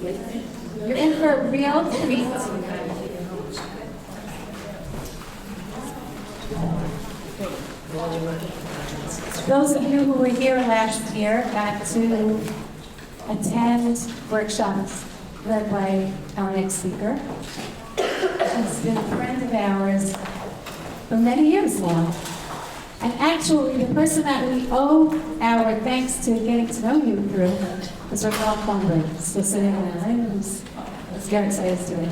You're in for a real treat. Those of you who were here last year got to attend workshops led by our next speaker. She's been a friend of ours for many years now. And actually, the person that we owe our thanks to getting to know you through is Raquel Plumber, still sitting in the line, who's very excited to do it.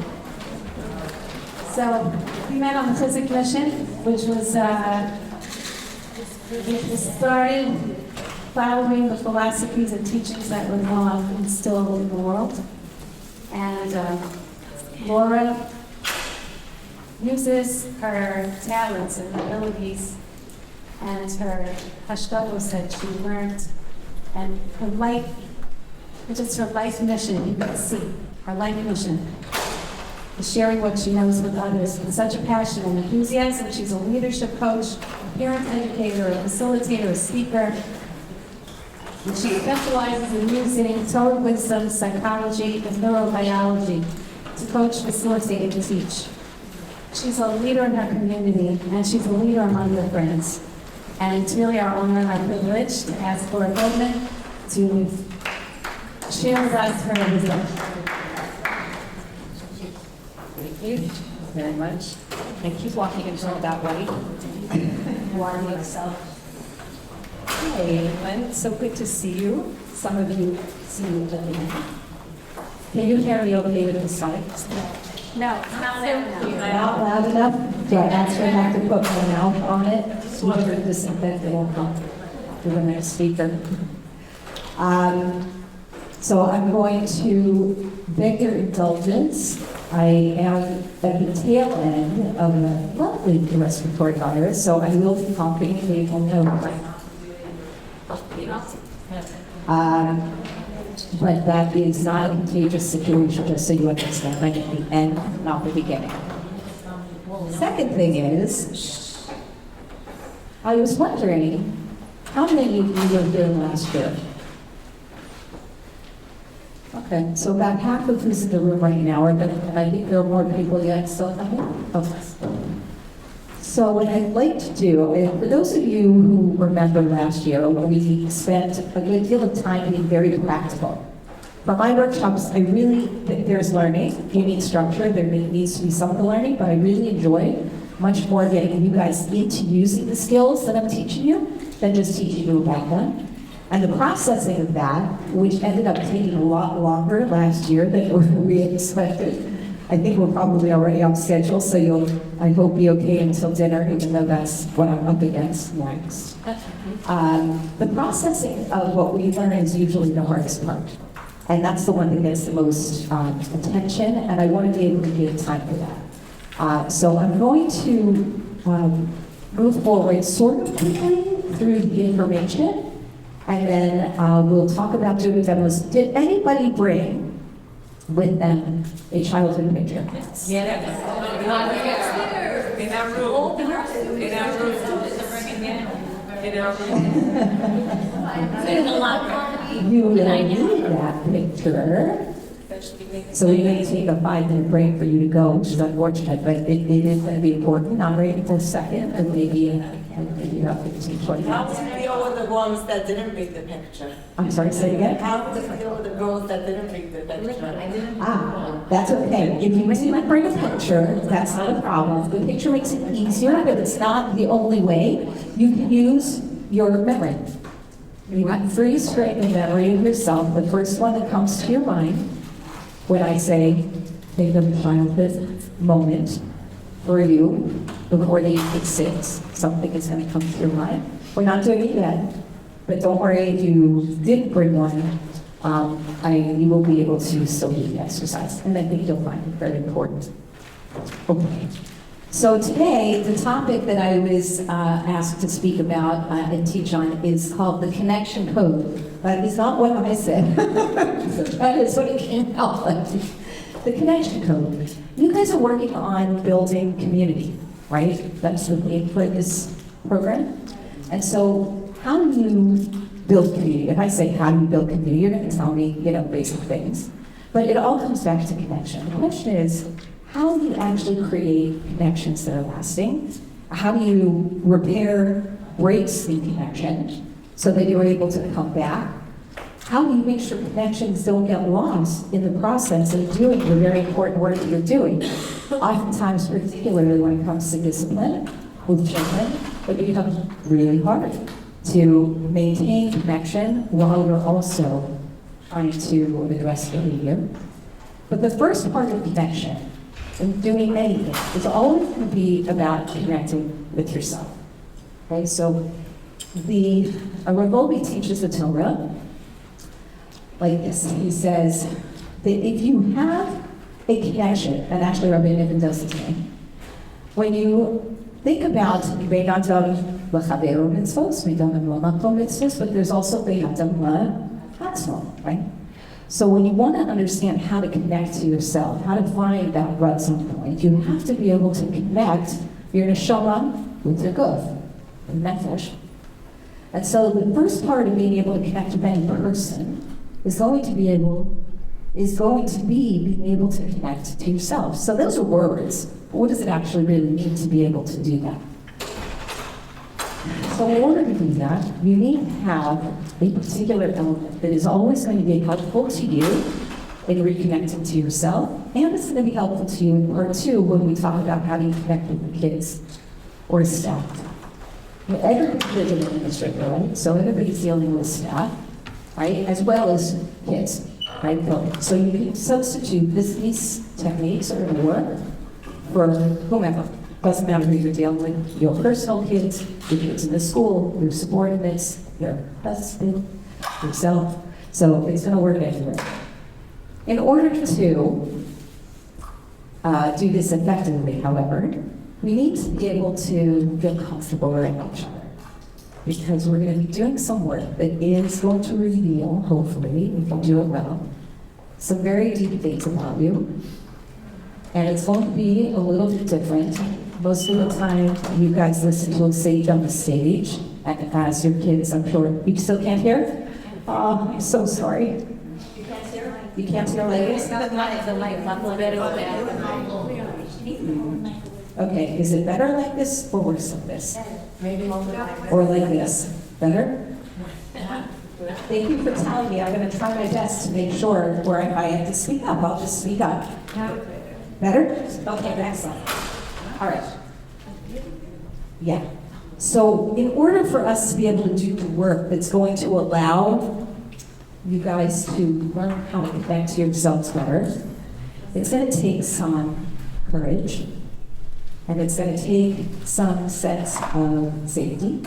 So, we met on the physics mission, which was it started following the philosophies and teachings that were long instilled in the world. And Laura uses her talents and abilities and her hashgados that she learned, and her life, which is her life mission, you can see, her life mission, is sharing what she knows with others with such a passion and enthusiasm. She's a leadership coach, a parent educator, a facilitator, a speaker. And she specializes in using Torah wisdom, psychology, and neurobiology to coach, facilitate, and teach. She's a leader in her community, and she's a leader among her friends. And it's really our honor and our privilege to ask Laura Goldman to share with us her wisdom. Thank you very much. And keep walking until that way. Warm yourself. Hey, Lynn, so good to see you. Some of you see me. Can you hear me okay with the slides? No, it's not there now. Not loud enough? Do I actually have to put my mouth on it? Whoever disinfectant will come to the next speaker. So I'm going to beg your indulgence. I am at the tail end of a lovely respiratory virus, so I will be coughing. You will know. But that is not a contagious situation, just so you understand. Like at the end, not the beginning. Second thing is, I was wondering, how many of you were here last year? Okay, so about half of who's in the room right now are going to, I think there are more people yet still coming. Okay. So what I'd like to do, and for those of you who remember last year, we spent a good deal of time being very practical. For my workshops, I really think there's learning. You need structure, there needs to be some of the learning, but I really enjoy much more getting you guys into using the skills that I'm teaching you than just teaching you about them. And the processing of that, which ended up taking a lot longer last year than we had expected. I think we're probably already off schedule, so you'll, I hope, be okay until dinner, even though that's what I'm up against next. The processing of what we learn is usually the hardest part. And that's the one that gets the most attention, and I want to be able to give time for that. So I'm going to move forward sort of quickly through the information, and then we'll talk about doing demos. Did anybody bring with them a childhood picture? Yes. In our room. In our room. In our room. You will need that picture. So we may take a 5-minute break for you to go, which is unfortunate, but it is going to be important. I'm ready for a second, and maybe about 15, 20 How minutes. did you deal with the ones that didn't bring the picture? I'm sorry, say it again? How did you deal with the girls that didn't bring the picture? That's okay. If you didn't bring a picture, that's not a problem. The picture makes it easier, but it's not the only way. You can use your memory. You can freeze frame the memory of yourself, the first one that comes to your mind when I say, think of a childhood moment for you before the age of 6. Something is going to come to your mind. We're not doing it yet, but don't worry if you didn't bring one. You will be able to still do the exercise, and I think you'll find it very important. Okay. So today, the topic that I was asked to speak about and teach on is called the connection code. That is not what I said. That is what it came out like. The connection code. You guys are working on building community, right? That's the main for this program. And so, how do you build community? If I say how do you build community, you're going to tell me, basic things. But it all comes back to connection. The question is, how do you actually create connections that are lasting? How do you repair breaks in connection so that you're able to come back? How do you make sure connections don't get lost in the process of doing the very important work that you're doing? Oftentimes, particularly when it comes to discipline with children, it becomes really hard to maintain connection while you're also trying to address behavior. But the first part of connection in doing anything is always going to be about connecting with yourself. Okay, so the Rav Wolbe teaches the Torah like this. He says that if you have a connection, and actually Rabbi Niven does the same, when you think about Bein Adam l'Chavero mitzvos, Bein Adam l'Makom mitzvos, but there's also Bein Adam l'Atzmo, right? So when you want to understand how to connect to yourself, how to find that ratzon point, you have to be able to connect your neshama with your guf, the nefesh. And so the first part of being able to connect with any person is going to be being able to connect to yourself. So those are words, but what does it actually really mean to be able to do that? So in order to do that, you need to have a particular element that is always going to be helpful to you in reconnecting to yourself, and it's going to be helpful to you in part two when we talk about how do you connect with the kids or staff. Everybody's living in administrator, right? So everybody's dealing with staff, right? As well as kids, right? So you can substitute these techniques or more for whomever. Doesn't matter who you're dealing with, your personal kids, your kids in the school, your subordinates, your husband, yourself. So it's going to work everywhere. In order to do this effectively, however, we need to be able to feel comfortable around each other. Because we're going to be doing some work that is going to reveal, hopefully, if you do it well, some very deep things about you. And it's going to be a little bit different. Most of the time, you guys listen to a sage on the stage, and as your kids, I'm sure, you still can't hear? Oh, I'm so sorry. You can't hear ladies? Okay, is it better like this or worse like this? Or like this? Better? Thank you for telling me. I'm going to try my best to make sure where if I have to speak up, I'll just speak up. Better? Okay, excellent. All right. Yeah. So in order for us to be able to do the work that's going to allow you guys to learn how to connect to yourselves better, it's going to take some courage, and it's going to take some sense of safety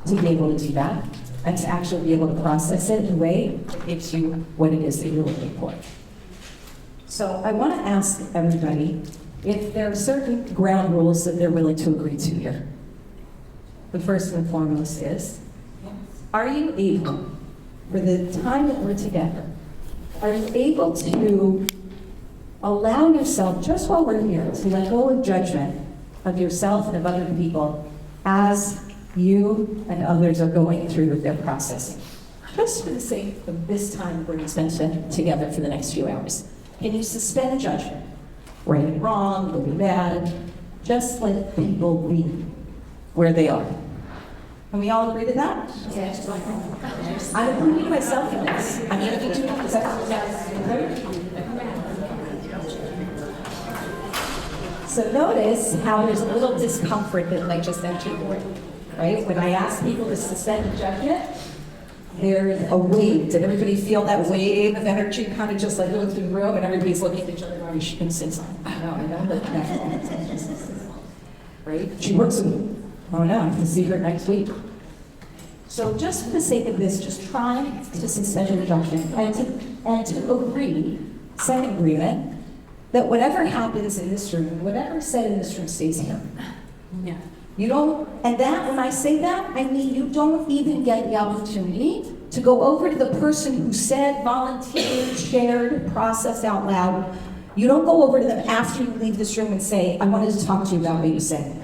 to be able to do that, and to actually be able to process it in a way that gives you what it is that you're looking for. So I want to ask everybody if there are certain ground rules that they're willing to agree to here. The first and foremost is, are you able, for the time that we're together, are you able to allow yourself, just while we're here, to let go of judgment of yourself and of other people as you and others are going through their processing? Just for the sake of this time we're going to spend together for the next few hours. Can you suspend judgment? Right and wrong, good and bad. Just let people be where they are. Can we all agree to that? Yes. I'm including myself in this. I'm going to be doing this. So notice how there's a little discomfort that like just entered the room, right? When I ask people to suspend judgment, there's a wave. Did everybody feel that wave of energy kind of just like going through the room and everybody's looking at each other going, she can say something. I know that. Right? She works with me. Oh no, I can see her next week. So just for the sake of this, just try to suspend judgment and to agree, set an agreement, that whatever happens in this room, whatever is said in this room stays here. Yeah. You don't, and that, when I say that, I mean you don't even get the opportunity to go over to the person who said, volunteered, shared, processed out loud. You don't go over to them after you leave this room and say, I wanted to talk to you about what you said.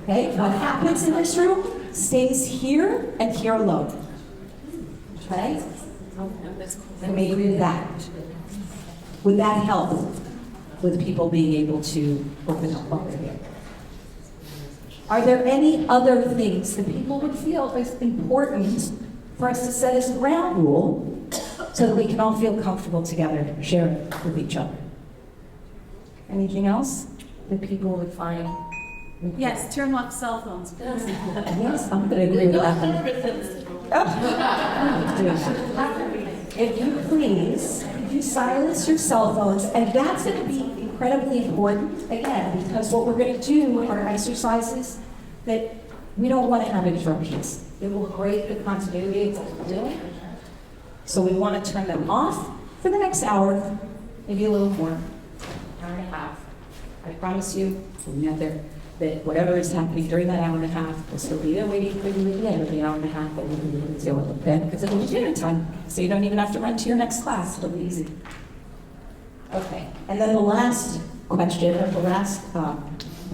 Okay? What happens in this room stays here and here alone. Okay? And maybe with that. Would that help with people being able to open up while they're here? Are there any other things that people would feel is important for us to set as a ground rule so that we can all feel comfortable together sharing with each other? Anything else that people would find? Yes, turn off cell phones. Yes, I'm going to agree with that. If you please, you silence your cell phones, and that's going to be incredibly important, again, because what we're going to do are exercises that we don't want to have interruptions. It will break the continuity of what we're doing. So we want to turn them off for the next hour, maybe a little more, hour and a half. I promise you, that whatever is happening during that hour and a half will still be there waiting for you at the end of the hour and a half, but we'll be able to deal with it then, because it'll be dinner time, so you don't even have to run to your next class. It'll be easy. Okay, and then the last question, or the last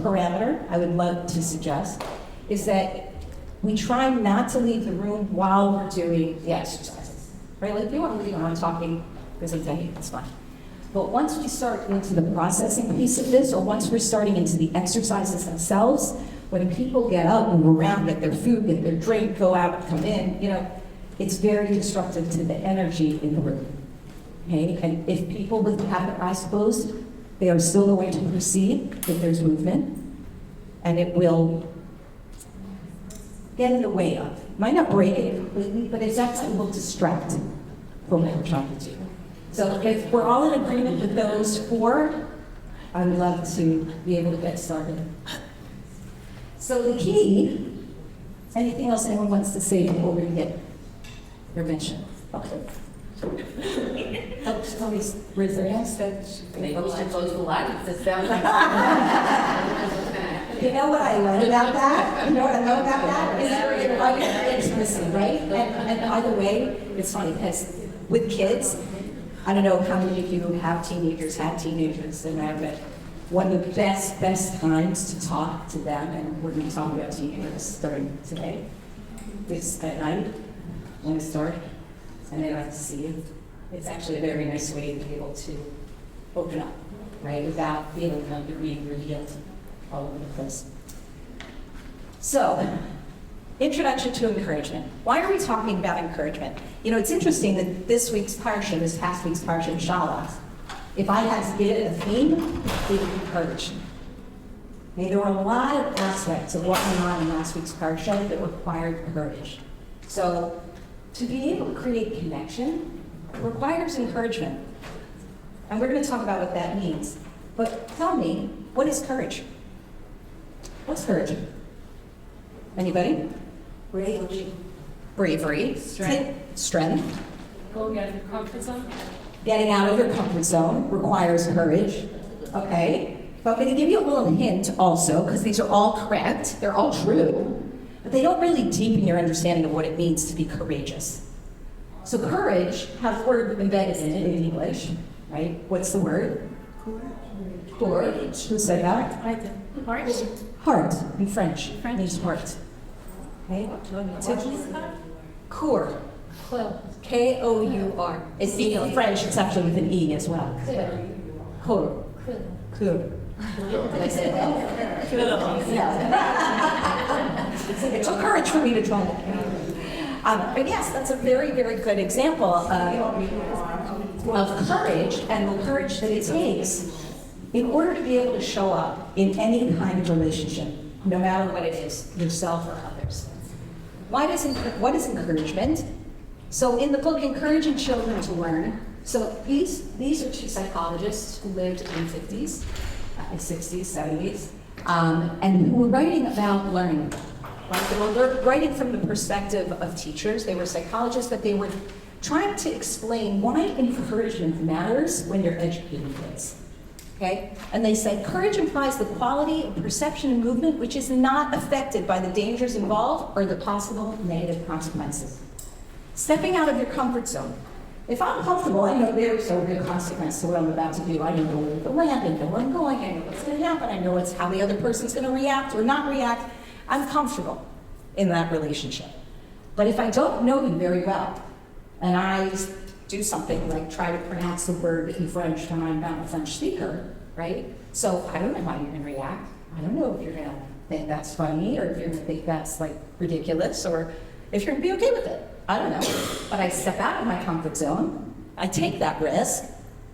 parameter I would love to suggest is that we try not to leave the room while we're doing the exercises. Right? Like if you want to leave when I'm talking, because I'm saying it's fine. But once we start into the processing piece of this, or once we're starting into the exercises themselves, when people get up, move around, get their food, get their drink, go out, come in, it's very disruptive to the energy in the room. Okay? And if people have their eyes closed, they are still going to perceive that there's movement, and it will get in the way of. Might not break it completely, but it's actually will distract from what we're trying to do. So if we're all in agreement with those four, I would love to be able to get started. So the key, anything else anyone wants to say before we get your mission? Okay. Tell me, raise their hands. Maybe we should close the lights. It sounds like. You know what I love about that? You know what I love about that? It's missing, right? And by the way, it's funny because with kids, I don't know how many of you have teenagers, had teenagers, and but one of the best times to talk to them, and we're going to talk about teenagers starting today, is at night when it's dark, and they like to see you. It's actually a very nice way to be able to open up, right, without feeling like you're being revealed all over the place. So, introduction to encouragement. Why are we talking about encouragement? It's interesting that this past week's parsha, Shalach, if I had to give it a theme, it would be courage. Okay, there were a lot of aspects of what went on in last week's parsha that required courage. So, to be able to create connection requires encouragement. And we're going to talk about what that means. But tell me, what is courage? What's courage? Anybody? Bravery. Strength. Go get your comfort zone. Getting out of your comfort zone requires courage. Okay. But I'm going to give you a little hint also, because these are all correct. They're all true. But they don't really deepen your understanding of what it means to be courageous. So courage has a word embedded in it in English, right? What's the word? Courage. Who said that? I did. Heart. Heart in French. Means heart. Okay? Cour. K-O-U-R. It's in French, it's actually with an E as well. Cour. Cour. Did I say it well? It took courage for me to try that. But yes, that's a very, very good example of courage and the courage that it takes in order to be able to show up in any kind of relationship, no matter what it is, yourself or others. What is encouragement? So in the book, Encouraging Children to Learn, so these are two psychologists who lived in the 50s, 60s, 70s, and who were writing about learning. Right? They're writing from the perspective of teachers. They were psychologists, but they were trying to explain why encouragement matters when you're educating kids. Okay? And they said, courage implies the quality of perception and movement which is not affected by the dangers involved or the possible negative consequences. Stepping out of your comfort zone. If I'm comfortable, I know there's no good consequence to what I'm about to do. I know where to land, I know where I'm going, I know what's going to happen, I know how the other person's going to react or not react. I'm comfortable in that relationship. But if I don't know you very well, and I do something like try to pronounce the word in French when I'm not a French speaker, right? So I don't know how you're going to react. I don't know if you're going to think that's funny or if you're going to think that's like ridiculous or if you're going to be okay with it. I don't know. But I step out of my comfort zone, I take that risk,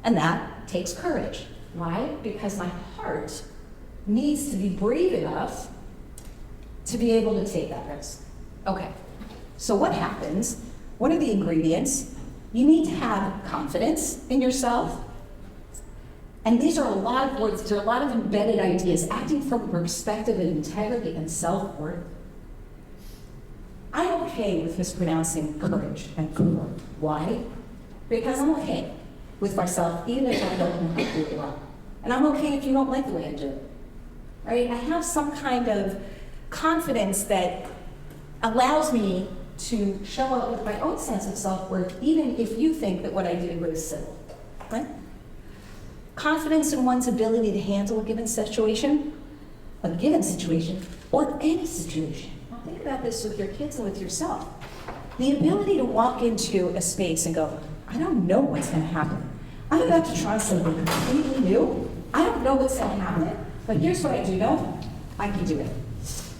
and that takes courage. Why? Because my heart needs to be brave enough to be able to take that risk. Okay, so what happens? What are the ingredients? You need to have confidence in yourself. And these are a lot of words, there are a lot of embedded ideas, acting from a perspective of integrity and self-worth. I'm okay with mispronouncing courage and cool. Why? Because I'm okay with myself, even if I don't do it well. And I'm okay if you don't like the way I do it. Right? I have some kind of confidence that allows me to show up with my own sense of self-worth, even if you think that what I did was silly. Right? Confidence in one's ability to handle a given situation, or any situation. Now think about this with your kids and with yourself. The ability to walk into a space and go, I don't know what's going to happen. I'm about to try something completely new. I don't know what's going to happen, but here's what I do know. I can do it.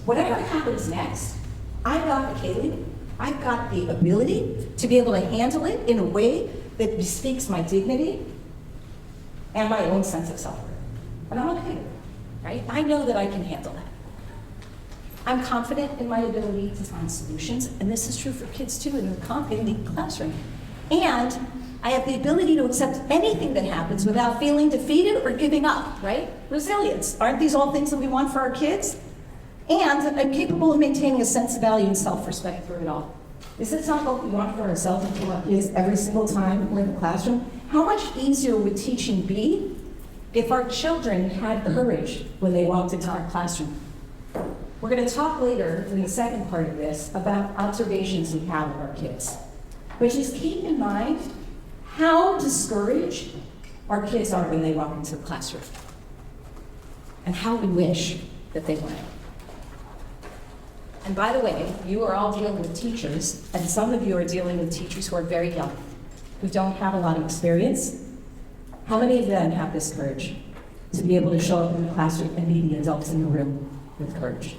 Whatever happens next, I've got the Kaylee, I've got the ability to be able to handle it in a way that bespeaks my dignity and my own sense of self-worth. And I'm okay with it, right? I know that I can handle that. I'm confident in my ability to find solutions, and this is true for kids too in the classroom. And I have the ability to accept anything that happens without feeling defeated or giving up, right? Resilience. Aren't these all things that we want for our kids? And I'm capable of maintaining a sense of value and self-respect through it all. Is this not what we want for ourselves and for our kids every single time we're in the classroom? How much easier would teaching be if our children had courage when they walked into our classroom? We're going to talk later in the second part of this about observations we have of our kids, which is keep in mind how discouraged our kids are when they walk into the classroom and how we wish that they weren't. And by the way, you are all dealing with teachers, and some of you are dealing with teachers who are very young, who don't have a lot of experience. How many of them have this courage to be able to show up in the classroom and be the adults in the room with courage?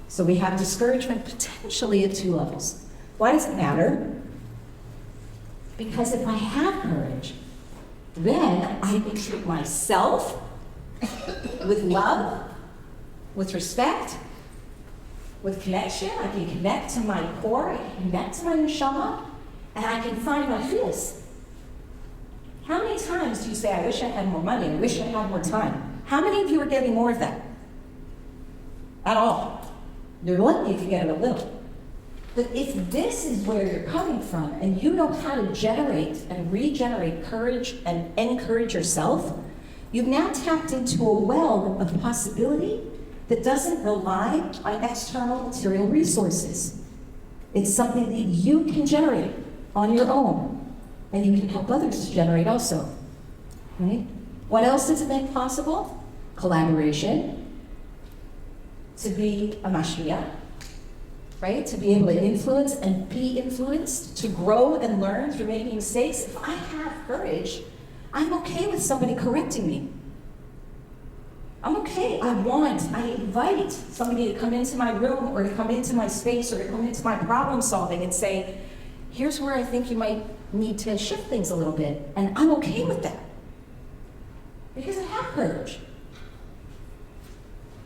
So we have discouragement potentially at 2 levels. Why does it matter? Because if I have courage, then I can treat myself with love, with respect, with connection. I can connect to my core, I can connect to my neshama, and I can find my feels. How many times do you say, I wish I had more money, I wish I had more time? How many of you are getting more of that? At all. You're lucky if you get it a little. But if this is where you're coming from, and you know how to generate and regenerate courage and encourage yourself, you've now tapped into a well of possibility that doesn't rely on external material resources. It's something that you can generate on your own, and you can help others to generate also. Right? What else does it make possible? Collaboration, to be a mashgiach, right? To be able to influence and be influenced, to grow and learn through making mistakes. If I have courage, I'm okay with somebody correcting me. I'm okay. I invite somebody to come into my room or to come into my space or to come into my problem solving and say, here's where I think you might need to shift things a little bit. And I'm okay with that. Because I have courage.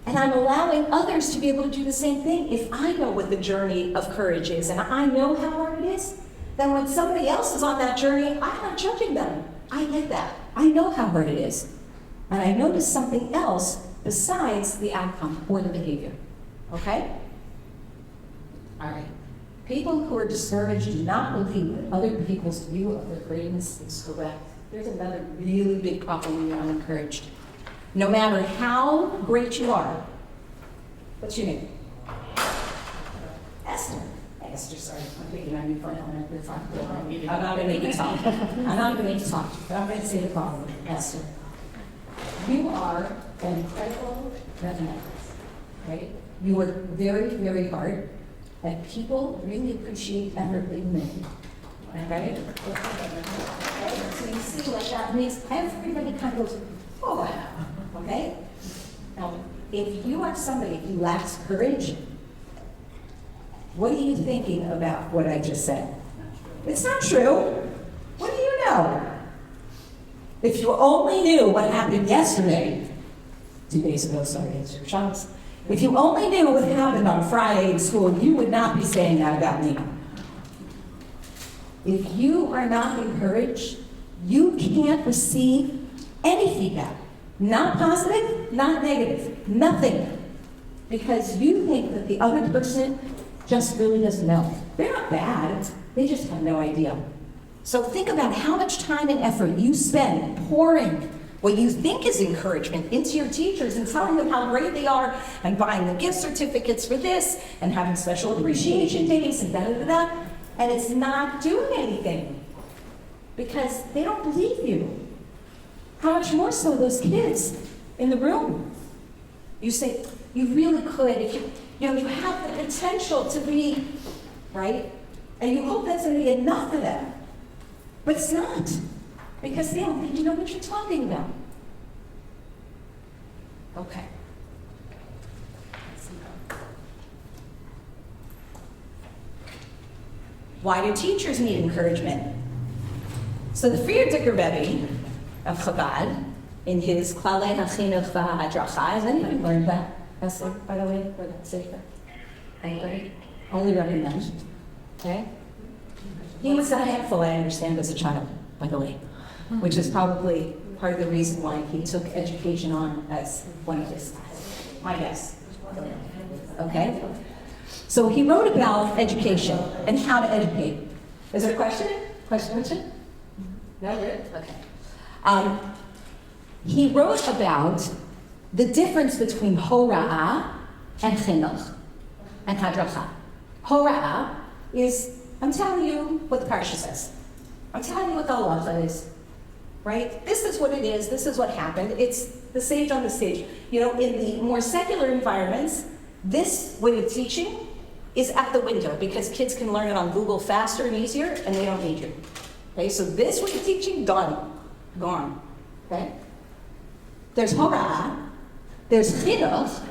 And I'm allowing others to be able to do the same thing. If I know what the journey of courage is and I know how hard it is, then when somebody else is on that journey, I'm not judging them. I get that. I know how hard it is. And I notice something else besides the outcome or the behavior. Okay? All right. People who are discouraged do not believe that other people's view of their greatness is correct. There's another really big problem when you're unencouraged. No matter how great you are, what's your name? Esther. Esther, sorry. I'm thinking I'm in front of the front door. I'm not going to make you talk. I'm not going to make you talk. But I'm going to say the problem. Esther. You are an incredible mathematician, right? You work very, very hard, and people really appreciate effort that you make. Okay? So you see, like that makes everybody kind of goes, oh, okay? Now, if you are somebody who lacks courage, what are you thinking about what I just said? It's not true. What do you know? If you only knew what happened yesterday, 2 days ago, sorry, it's your chance. If you only knew what happened on Friday in school, you would not be saying that about me. If you are not encouraged, you can't receive any feedback. Not positive, not negative, nothing. Because you think that the other person just really doesn't know. They're not bad, they just have no idea. So think about how much time and effort you spend pouring what you think is encouragement into your teachers and telling them how great they are and buying them gift certificates for this and having special appreciation days and da-da-da-da, and it's not doing anything because they don't believe you. How much more so those kids in the room? You say, you really could, if you have the potential to be, right? And you hope that's going to be enough for them. But it's not, because they don't think you know what you're talking about. Okay. Why do teachers need encouragement? So the Frierdiker Rebbe of Chabad, in his Klalei HaChinuch VaHadracha, has anyone learned that essay, by the way, or that sefer? Anybody? Only recommend. Okay? He was a handful, I understand, as a child, by the way, which is probably part of the reason why he took education on as one of his, my guess. Okay? So he wrote about education and how to educate. Is there a question? Question? No, really? Okay. He wrote about the difference between hora'ah and chinuch and hadracha. Hora'ah is, I'm telling you what the parsha says. I'm telling you what the halacha is. Right? This is what it is. This is what happened. It's the sage on the stage. You know, in the more secular environments, this way of teaching is at the window because kids can learn it on Google faster and easier, and they don't need you. Okay? So this way of teaching, done. Gone. Okay? There's hora'ah. There's chinuch,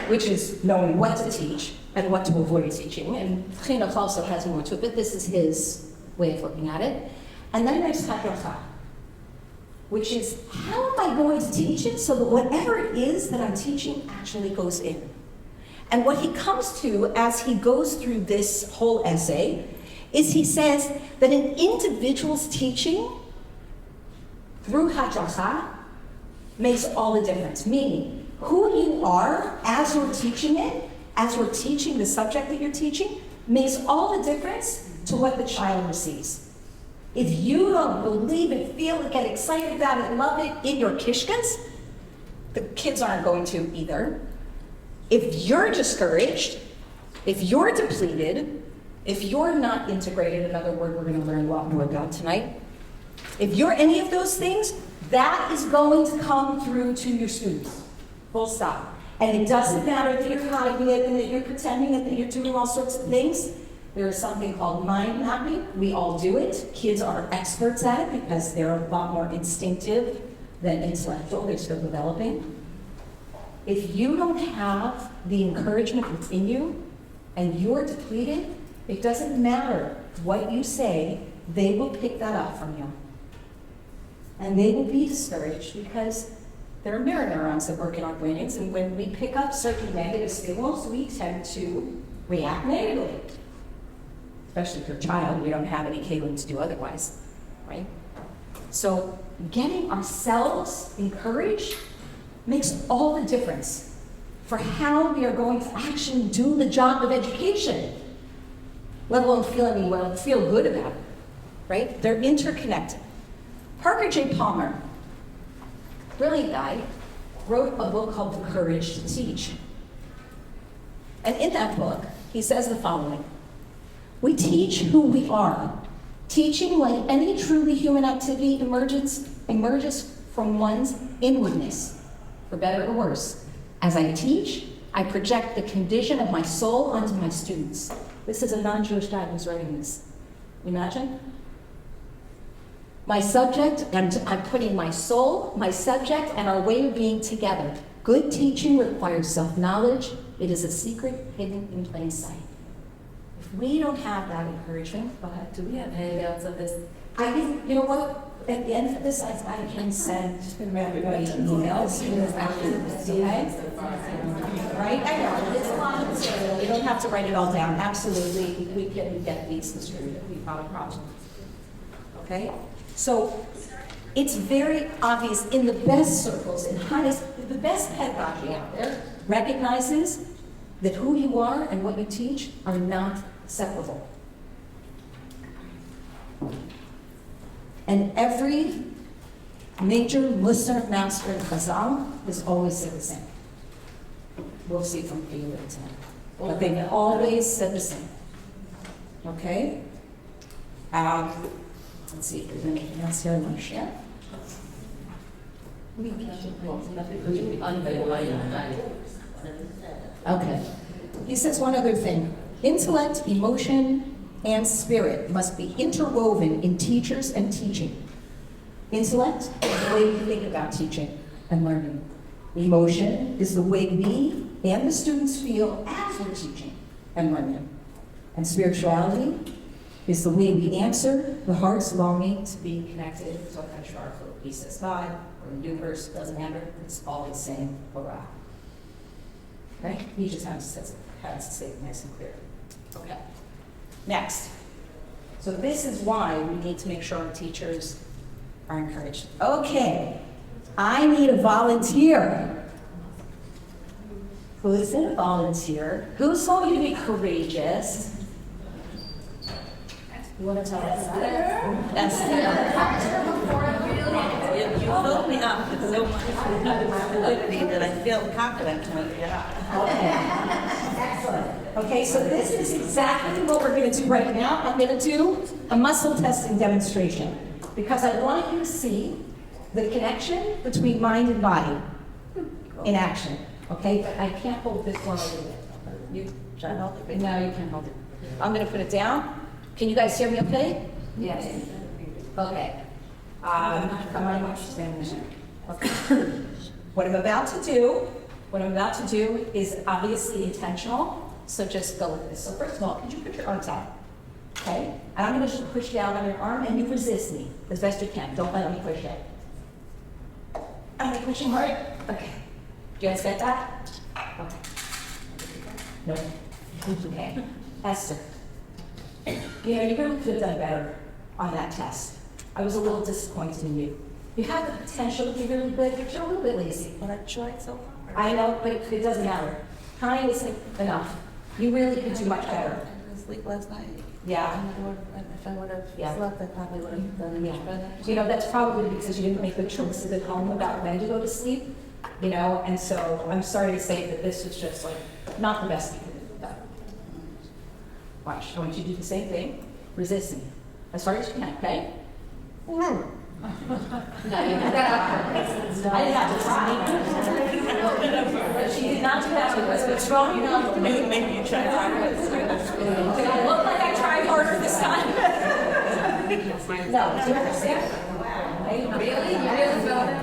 which is knowing what to teach and what to avoid teaching. And chinuch also has more to it, but this is his way of looking at it. And then there's hadracha, which is how am I going to teach it so that whatever it is that I'm teaching actually goes in. And what he comes to as he goes through this whole essay is he says that an individual's teaching through hadracha makes all the difference. Meaning, who you are as you're teaching it, as we're teaching the subject that you're teaching, makes all the difference to what the child receives. If you don't believe it, feel it, get excited about it, love it in your kishkas, the kids aren't going to either. If you're discouraged, if you're depleted, if you're not integrated, another word we're going to learn a lot more about tonight, if you're any of those things, that is going to come through to your students. Full stop. And it doesn't matter that you're hiding it and that you're pretending and that you're doing all sorts of things. There is something called mind mapping. We all do it. Kids are experts at it because they're a lot more instinctive than intellectual. They're still developing. If you don't have the encouragement within you and you're depleted, it doesn't matter what you say, they will pick that up from you. And they will be discouraged because there are mirror neurons that work in our brains, and when we pick up certain negative signals, we tend to react negatively. Especially if you're a child, we don't have any cabling to do otherwise, right? So getting ourselves encouraged makes all the difference for how we are going to actually do the job of education, let alone feel good about it, right? They're interconnected. Parker J. Palmer, brilliant guy, wrote a book called The Courage to Teach. And in that book, he says the following: we teach who we are. Teaching, like any truly human activity, emerges from one's inwardness, for better or worse. As I teach, I project the condition of my soul onto my students. This is a non-Jewish guy who's writing this. Imagine? My subject, I'm putting my soul, my subject, and our way of being together. Good teaching requires self-knowledge. It is a secret hidden in plain sight. If we don't have that encouragement, go ahead. Do we have handouts of this? I think, you know what? At the end of this, I can send everybody emails. Right? I know, it's long, so you don't have to write it all down. Absolutely, we can get these distributed, we found a problem. Okay? So, it's very obvious in the best circles, in highest, the best pedagogy out there recognizes that who you are and what you teach are not separable. And every major Muslim master in Khazal has always said the same. We'll see from Peter tonight. But they've always said the same. Okay? Let's see if there's anything else here I want to share. Okay. He says one other thing. Intellect, emotion, and spirit must be interwoven in teachers and teaching. Intellect is the way we think about teaching and learning. Emotion is the way we and the students feel as we're teaching and learning. And spirituality is the way we answer the heart's longing to be connected to Akashar for peace as God or the universe, doesn't matter, it's all the same Torah. Okay? He just has to say it nice and clear. Okay. Next. So this is why we need to make sure our teachers are encouraged. Okay. I need a volunteer. Who is a volunteer? Who's going to be courageous? You want to tell us that? That's You filled me up with so much validity that I feel confident to make it up. Okay. Excellent. Okay, so this is exactly what we're going to do right now. I'm going to do a muscle testing demonstration because I want you to see the connection between mind and body in action. Okay, but I can't hold this one over there. You try to hold it? No, you can't hold it. I'm going to put it down. Can you guys hear me okay? Yes. Okay. Come on, stand there. Okay. What I'm about to do is obviously intentional. So just go with this. So first of all, could you put your arms out? Okay? And I'm going to just push down on your arm and you resist me as best you can. Don't let me push it. Am I pushing hard? Okay. Do you guys get that? Okay. No. Okay. Esther. You know, you really could have done better on that test. I was a little disappointed in you. You have the potential to be really good, but you're a little bit lazy. But I tried so hard. I know, but it doesn't matter. Time isn't enough. You really could do much better. I didn't sleep last night. Yeah. If I would have Yeah. slept, I probably would have done much better. You know, that's probably because you didn't make good choices at home about when to go to sleep, you know, and so I'm sorry to say that this was just like not the best you could have done. Watch, I want you to do the same thing. Resist me. As hard as you can, okay? No, you did that. I didn't have to try. She did not do that to us, but strong enough. Maybe you tried harder. Did I look like I tried harder this time? No, do you understand? Really? You really felt it?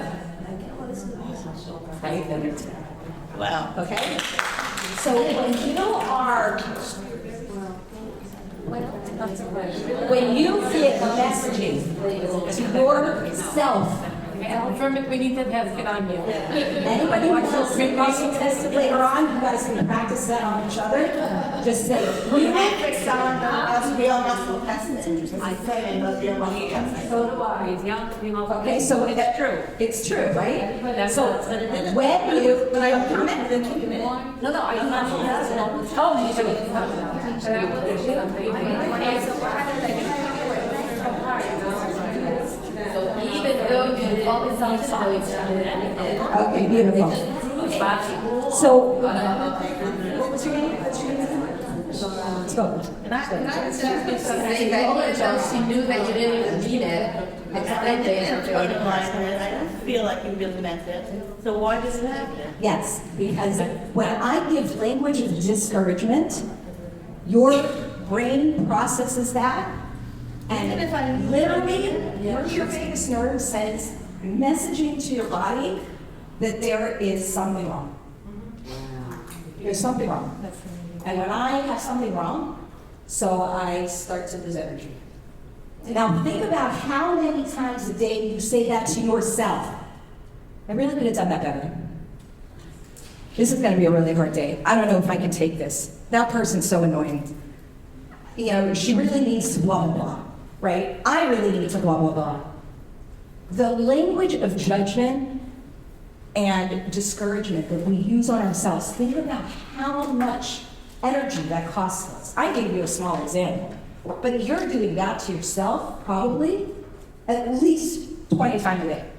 Wow. Okay? So when you are, when you get messaging to yourself, We need to test it on you. anybody who wants to muscle test it later on, you guys can practice that on each other. Just say, We have fixed on us real muscle testing. I say I love your muscle testing. So do I. okay, so it's true. It's true, right? That's So what it is. when you, But I'm committed to keeping it. no, I don't know. Oh, you should. So even though you focus on solids, Okay, beautiful. So, what was your name? Let's go. She knew that you didn't even mean it. Explained it. I don't feel like you really meant it. So why does it happen? Yes, because when I give language of discouragement, your brain processes that And literally, your vagus nerve sends messaging to your body that there is something wrong. There's something wrong. And when I have something wrong, so I start to lose energy. Now think about how many times a day you say that to yourself. I really could have done that better. This is going to be a really hard day. I don't know if I can take this. That person's so annoying. You know, she really needs to blah, blah, blah, right? I really need to blah, blah, blah. The language of judgment and discouragement that we use on ourselves, think about how much energy that costs us. I gave you a small example, but you're doing that to yourself probably at least 20 times a day.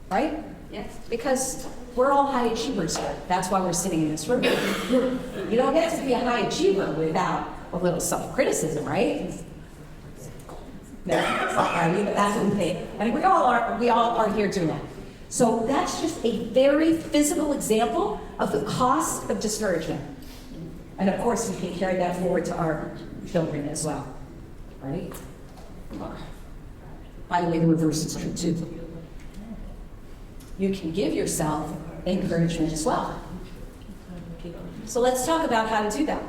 Right? Yes. Because we're all high achievers here. That's why we're sitting in this room. You don't get to be a high achiever without a little self-criticism, right? No, that's what we think. And we all are here doing that. So that's just a very physical example of the cost of discouragement. And of course, we can carry that forward to our children as well, right? By the way, the reverse is true too. You can give yourself encouragement as well. So let's talk about how to do that.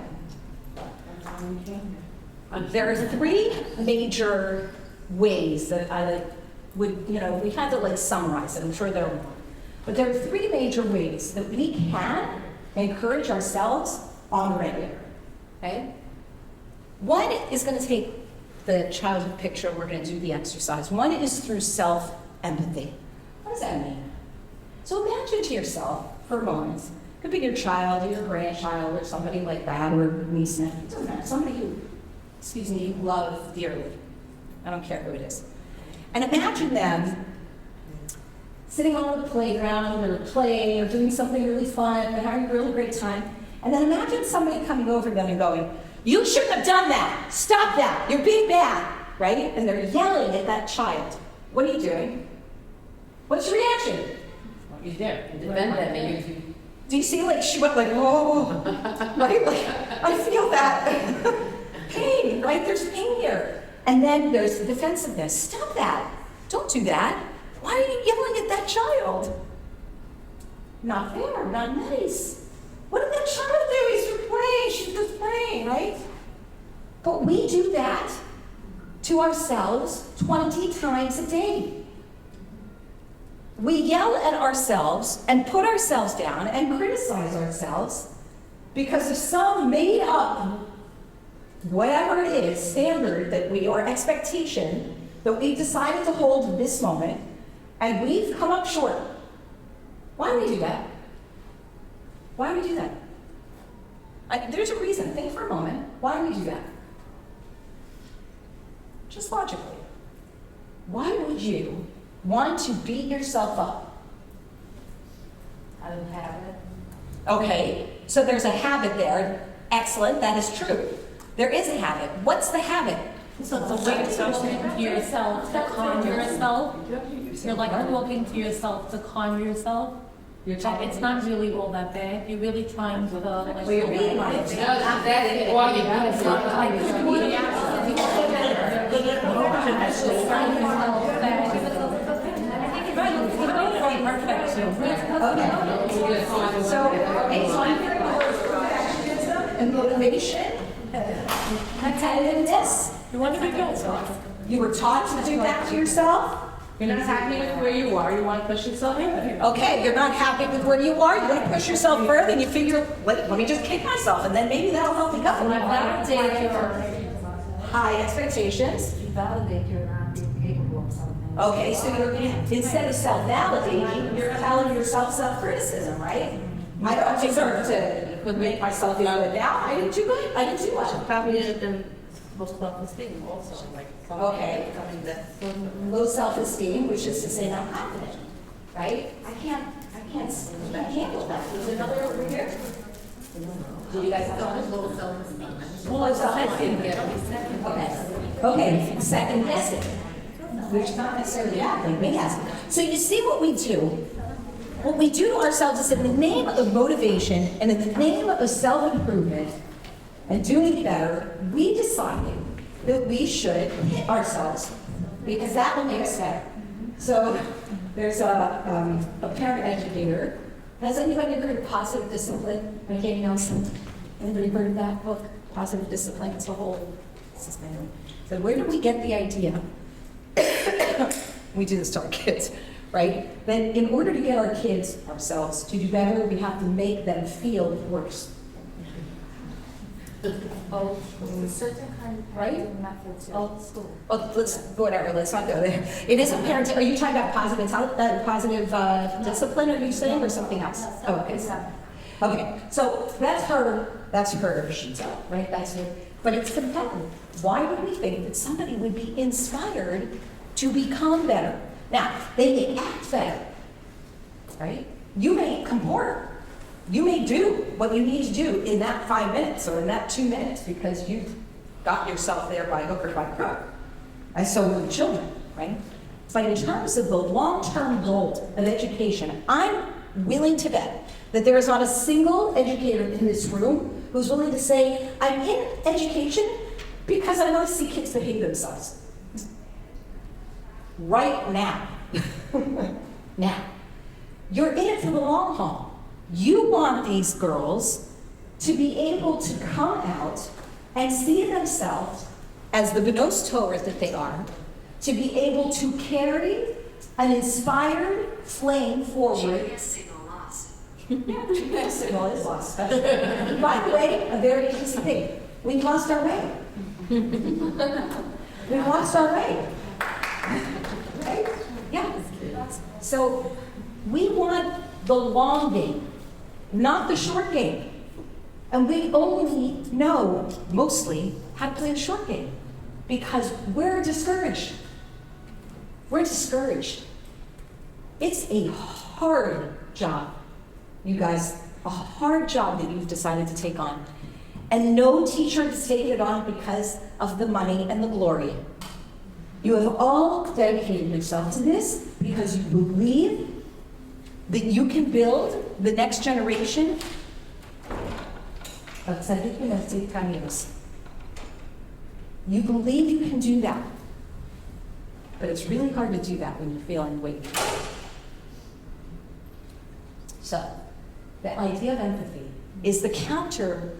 There are three major ways that I would, we had to summarize it. I'm sure there are more. But there are three major ways that we can encourage ourselves on the regular. Okay? One is going to take the childhood picture, we're going to do the exercise. One is through self-empathy. What does that mean? So imagine to yourself for a moment, it could be your child or your grandchild or somebody like that, or niece, nephew, it doesn't matter, somebody you love dearly. I don't care who it is. And imagine them sitting on the playground or playing or doing something really fun and having a really great time. And then imagine somebody coming over to them and going, "You shouldn't have done that. Stop that. You're being bad." Right? And they're yelling at that child. What are you doing? What's your reaction? He's there. Defend that, maybe. Do you see, she went oh, right? I feel that pain, right? There's pain here. And then there's the defensiveness. Stop that. Don't do that. Why are you yelling at that child? Not fair, not nice. What did that child do? He's just playing, she's just playing, right? But we do that to ourselves 20 times a day. We yell at ourselves and put ourselves down and criticize ourselves because of some made up, whatever it is, standard that or expectation that we've decided to hold in this moment, and we've come up short. Why do we do that? Why do we do that? There's a reason. Think for a moment. Why do we do that? Just logically. Why would you want to beat yourself up? I don't have it. Okay, so there's a habit there. Excellent, that is true. There is a habit. What's the habit? So the way to talk to yourself, to calm yourself. You're talking to yourself to calm yourself. It's not really all that bad. You're really trying to Well, you're being like it. Okay. So, and motivation, competitiveness. You want to be good. You were taught to do that to yourself. You're not happy with where you are. You want to push yourself in. Okay, you're not happy with where you are. You want to push yourself further, and you figure, let me just kick myself, and then maybe that'll help me go. High expectations. Validate you're not being capable of something. Okay, so instead of self-validating, you're telling yourself self-criticism, right? I don't deserve to make myself feel good now. I didn't do good. I didn't do well. Probably should have been most self-esteem also, Okay. coming that. Low self-esteem, which is to say not confident, right? I can't handle that. There's another over here. Do you guys have one? Low self-esteem. Low self-esteem. Okay, second guessing, which is not necessarily a bad thing, but yes. So you see what we do? What we do to ourselves is in the name of motivation and in the name of self-improvement and doing better, we decided that we should hit ourselves because that will make us better. So there's a parent educator. Has anybody heard of Positive Discipline by Katie Nelson? Anybody heard of that book? Positive Discipline. It's a whole system. So where did we get the idea? We do this to our kids, right? That in order to get our kids, ourselves, to do better, we have to make them feel worse. Oh, certain kind of right? methods Oh, well, let's not go there. It is a parent. Are you talking about positive discipline? Are you saying, or something else? Oh, okay. Okay. So that's her. She's out, right? That's her. But it's competitive. Why would we think that somebody would be inspired to become better? Now, they may act better, right? You may comport. You may do what you need to do in that 5 minutes or in that 2 minutes because you got yourself there by hook or by crook. And so will children, right? But in terms of the long-term goal of education, I'm willing to bet that there is not a single educator in this room who's willing to say, I'm in education because I want to see kids behave themselves. Right now. Now. You're in it for the long haul. You want these girls to be able to come out and see themselves as the Benos Torah that they are, to be able to carry an inspired flame forward. GPS signal lost. Yeah, GPS signal is lost. By the way, a very easy thing. We've lost our way. We've lost our way. Right? Yeah. So we want the long game, not the short game. And we only know, mostly, how to play the short game because we're discouraged. We're discouraged. It's a hard job, you guys, a hard job that you've decided to take on. And no teacher has taken it on because of the money and the glory. You have all dedicated yourself to this because you believe that you can build the next generation of tzaddikim and tzaddikaniyos. You believe you can do that. But it's really hard to do that when you're feeling weak. So, the idea of empathy is the counter,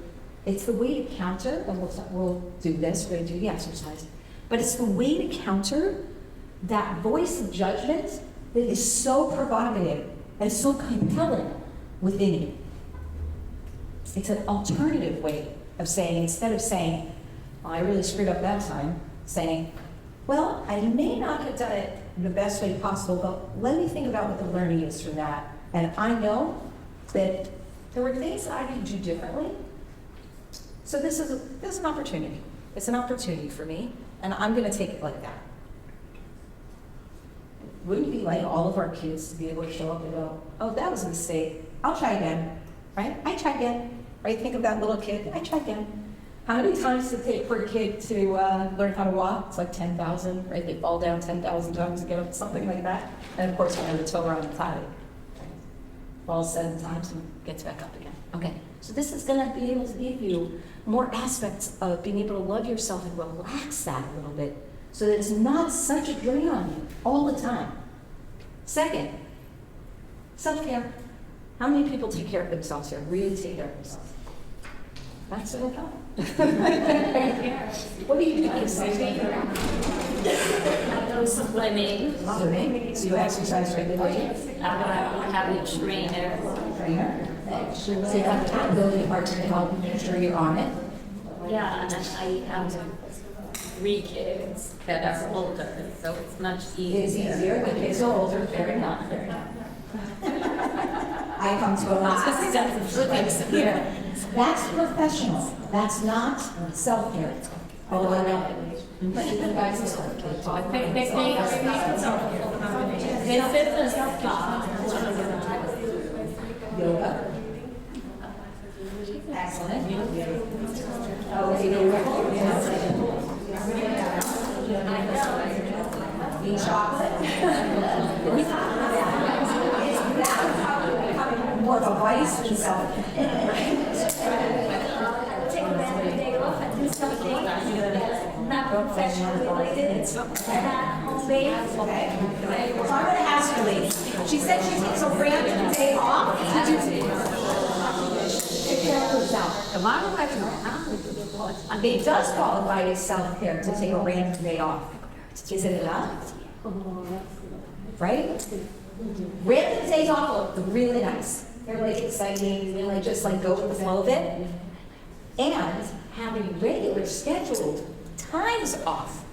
it's the way to counter, and we'll do this, we're going to do the exercise, but it's the way to counter that voice of judgment that is so provocative and so compelling within you. It's an alternative way of saying, instead of saying, oh, I really screwed up that time, saying, well, I may not have done it the best way possible, but let me think about what the learning is from that. And I know that there were things that I could do differently. So this is an opportunity. It's an opportunity for me, and I'm going to take it like that. Wouldn't it be like all of our kids to be able to show up and go, oh, that was a mistake. I'll try again, right? I try again, right? Think of that little kid. I try again. How many times does it take for a kid to learn how to walk? It's like 10,000, right? They fall down 10,000 times to get up, something like that. And of course, we have the Torah on the side. Falls 7 times and gets back up again. Okay, so this is going to be able to give you more aspects of being able to love yourself and relax that a little bit so that it's not such a drain on you all the time. Second, self-care. How many people take care of themselves here? Really take care of themselves? That's what I thought. What do you do for self-care? Swimming. So you exercise regularly? I have a trainer. So you have the accountability partner to help make sure you're on it. Yeah, and I have 3 kids that are older, so it's much easier. It's easier, the kids are older, fair enough, fair enough. I come to a lot. That's professional, that's not self-care. Although I know. But you guys are self-care. Yoga. Excellent. Eat chocolate. More of a vice than self-care. Take a day off and do something. non-confessional related, it's not homemade. Okay. So I'm gonna ask you, lady, she said she takes a random day off to do. Take care of herself. Tomorrow I can, I mean, it does qualify as self-care to take a random day off. Is it enough? Right? Random days off look really nice. They're like exciting, you know, just like go with the flow of it. And having regular scheduled times off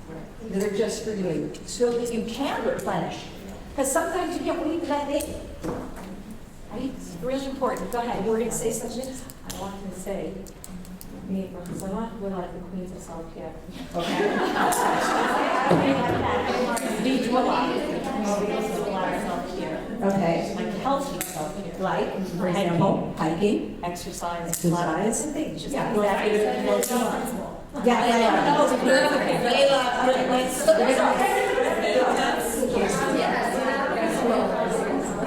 that are just for you, so that you can replenish. Because sometimes you can't wait for that day. Right? It's really important. Go ahead, you were going to say something? I wanted to say, me, because I want to be like the queens of self-care. Need to allow self-care. Okay. Like healthy self-care. Like, for example, hiking, Exercise. exercise, and things. Just Yeah, exactly.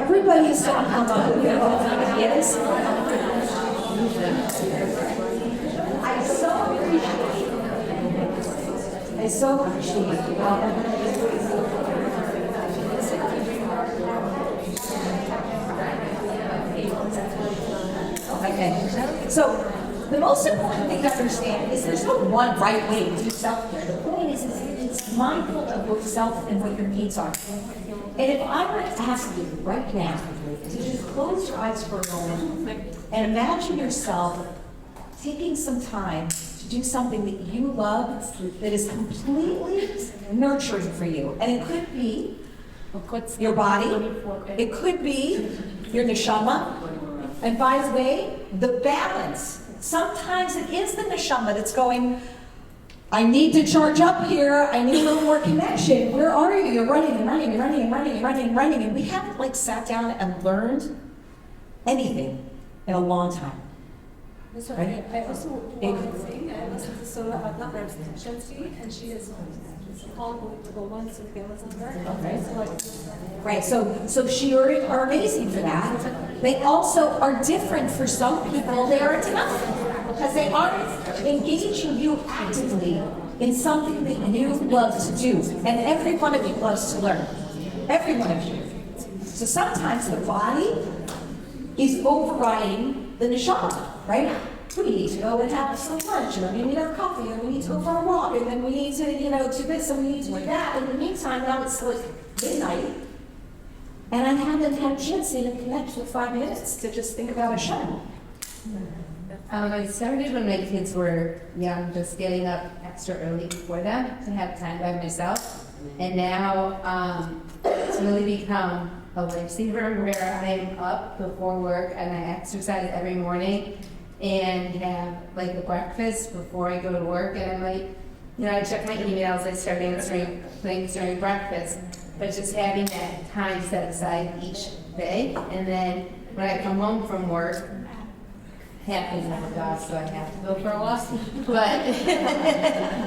Everybody is so come up with their own ideas. I so appreciate it. I so appreciate Okay, so the most important thing to understand is there's no one right way to do self-care. The point is it's mindful of yourself and what your needs are. And if I were to ask you right now to just close your eyes for a moment and imagine yourself taking some time to do something that you love, that is completely nurturing for you. And it could be your body, it could be your neshama. And by the way, the balance. Sometimes it is the neshama that's going, I need to charge up here, I need a little more connection. Where are you? You're running and running and running and running and running and running. And we haven't like sat down and learned anything in a long time. That's what Right? I also want to say, I listened to Sola Abadna, Shansi, and she is called the ones with famous on her. Okay. So like, Right, so Shiurim are amazing for that. They also are different for some people. They aren't enough because they aren't engaging you actively in something that you love to do. And every one of you loves to learn. Every one of you. So sometimes the body is overriding the neshama, right? We need to go and have some lunch, and we need our coffee, and we need to go for a walk, and then we need to, do this, and we need to do that. In the meantime, now it's like midnight, and I haven't had a chance to even connect for 5 minutes to just think about a show. I started when my kids were young, just getting up extra early before them to have time by myself. And now it's really become a lifesaver where I am up before work and I exercise every morning and have like a breakfast before I go to work. And I'm like, I check my emails, I start answering things during breakfast. But just having that time set aside each day. And then when I come home from work, happens to have a dog, so I have to go for a walk. But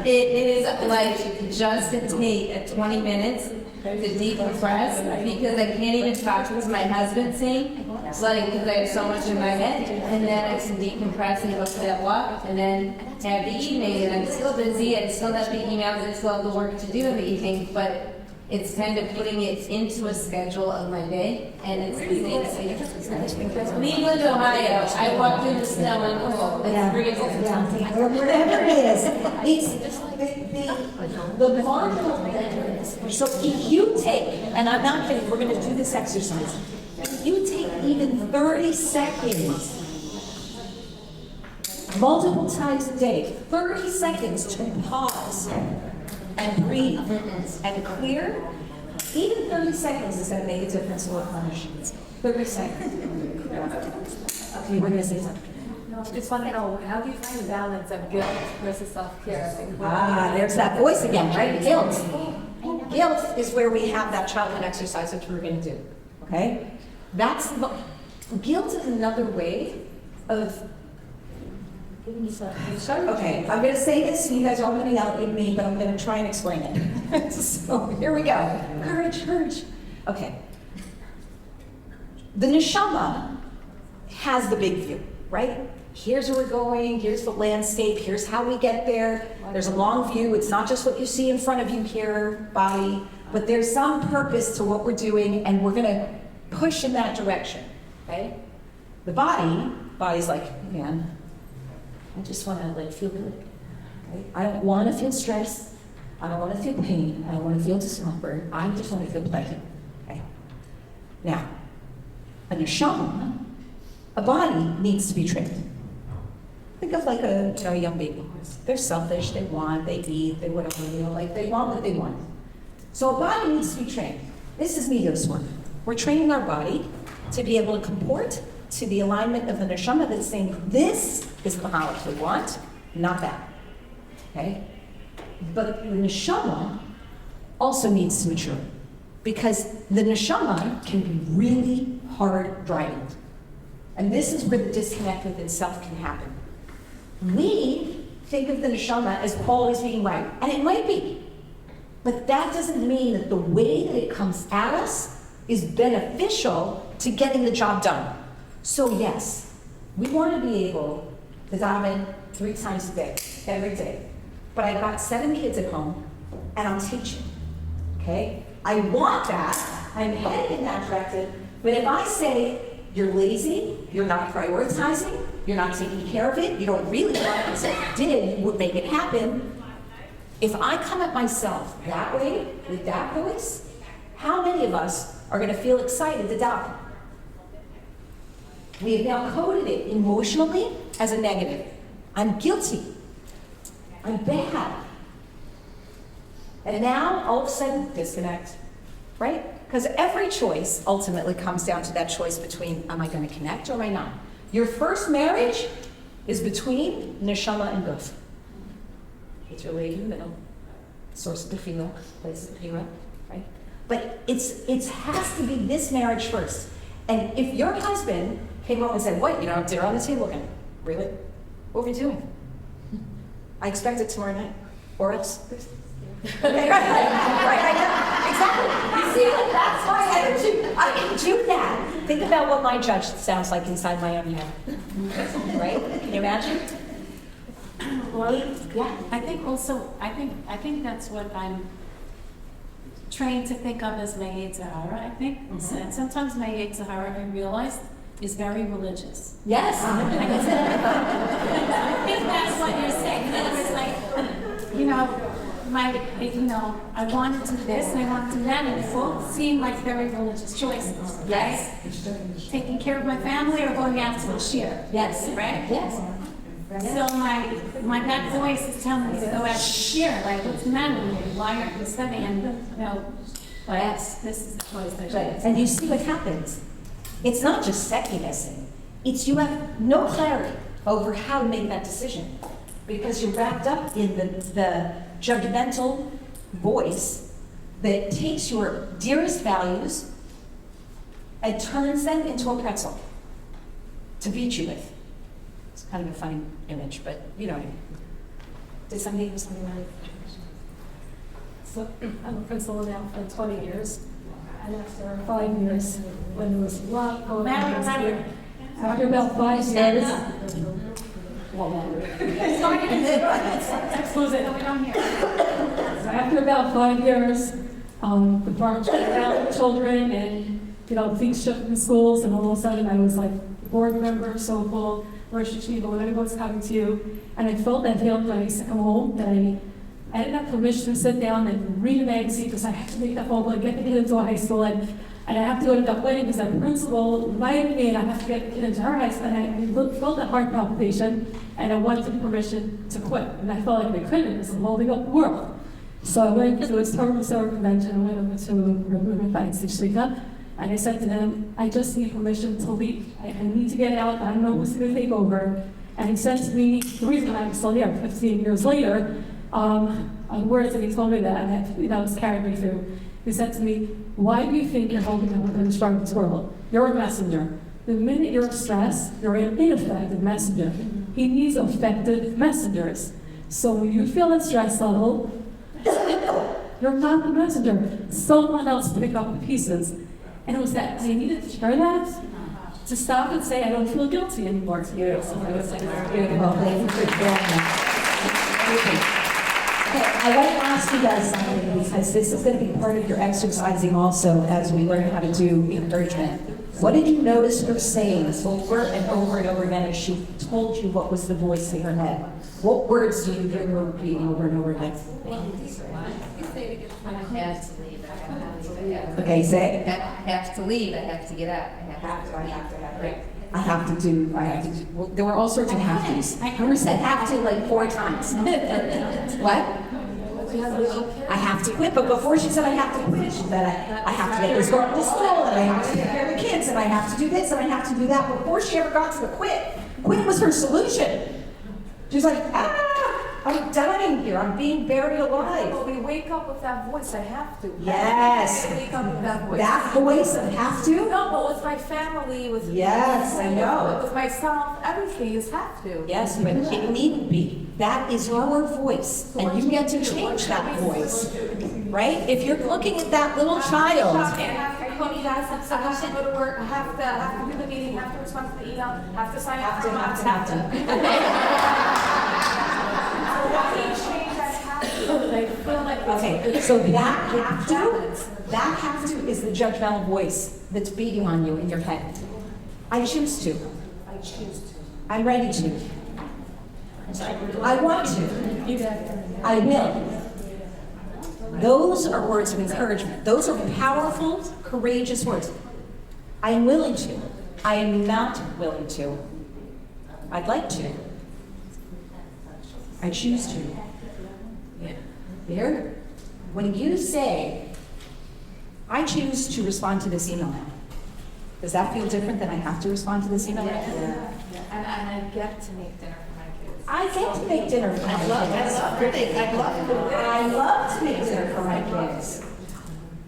it is like just to take 20 minutes to decompress because I can't even talk because my husband's saying, because I have so much in my head, and then I can decompress and go for that walk, and then have the evening, and I'm still busy, I still have the emails, I still have the work to do in the evening, but it's kind of putting it into a schedule of my day, and it's amazing. Cleveland, Ohio. I walked through the snow and cold. It's freezing. Or whatever it is, it's the marginal thing. So if you take, and I'm not kidding, we're going to do this exercise. If you take even 30 seconds, multiple times a day, 30 seconds to pause and breathe and clear, even 30 seconds is going to make a difference in replenish. 30 seconds. Okay, we're going to say something. I just want to know, how do you find the balance of guilt versus self-care? There's that voice again, right? Guilt. Guilt is where we have that childhood exercise which we're going to do. Okay? Guilt is another way of. Okay, I'm going to say this, and you guys are all going to yell at me, but I'm going to try and explain it. So here we go. Courage, courage. Okay. The neshama has the big view, right? here's where we're going, here's the landscape, here's how we get there. There's a long view. It's not just what you see in front of you here, body, but there's some purpose to what we're doing, and we're gonna push in that direction, okay? The body's like, man, I just wanna like feel good. Okay? I don't wanna feel stress. I don't wanna feel pain. I don't wanna feel discomfort. I just wanna feel pleasure, okay? Now, a neshama, a body needs to be trained. Think of like a young baby. They're selfish, they want, they eat, they whatever, like they want what they want. So a body needs to be trained. This is Mido's work. We're training our body to be able to comport to the alignment of the neshama that's saying, this is the Mahalik we want, not that. Okay? But the neshama also needs to mature, because the neshama can be really hard driving. And this is where the disconnect within self can happen. We think of the neshama as always being right, and it might be. But that doesn't mean that the way that it comes at us is beneficial to getting the job done. So yes, we want to be able to daven 3 times a day, every day. But I've got 7 kids at home, and I'm teaching, okay? I want that, I'm headed in that direction, but if I say, you're lazy, you're not prioritizing, you're not taking care of it, you don't really want it, so if you did, you would make it happen. If I come at myself that way, with that voice, how many of us are going to feel excited to daven? We have now coded it emotionally as a negative. I'm guilty. I'm bad. And now, all of a sudden, disconnect, right? Because every choice ultimately comes down to that choice between, am I going to connect or am I not? Your first marriage is between neshama and guf. It's your lady in the middle, source of the female, place of the female, right? But it has to be this marriage first. And if your husband came home and said, what, you don't have dinner on the table again? Really? What are we doing? I expect it tomorrow night, or else. Okay, right, exactly. You see, like, that's my energy. I can do that. Think about what my judge sounds like inside my own head. Right? Can you imagine? Well, Yeah. I think that's what I'm trained to think of as my Yetzer Hara, I think. And sometimes my Yetzer Hara, I realized, is very religious. Yes. I think that's what you're saying. In other words, like, I want to do this and I want to do that, and it both seem like very religious choices. Yes. Taking care of my family or going out to a shir. Yes. Right? Yes. So my gut voice is telling me to go out to shir. Like, what's the matter with you? Why aren't you studying? And yes, this is the choice I should. And you see what happens. It's not just second guessing. It's you have no clarity over how to make that decision, because you're wrapped up in the judgmental voice that takes your dearest values and turns them into a pretzel to beat you with. It's kind of a funny image, but you know what I mean. Did somebody have something like that? So I'm a principal now for 20 years. And after 5 years, when there was a lot going on, after about 5 years, after about 5 years, the parents shut down the children, and things shut in schools, and all of a sudden I was like board member, so full, Rosh Hashiva, when everyone's coming to you, and I felt that feeling when I used to come home, that I didn't have permission to sit down and read a magazine because I have to make that phone call and get the kid into a high school, and I have to go to that wedding because the principal invited me and I have to get the kid into her high school, and I felt that heart palpitation, and I wanted permission to quit, and I felt like I couldn't because I'm holding up the world. So I went to a Torah convention, I went over to Rabbi Fancy Shlita, and I said to them, I just need permission to leave. I need to get out, I don't know who's going to take over. And he said to me, the reason I'm still here 15 years later, on words that he told me that, and that was carried me through. He said to me, why do you think you're holding up in this world? You're a messenger. The minute you're stressed, you're an ineffective messenger. He needs effective messengers. So when you feel that stress level, you're not the messenger. Someone else pick up the pieces. And it was that I needed to hear that to stop and say, I don't feel guilty anymore. So I was like, Well, thank you for sharing that. Okay, I want to ask you guys something because this is going to be part of your exercising also as we learn how to do encouragement. What did you notice her saying over and over and over again as she told you what was the voice in her head? What words do you hear her repeating over and over again? I have to leave. I have to leave. Okay, say. I have to leave. I have to get up. I have to. I have to do. Well, there were all sorts of have to's. Homer said have to like 4 times. What? I have to quit, but before she said I have to quit, she said I have to get this girl to school, and I have to take care of the kids, and I have to do this, and I have to do that. Before she ever got to the quit was her solution. She's like, I'm dying here. I'm being buried alive. We wake up with that voice, I have to. Yes. I wake up with that voice. That voice of have to? No, but with my family, with Yes, I know. with myself, everything is have to. Yes, but it needn't be. That is your voice, and you get to change that voice, right? If you're looking at that little child, I have to call you guys, I have to go to work, I have to do the meeting, have to respond to the email, have to sign up. have to. I feel like Okay, so that have to is the judgmental voice that's beating on you in your head. I choose to. I'm ready to. I want to. I will. Those are words of encouragement. Those are powerful, courageous words. I am willing to. I am not willing to. I'd like to. I choose to. Yeah. Here, when you say, I choose to respond to this email now, does that feel different than I have to respond to this email? Yeah. and I get to make dinner for my kids. I get to make dinner for my kids. I love to make dinner for my kids.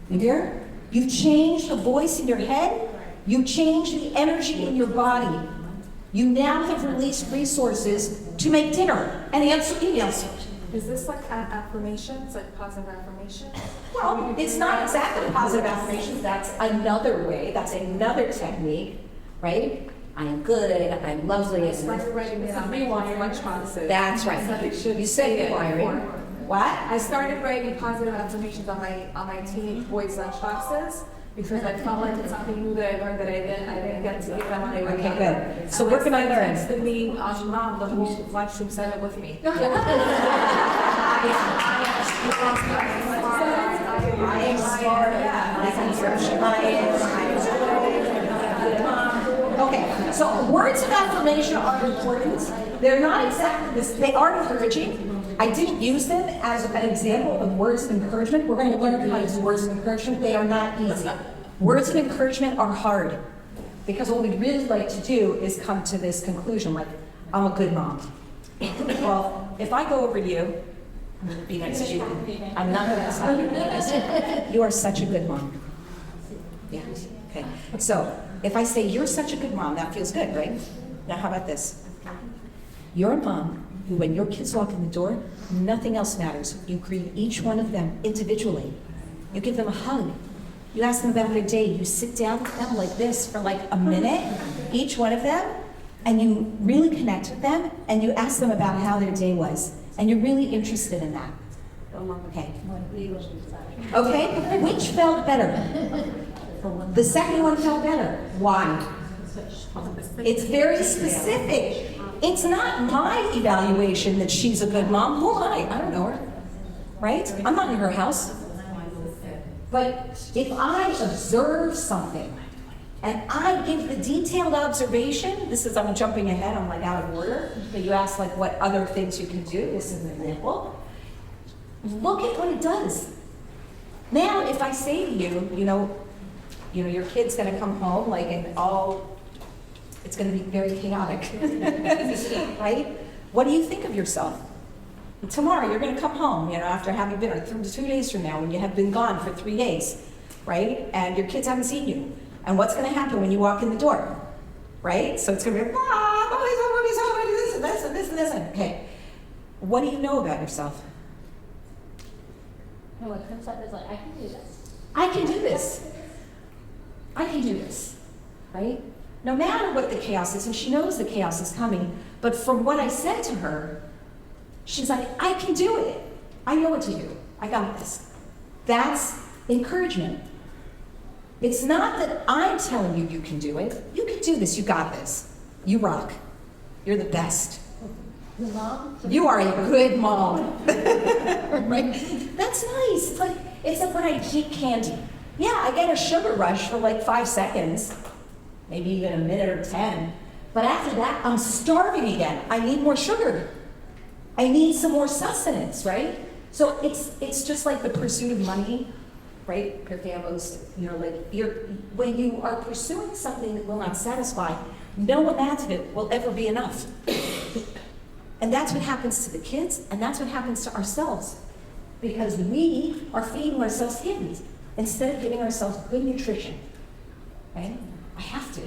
You hear? You've changed the voice in your head. You've changed the energy in your body. You now have released resources to make dinner and answer emails. Is this like affirmations, like positive affirmations? Well, it's not exactly positive affirmations. That's another way. That's another technique, right? I am good. I'm lovely. It's like writing it on lunch boxes. That's right. You said wiring. What? I started writing positive affirmations on my teenage boys' lunch boxes because I felt like it's something new that I learned that I didn't get to give them when they were Okay, younger. good. So we're gonna learn. The me, mom, the whole lunchroom said it with me. I am smart. Okay, so words of affirmation are important. They're not exactly this, they are encouraging. I didn't use them as an example of words of encouragement. We're going to learn how to use words of encouragement. They are not easy. Words of encouragement are hard because what we'd really like to do is come to this conclusion like, I'm a good mom. Well, if I go over to you, I'm going to be nice to you. I'm not going to ask you. You are such a good mom. Yeah, okay. So if I say you're such a good mom, that feels good, right? Now how about this? You're a mom who, when your kids walk in the door, nothing else matters. You greet each one of them individually. You give them a hug. You ask them about their day. You sit down with them like this for like a minute, each one of them, and you really connect with them, and you ask them about how their day was. And you're really interested in that. Okay. Okay, which felt better? The second one felt better. Why? It's very specific. It's not my evaluation that she's a good mom. Who am I? I don't know her. Right? I'm not in her house. But if I observe something and I give the detailed observation, I'm jumping ahead, I'm like out of order, but you ask like what other things you can do, this is an example. Look at what it does. Now, if I say to you, your kid's gonna come home like it's gonna be very chaotic, right? What do you think of yourself? Tomorrow, you're gonna come home, after having been, or 2 days from now, when you have been gone for 3 days, right? And your kids haven't seen you. And what's gonna happen when you walk in the door, right? So it's gonna be, mommy's home, this and this and this and this. Okay, what do you know about yourself? And what comes up is like, I can do this. I can do this. I can do this, right? no matter what the chaos is, and she knows the chaos is coming, but from what I said to her, she's like, I can do it. I know what to do. I got this. That's encouragement. It's not that I'm telling you you can do it. You can do this. You got this. You rock. You're the best. You are a good mom. Right? That's nice. It's like when I eat candy. Yeah, I get a sugar rush for like 5 seconds, maybe even a minute or 10. But after that, I'm starving again. I need more sugar. I need some more sustenance, right? So it's just like the pursuit of money, right? When you are pursuing something that will not satisfy, no amount of it will ever be enough. And that's what happens to the kids, and that's what happens to ourselves. Because we are feeding ourselves candies instead of giving ourselves good nutrition. Right? I have to.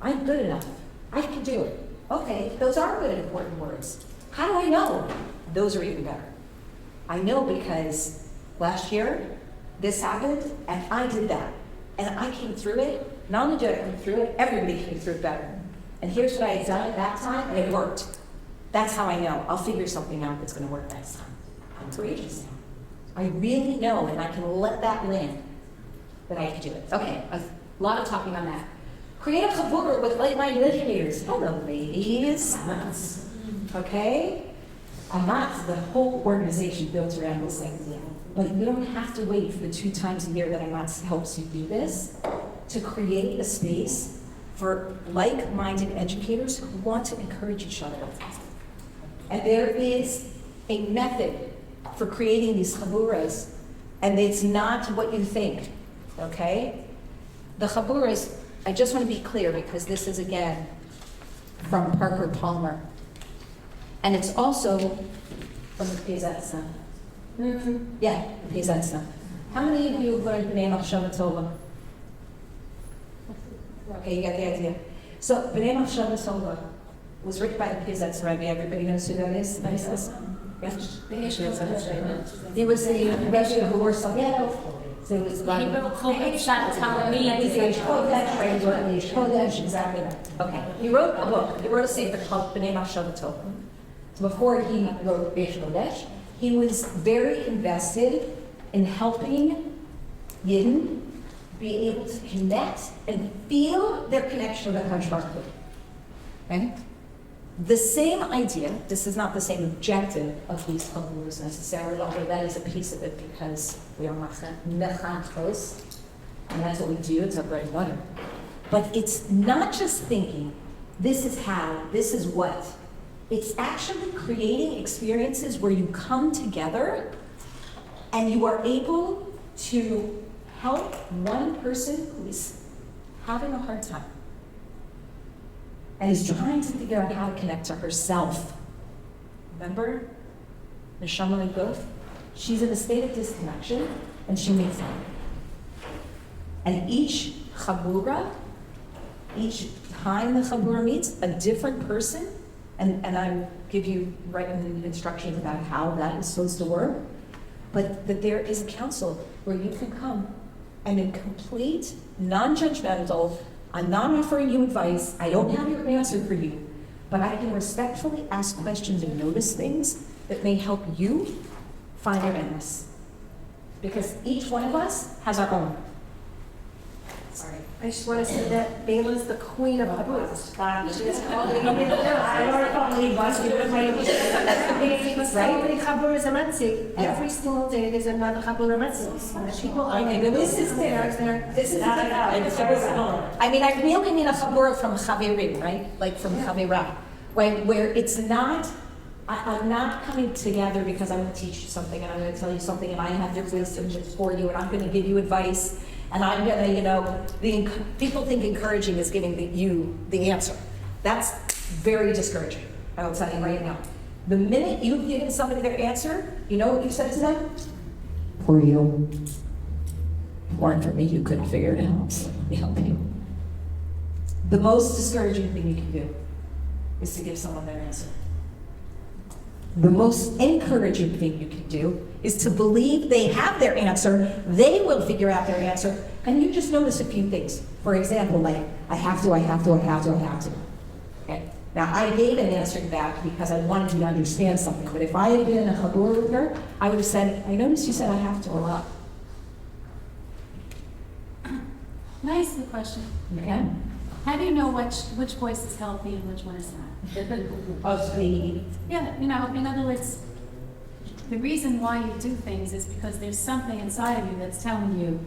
I'm good enough. I can do it. Okay, those are good and important words. How do I know? Those are even better. I know because last year, this happened, and I did that. And I came through it. Not only did I come through it, everybody came through it better. And here's what I had done at that time, and it worked. That's how I know. I'll figure something out that's going to work next time. I'm courageous now. I really know, and I can let that land, that I can do it. Okay, a lot of talking on that. Create a chavurah with like-minded educators. Hello, ladies. Okay? Amat, the whole organization built around this thing. But you don't have to wait for the 2 times a year that Amat helps you do this to create a space for like-minded educators who want to encourage each other. And there is a method for creating these chaburas, and it's not what you think, okay? The chaburas, I just want to be clear because this is again from Parker Palmer. And it's also from the Piazetza. Yeah, the Piazetza. How many of you have learned the name of Shabbat Tova? Okay, you got the idea. So, the name of Shabbat Tova was written by the Piazetza Rebbe. Everybody knows who that is? He was the Rebbe of Warsaw. So it was about... He wrote Kodesh Kodesh, exactly right. Okay. He wrote a book. He wrote a sefer called B'nai Machshavah Tova. So before he wrote Reish Kodesh, he was very invested in helping Yidden be able to connect and feel their connection with HaKadosh Baruch Hu. Right? The same idea, this is not the same objective of these chaburas necessarily, although that is a piece of it because we are mechanchos, and that's what we do, it's our bread and butter. But it's not just thinking, this is how, this is what. It's actually creating experiences where you come together and you are able to help one person who is having a hard time and is trying to figure out how to connect to herself. Remember? Neshama Leguf? She's in a state of disconnection and she meets him. And each chabura, each time the chabura meets a different person, and I give you written instructions about how that is supposed to work, but that there is a council where you can come and in complete, non-judgmental, I'm not offering you advice, I don't have your answer for you, but I can respectfully ask questions and notice things that may help you find your endless. Because each one of us has our own. Sorry. I just want to say that Bela's the queen of chaburas. She's calling me. Right? Chaburas are Metzi. Every single day there's another chabura Metzi. People are. Okay, but this is there. This is not I mean, I really mean a chabura from chaverim, right? Like from chavera, where it's not. I'm not coming together because I'm going to teach you something and I'm going to tell you something and I have your wisdom just for you and I'm going to give you advice and I'm going to, people think encouraging is giving you the answer. That's very discouraging. I will tell you right now. The minute you've given somebody their answer, you know what you said to them? For you. If it weren't for me, you couldn't figure it out. So let me help you. The most discouraging thing you can do is to give someone their answer. The most encouraging thing you can do is to believe they have their answer, they will figure out their answer, and you just notice a few things. For example, like, I have to. Okay. Now, I gave an answer to that because I wanted you to understand something, but if I had been a habur with her, I would have said, I noticed you said I have to a lot. Can I ask you a question? You can? How do you know which voice is healthy and which one is not? Of the, Yeah, you know, in other words, the reason why you do things is because there's something inside of you that's telling you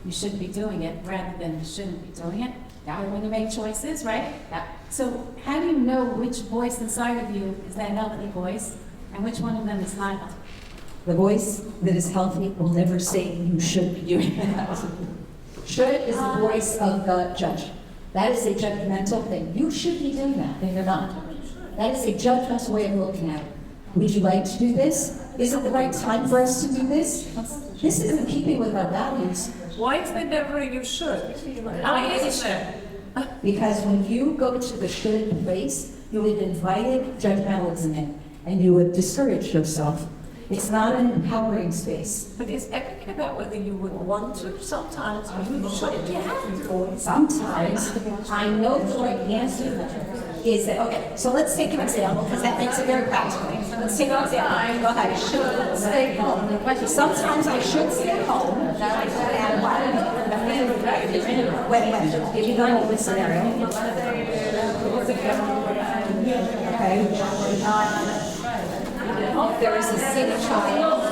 you should be doing it rather than you shouldn't be doing it. Yeah. When you make choices, right? Yeah. So how do you know which voice inside of you is that healthy voice and which one of them is not healthy? the voice that is healthy will never say you should be doing that. Should is the voice of the judge. That is a judgmental thing. You should be doing that, and you're not. That is a judgmental way of looking at it. Would you like to do this? Is it the right time for us to do this? This is in keeping with our values. Why is there never a you should? Why isn't there? Because when you go to the should place, you have invited judgmentalism in, and you would discourage yourself. It's not an empowering space. But is everything about whether you would want to? Sometimes you should. You have to. Sometimes I know the right answer is that, okay, so let's take an example because that makes it very practical. Let's take an example. Go ahead. Should stay home. Sometimes I should stay home. And wait. If you don't know this scenario. Okay. There is a sick child.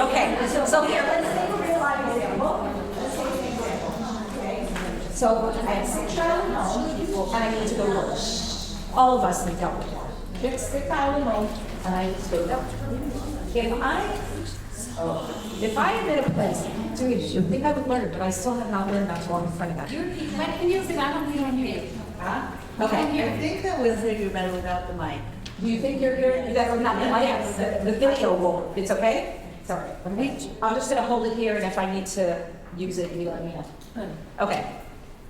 Okay, so here, let's take a real life example. So I have a sick child at home, and I need to go to work. All of us need to go. There's a sick child at home, and I need to go to work. If I am in a place, you think I would learn, but I still have not learned not to walk in front of that. When can you say I don't hear you? Okay. I think that we'll hear you better without the mic. Do you think you're here? You better not the video will. It's okay? Sorry. I'm just gonna hold it here, and if I need to use it, you let me know. Okay.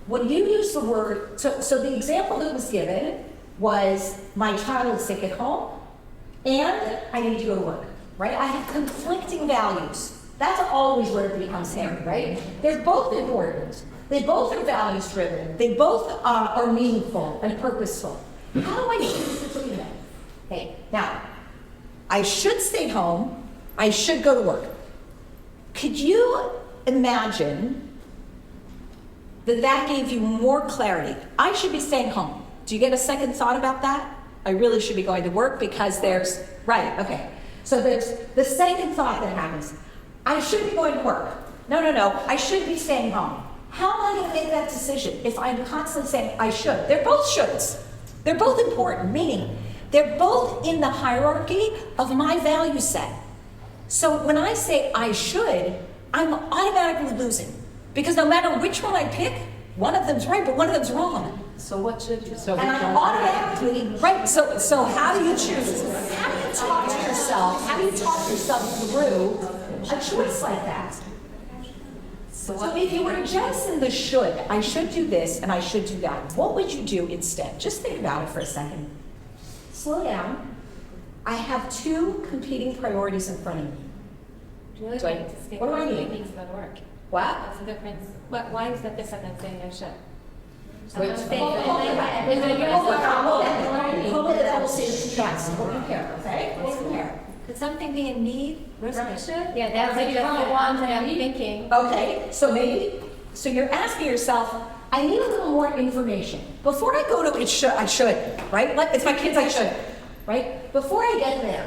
When you use the word, so the example that was given was my child is sick at home, and I need to go to work. Right? I have conflicting values. That's always where it becomes hairy, right? They're both important. They both are values driven. They both are meaningful and purposeful. How do I choose between them? Okay, now, I should stay home. I should go to work. Could you imagine that that gave you more clarity? I should be staying home. Do you get a second thought about that? I really should be going to work because there's, right, okay. So there's the second thought that happens. I should be going to work. No, I should be staying home. How am I going to make that decision if I'm constantly saying I should? They're both shoulds. They're both important, meaning they're both in the hierarchy of my value set. So when I say I should, I'm automatically losing. Because no matter which one I pick, one of them's right, but one of them's wrong. So what should you? And I'm automatically, right, so how do you choose? How do you talk to yourself? How do you talk yourself through a choice like that? So if you were to jettison the should, I should do this and I should do that, what would you do instead? Just think about it for a second. Slow down. I have two competing priorities in front of me. What do I need? What? What's the difference? Why is that different than saying I should? Could something be a need versus a should? Yeah, that's like the one that I'm thinking. Okay, so you're asking yourself, I need a little more information. Before I go to it should, I should, right? Like, it's my kids, I should, right? Before I get there,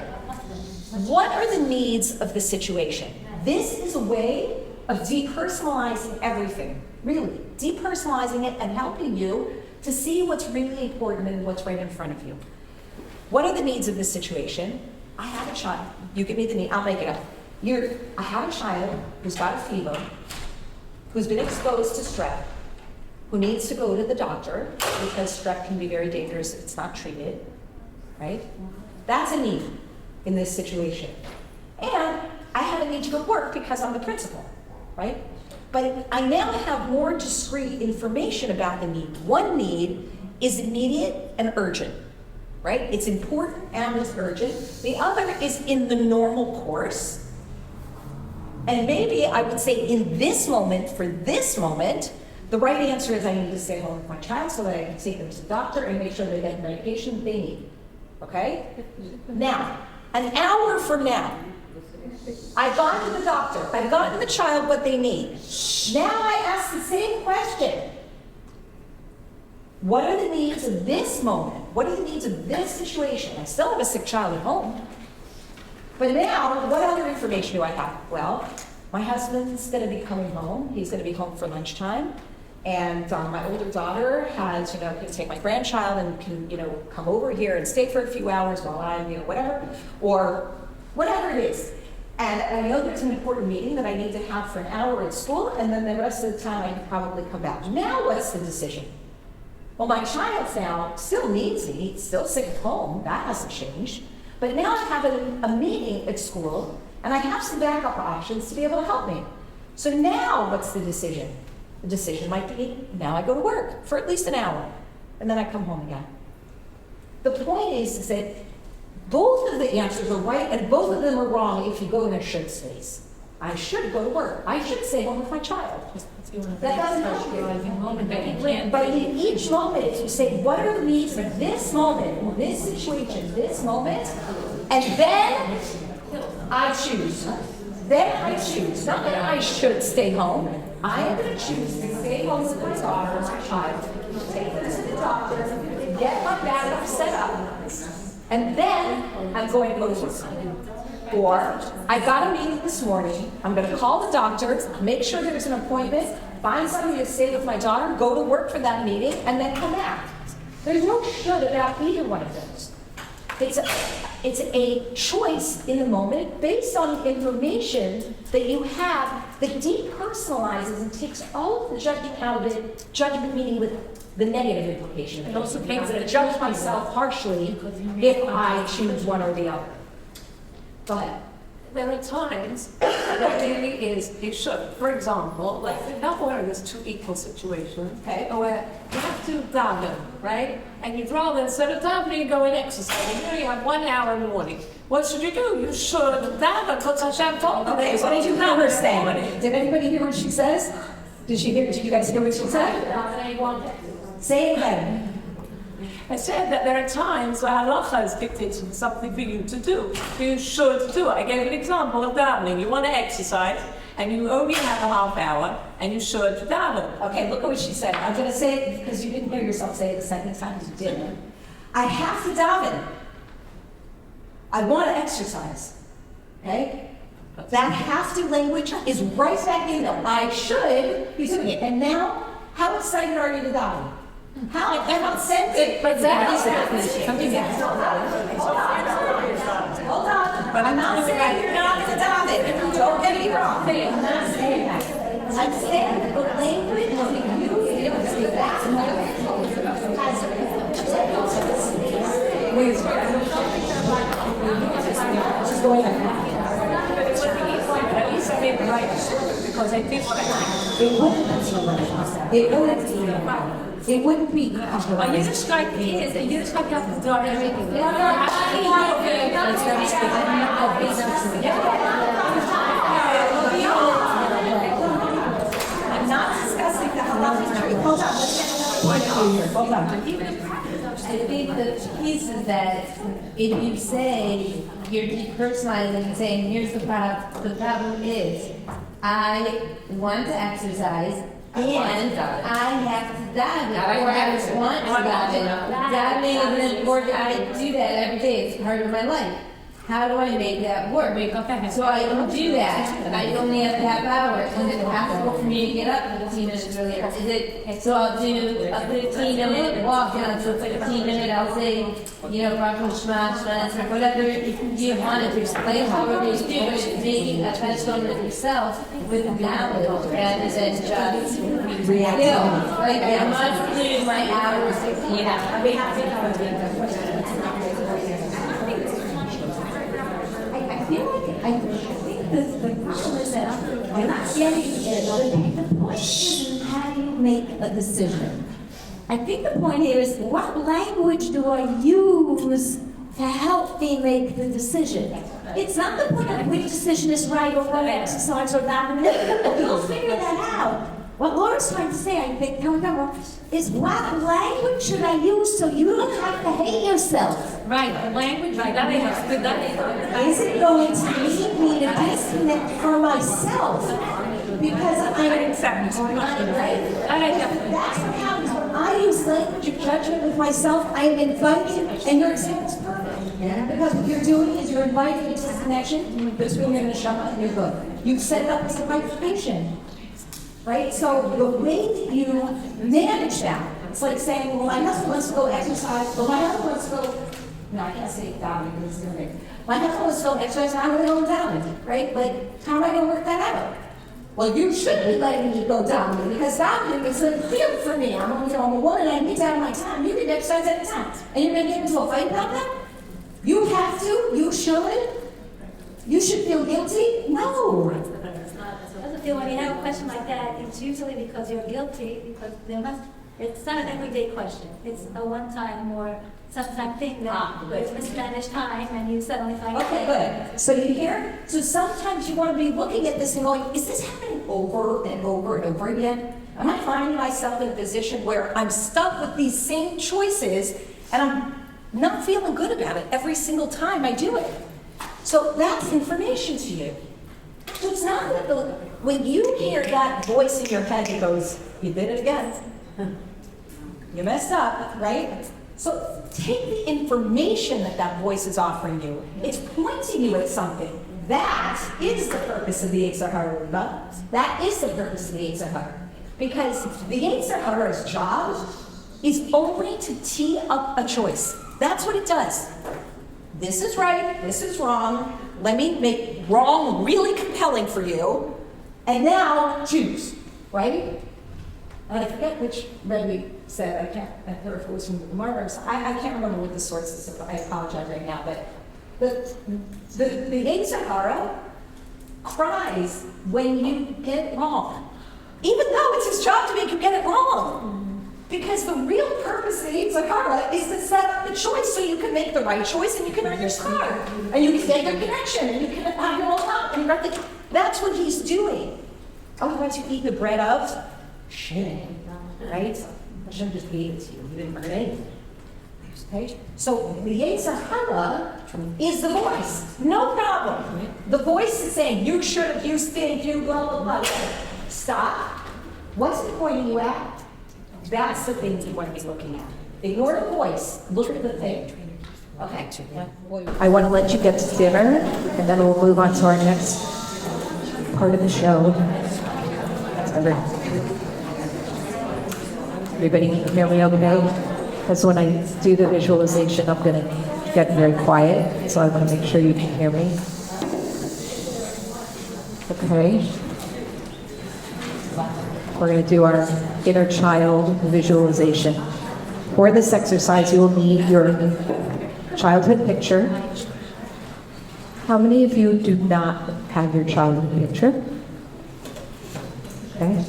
what are the needs of the situation? This is a way of depersonalizing everything, really. Depersonalizing it and helping you to see what's really important and what's right in front of you. What are the needs of this situation? I have a child. You give me the need, I'll make it up. I have a child who's got a fever, who's been exposed to strep, who needs to go to the doctor because strep can be very dangerous if it's not treated, right? That's a need in this situation. And I have a need to go to work because I'm the principal, right? But I now have more discrete information about the need. One need is immediate and urgent, right? It's important and it's urgent. The other is in the normal course. And maybe I would say in this moment, for this moment, the right answer is I need to stay home with my child so that I can take them to the doctor and make sure they get the medication they need. Okay? Now, an hour from now, I've gone to the doctor, I've gotten the child what they need. Now I ask the same question. What are the needs of this moment? What are the needs of this situation? I still have a sick child at home. But now, what other information do I have? Well, my husband's going to be coming home. He's going to be home for lunchtime. And my older daughter has, can take my grandchild and can, come over here and stay for a few hours while I'm, whatever, or whatever it is. And I know there's an important meeting that I need to have for an hour at school, and then the rest of the time I can probably come back. Now what's the decision? Well, my child now still needs me. He's still sick at home. That hasn't changed. But now I have a meeting at school, and I have some backup options to be able to help me. So now what's the decision? The decision might be, now I go to work for at least an hour, and then I come home again. The point is that both of the answers are right, and both of them are wrong if you go in a should space. I should go to work. I should stay home with my child. That doesn't help you. But in each moment, you say, what are the needs of this moment, in this situation, this moment? And then I choose. Then I choose. Not that I should stay home. I am going to choose to stay home with my daughter, my child, take them to the doctor, get my backup set up, and then I'm going to go to work. Or I got a meeting this morning, I'm going to call the doctor, make sure there's an appointment, find somebody to stay with my daughter, go to work for that meeting, and then come back. There's no should about either one of those. It's a choice in the moment based on information that you have that depersonalizes and takes all of the judgment out of it, judgment meaning with the negative implication. It also means that I judge myself harshly if I choose one or the other. Go ahead. There are times that really is it should. For example, like not where there's two equal situations, okay, or where you have to daven, right? And you'd rather instead of davening go and exercise. You have 1 hour in the morning. What should you do? You should daven because Hashem told you. Okay, what did you hear her say? Did anybody hear what she says? Did you guys hear what she said? Say it again. I said that there are times where halacha is dictating something for you to do. You should do it. I gave an example of davening. You want to exercise, and you only have a half hour, and you should daven. Okay, look at what she said. I'm going to say it because you didn't hear yourself say it the second time because you didn't. I have to daven. I want to exercise. Okay? That have to language is right back in there. I should be doing it. And now, how excited are you to daven? How sensitive? But that is hold on. But I'm not saying you're not going to daven. Don't get me wrong. I'm not saying that. I'm saying that the language that you use is that's just going on. At least I made the right decision because I did what I did. It wouldn't be. A Yiddishkeit is, a Yiddishkeit has to do everything. I'm not discussing the halacha. Hold on. I think the piece is that if you say you're depersonalizing and saying here's the problem is I want to exercise and I have to daven, or I want to daven. Davening is important. I do that every day. It's part of my life. How do I make that work? So I don't do that. I only have a half hour. Is it possible for me to get up 15 minutes earlier? So I'll do a 15-minute walk down to a 15-minute. I'll say, Baruch Shema, Shema, whatever you want to do. Like however you do, but it's making a touchstone with yourself with knowledge rather than just reacting. Like I'm not including my hours. I think the problem is that I'm not getting it. The point isn't how do you make a decision. I think the point here is what language do I use to help me make the decision? It's not the point of which decision is right or what exercise or not. You'll figure that out. What Laura's trying to say, I think, is what language should I use so you don't have to hate yourself? Right, the language, right, that is good, that is. Is it going to lead me to disconnect for myself? Because I'm Accept. right? Definitely. That's what happens when I use language of judgment with myself. I am inviting, and your example is perfect. Because what you're doing is you're inviting a disconnection. This room, you're going to shut up, you're good. You set it up as a vibration. Right? So the way that you manage that, it's like saying, well, my husband wants to go exercise, well, my husband wants to go, no, I can't say down because it's going to my husband wants to go exercise, and I'm going to go down, right? But how am I going to work that out? Well, you should be letting me go down because down is a field for me. I'm a woman, I need to have my time. You can exercise any time. And you're going to get into a fight about that? You have to, you should feel guilty? No. Doesn't feel when you have a question like that, it's usually because you're guilty, because it's not an everyday question. It's a one-time or sometime thing that it's mismanaged time and you suddenly find Okay, good. So you hear? So sometimes you want to be looking at this and going, is this happening over and over and over again? Am I finding myself in a position where I'm stuck with these same choices and I'm not feeling good about it every single time I do it? So that's information to you. So it's not that when you hear that voice in your head, it goes, you did it again. You messed up, right? So take the information that that voice is offering you. It's pointing you at something. That is the purpose of the Yetzer Hara. That is the purpose of the Yetzer Hara. Because the Yetzer Hara's job is only to tee up a choice. That's what it does. This is right, this is wrong. Let me make wrong really compelling for you. And now choose, right? And I forget which Rebbe said, I heard if it was from the Gemara. I can't remember what the source is, so I apologize right now, but the Yetzer Hara cries when you get it wrong. Even though it's his job to make you get it wrong. Because the real purpose of the Yetzer Hara is to set up the choice so you can make the right choice and you can earn your star. And you can get your connection and you can have your own heart. And that's what he's doing. Otherwise you eat the bread of shame, right? Hashem just gave it to you. You didn't earn anything. Okay? So the Yetzer Hara is the voice. No problem. The voice is saying, you should, you stink, you blah, blah, blah. Stop. What's it pointing you at? That's the thing you want to be looking at. Ignore the voice. Look at the thing. Okay. I want to let you get to dinner, and then we'll move on to our next part of the show. Everybody can hear me okay? Because when I do the visualization, I'm going to get very quiet, so I want to make sure you can hear me. Okay. We're going to do our inner child visualization. For this exercise, you will need your childhood picture. How many of you do not have your childhood picture? Okay.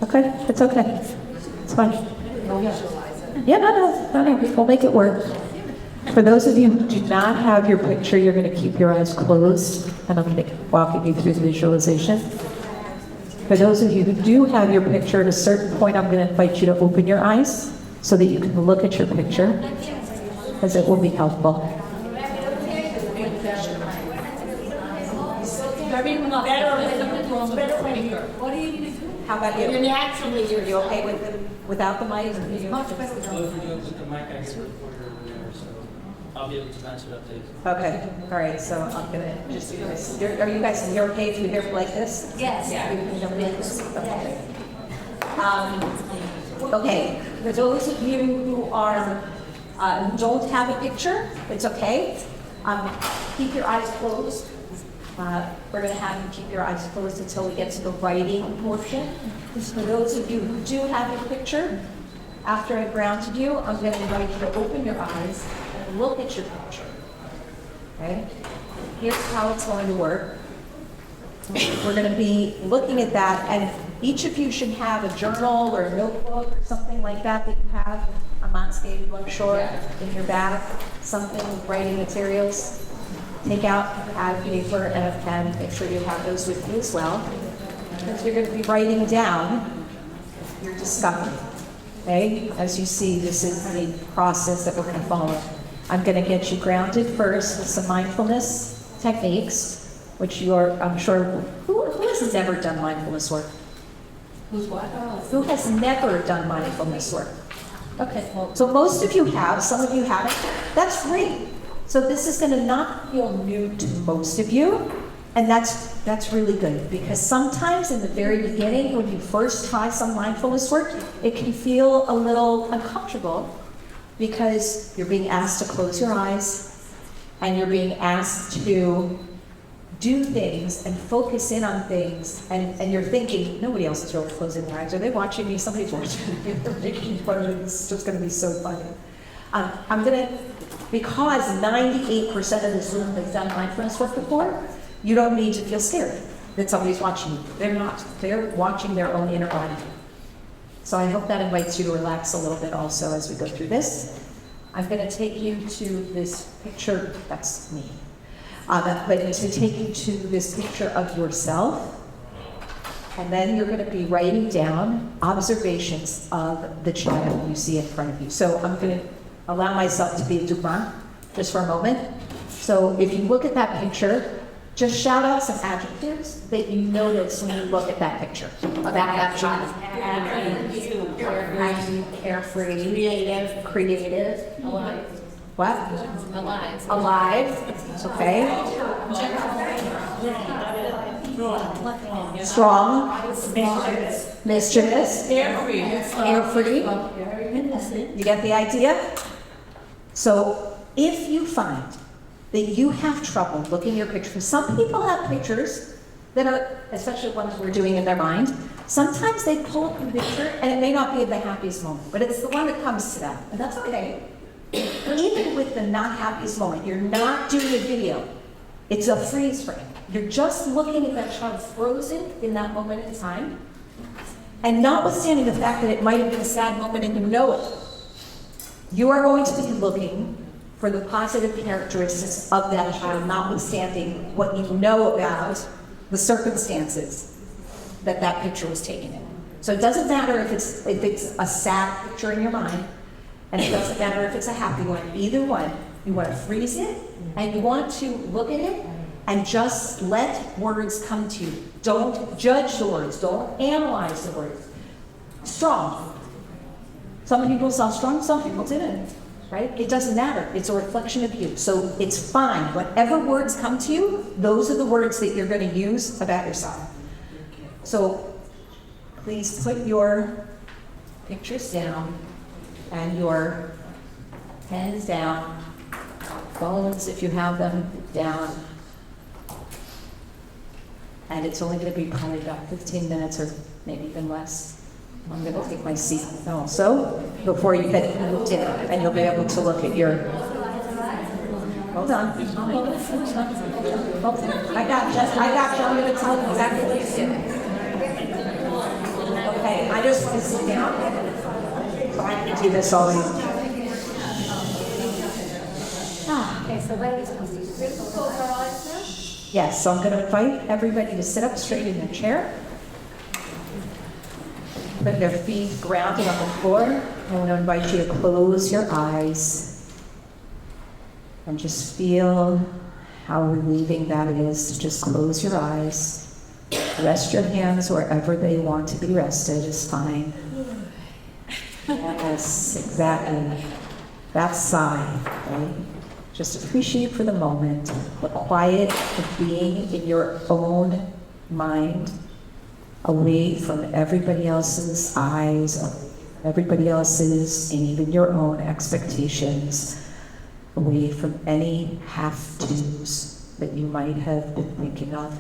Okay, it's okay. It's fine. Yeah, no, we'll make it work. For those of you who do not have your picture, you're going to keep your eyes closed, and I'm going to walk you through the visualization. For those of you who do have your picture, at a certain point, I'm going to invite you to open your eyes so that you can look at your picture, because it will be helpful. How about you? You're naturally, Are you okay with it without the mic? Well, if you're doing with the mic, I can record it over there, so I'll be able to match it up to you. Okay, all right, so I'm gonna just do this. Are you guys, you're okay if you hear like this? Yes. Okay, for those of you who are, don't have a picture, it's okay. Keep your eyes closed. We're gonna have you keep your eyes closed until we get to the writing portion. For those of you who do have a picture, after I've grounded you, I'm gonna invite you to open your eyes and look at your picture. Okay? Here's how it's going to work. We're going to be looking at that, and each of you should have a journal or a notebook or something like that that you have. A Montesquieu, I'm sure, in your bag, something with writing materials. Take out a pad of paper and a pen. Make sure you have those with you as well, because you're going to be writing down your discovery. Okay? As you see, this is the process that we're going to follow. I'm going to get you grounded first with some mindfulness techniques, which you are, I'm sure, who has never done mindfulness work? Who's what? Who has never done mindfulness work? Okay, so most of you have, some of you haven't. That's great. So this is going to not feel new to most of you, and that's really good, because sometimes in the very beginning, when you first try some mindfulness work, it can feel a little uncomfortable because you're being asked to close your eyes, and you're being asked to do things and focus in on things, and you're thinking, nobody else is really closing their eyes. Are they watching me? Somebody's watching me. They're making fun of me. It's just going to be so funny. I'm going to, because 98% of this room has done mindfulness work before, you don't need to feel scared that somebody's watching you. They're not. They're watching their own inner body. So I hope that invites you to relax a little bit also as we go through this. I'm going to take you to this picture. That's me. But to take you to this picture of yourself, and then you're going to be writing down observations of the child you see in front of you. So I'm going to allow myself to be a Dumas just for a moment. So if you look at that picture, just shout out some adjectives that you notice when you look at that picture about that child. Carefree, creative, alive. What? Alive. Alive. Okay. Strong. Mischievous. Carefree. You get the idea? So if you find that you have trouble looking at your picture, some people have pictures that are, especially ones we're doing in their mind, sometimes they pull up the picture and it may not be the happiest moment, but it's the one that comes to them, and that's okay. Even with the not happiest moment, you're not doing a video. It's a freeze frame. You're just looking at that child frozen in that moment in time, and notwithstanding the fact that it might have been a sad moment and you know it, you are going to be looking for the positive characteristics of that child, notwithstanding what you know about the circumstances that that picture was taken in. So it doesn't matter if it's a sad picture in your mind, and it doesn't matter if it's a happy one. Either one, you want to freeze it, and you want to look at it and just let words come to you. Don't judge the words. Don't analyze the words. Strong. Some people saw strong, some people didn't. Right? It doesn't matter. It's a reflection of you. So it's fine. Whatever words come to you, those are the words that you're going to use about yourself. So please put your pictures down and your pens down, phones if you have them down. And it's only going to be probably about 15 minutes or maybe even less. I'm going to take my seat also before you get moved in, and you'll be able to look at your. Hold on. I got you. I'm going to tell you exactly what you did. Okay, I just want to sit down. So I can do this all week. Okay, so ladies, we'll close our eyes now. Yes, so I'm going to invite everybody to sit up straight in their chair. Put their feet grounded on the floor. I want to invite you to close your eyes and just feel how relieving that is to just close your eyes. Rest your hands wherever they want to be rested is fine. Yes, exactly. That sigh, right? Just appreciate for the moment the quiet of being in your own mind, away from everybody else's eyes, everybody else's, and even your own expectations, away from any have-tos that you might have been thinking of.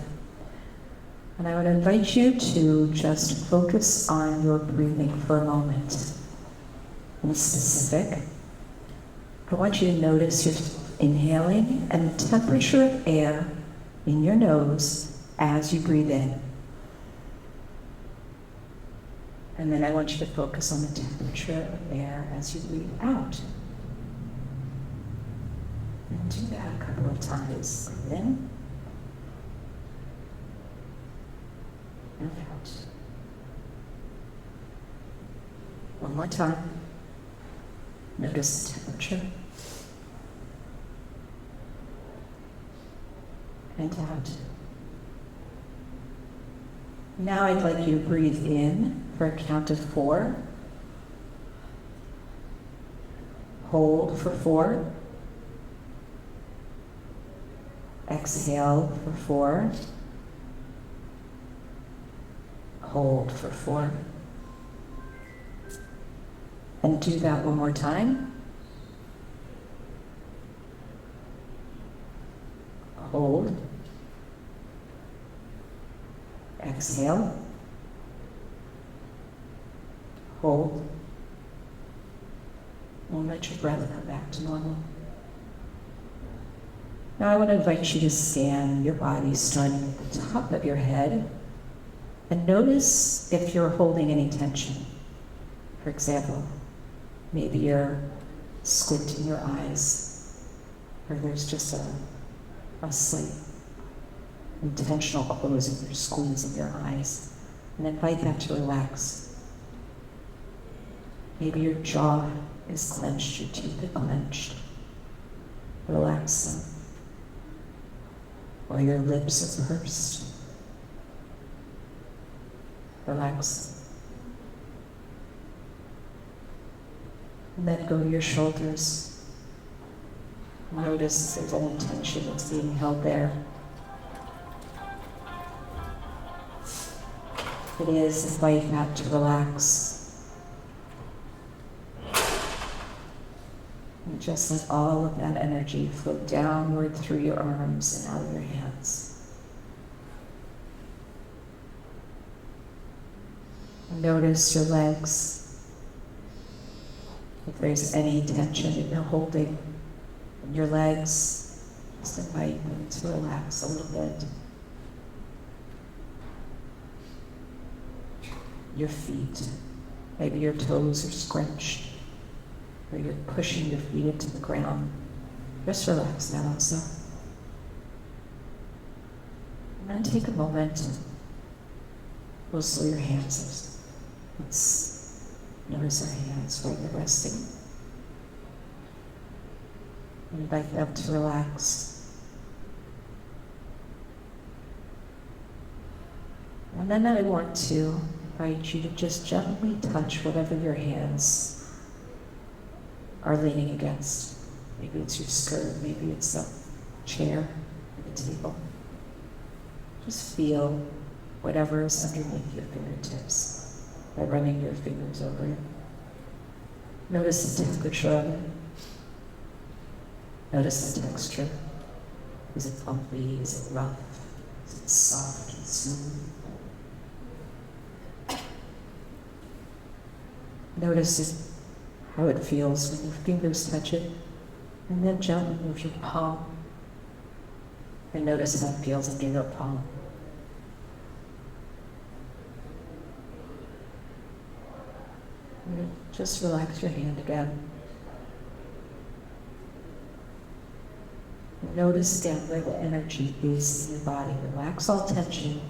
And I would invite you to just focus on your breathing for a moment. Be specific. I want you to notice your inhaling and the temperature of air in your nose as you breathe in. And then I want you to focus on the temperature of air as you breathe out. And do that a couple of times. In and out. One more time. Notice the temperature. And out. Now I'd like you to breathe in for a count of 4. Hold for 4. Exhale for 4. Hold for 4. And do that one more time. Hold. Exhale. Hold. And let your breath come back to normal. Now I want to invite you to scan your body starting at the top of your head and notice if you're holding any tension. For example, maybe you're squinting your eyes, or there's just a slight intentional closing or squeezing your eyes, and invite that to relax. Maybe your jaw is clenched, your teeth are clenched. Relax them. Or your lips are pursed. Relax. And then go to your shoulders. Notice if there's any tension that's being held there. If it is, invite that to relax. And just let all of that energy flow downward through your arms and out of your hands. Notice your legs. If there's any tension that you're holding in your legs, just invite them to relax a little bit. Your feet, maybe your toes are scrunched, or you're pushing your feet into the ground. Just relax that also. And then take a moment. We'll slow your hands. Let's notice our hands where you're resting. Invite them to relax. And then I want to invite you to just gently touch whatever your hands are leaning against. Maybe it's your skirt, maybe it's a chair or the table. Just feel whatever is underneath your fingertips by running your fingers over it. Notice the temperature of it. Notice the texture. Is it bumpy? Is it rough? Is it soft and smooth? Notice how it feels when your fingers touch it, and then gently move your palm. And notice how it feels under your palm. And just relax your hand again. Notice down where the energy is in your body. Relax all tension,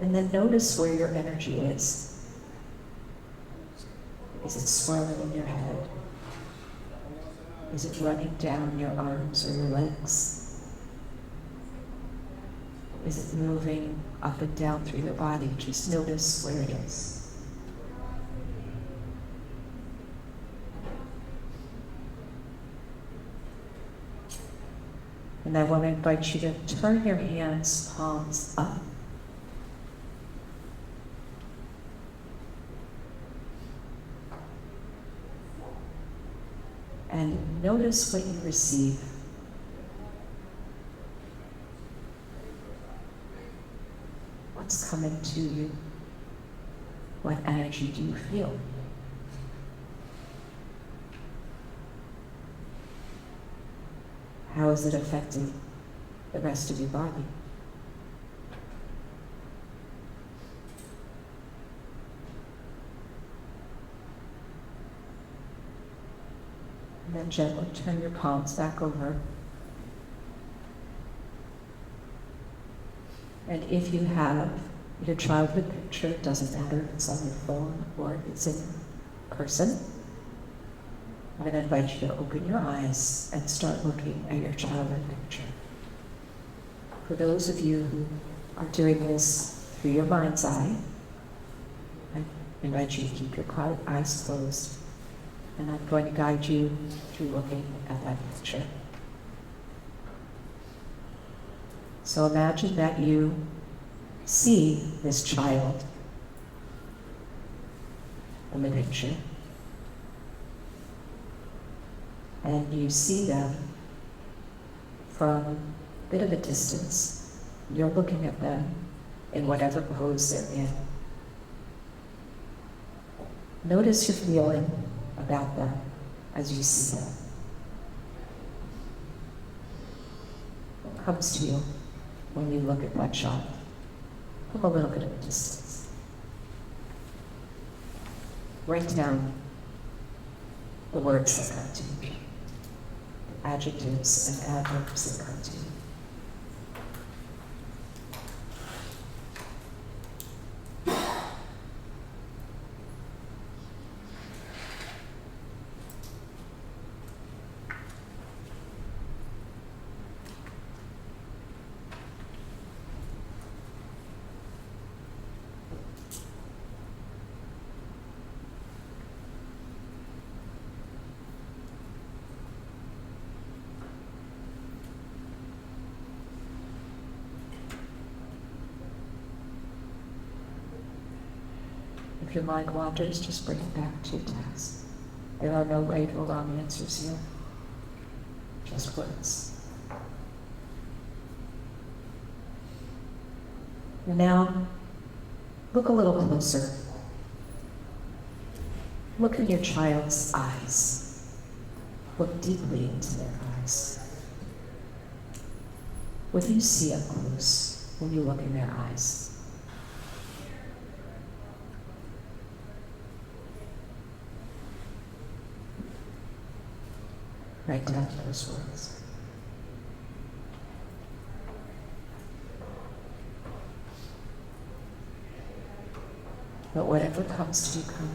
and then notice where your energy is. Is it swirling in your head? Is it running down your arms or your legs? Is it moving up and down through your body? Just notice where it is. And I want to invite you to turn your hands, palms up. And notice what you receive. What's coming to you? What energy do you feel? How is it affecting the rest of your body? And then gently turn your palms back over. And if you have your childhood picture, it doesn't matter if it's on your phone or it's in person, I'm going to invite you to open your eyes and start looking at your childhood picture. For those of you who are doing this through your mind's eye, I invite you to keep your eyes closed, and I'm going to guide you through looking at that picture. So imagine that you see this child in the picture, and you see them from a bit of a distance. You're looking at them in whatever pose they're in. Notice your feeling about them as you see them. What comes to you when you look at that child from a little bit of a distance? Write down the words that come to you, the adjectives and adverbs that come to you. If your mind wanders, just bring it back to your task. There are no right or wrong answers here, just words. And now, look a little closer. Look in your child's eyes. Look deeply into their eyes. What do you see up close when you look in their eyes? Write down those words. But whatever comes to you, come.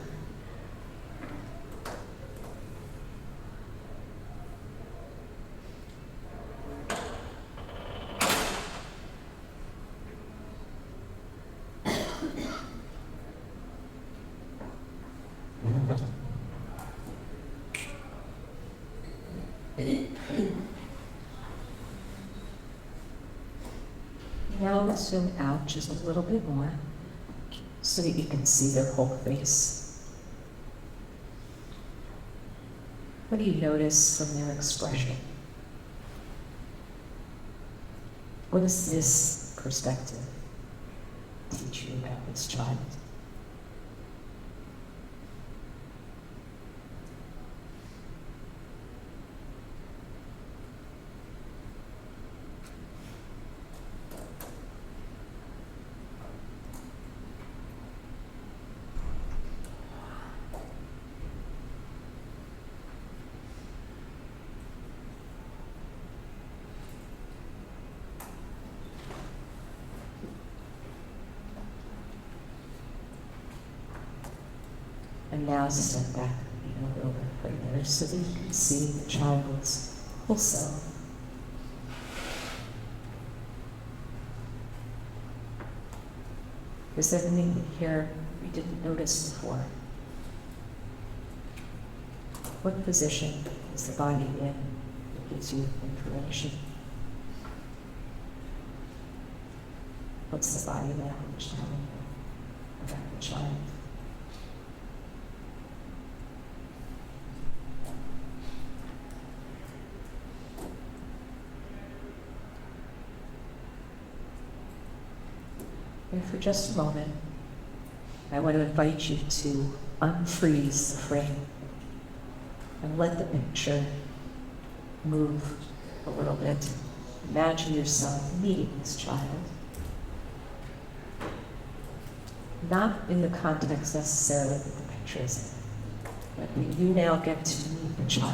Now let's zoom out just a little bit more so that you can see their whole face. What do you notice from their expression? What does this perspective teach you about this child? And now step back a little bit further so that you can see the child's whole self. Is there anything here we didn't notice before? What position is the body in that gives you information? What's the body language telling you about the child? And for just a moment, I want to invite you to unfreeze the frame and let the picture move a little bit. Imagine yourself meeting this child. Not in the context necessarily that the picture is in, but you now get to meet the child.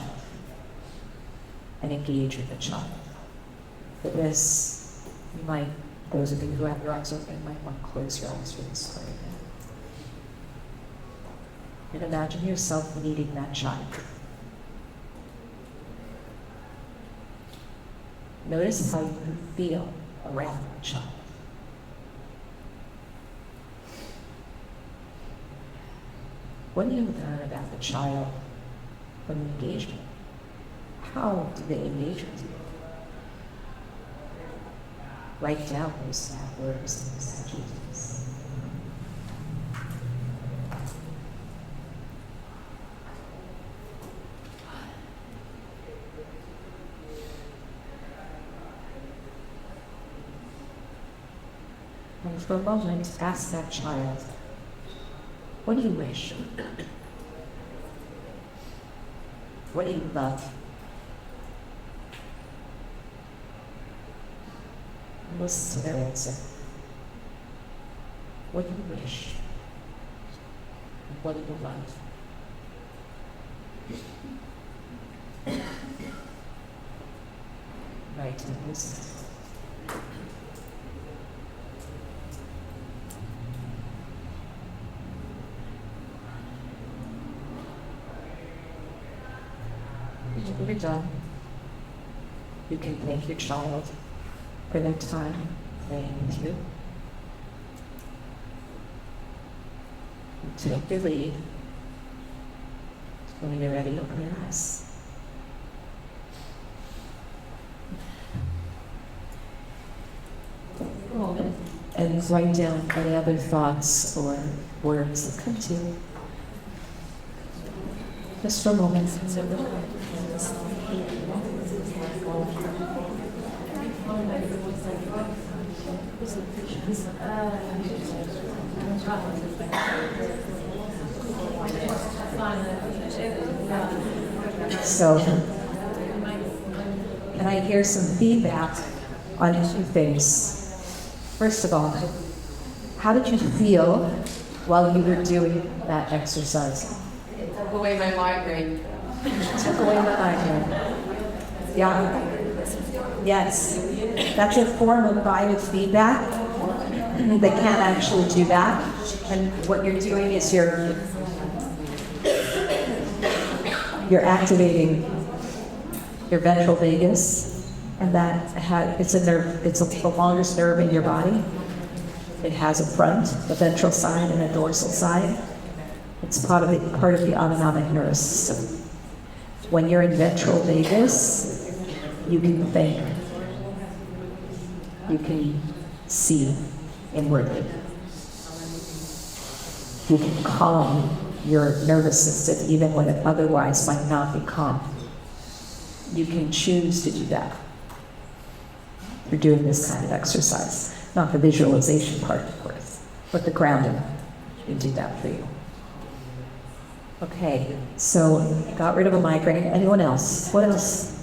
and engage with the child. For this, you might, those of you who have your eyes open, might want to close your eyes for this right now. And imagine yourself meeting that child. Notice how you feel around that child. What do you learn about the child from the engagement? How do they engage with you? Write down those sad words and messages. And for a moment, ask that child, what do you wish? What do you love? Listen to their answer. What do you wish? What do you love? Right, and listen. When you're done, you can thank your child for their time playing with you. Take your lead. When you're ready, open your eyes. And write down any other thoughts or words that come to you. Just for a moment. So, and I hear some feedback on two things. First of all, how did you feel while you were doing that exercise? It took away my migraine. Took away my migraine. Yeah. Yes. That's a form of biofeedback. They can't actually do that. And what you're doing is you're activating your ventral vagus, and it's a nerve. It's the longest nerve in your body. It has a front, a ventral side, and a dorsal side. It's part of the autonomic nervous system. When you're in ventral vagus, you can think, you can see inwardly. You can calm your nervous system even when it otherwise might not be calm. You can choose to do that. You're doing this kind of exercise. Not the visualization part, of course, but the grounding. You can do that for you. Okay, so got rid of a migraine. Anyone else? What else?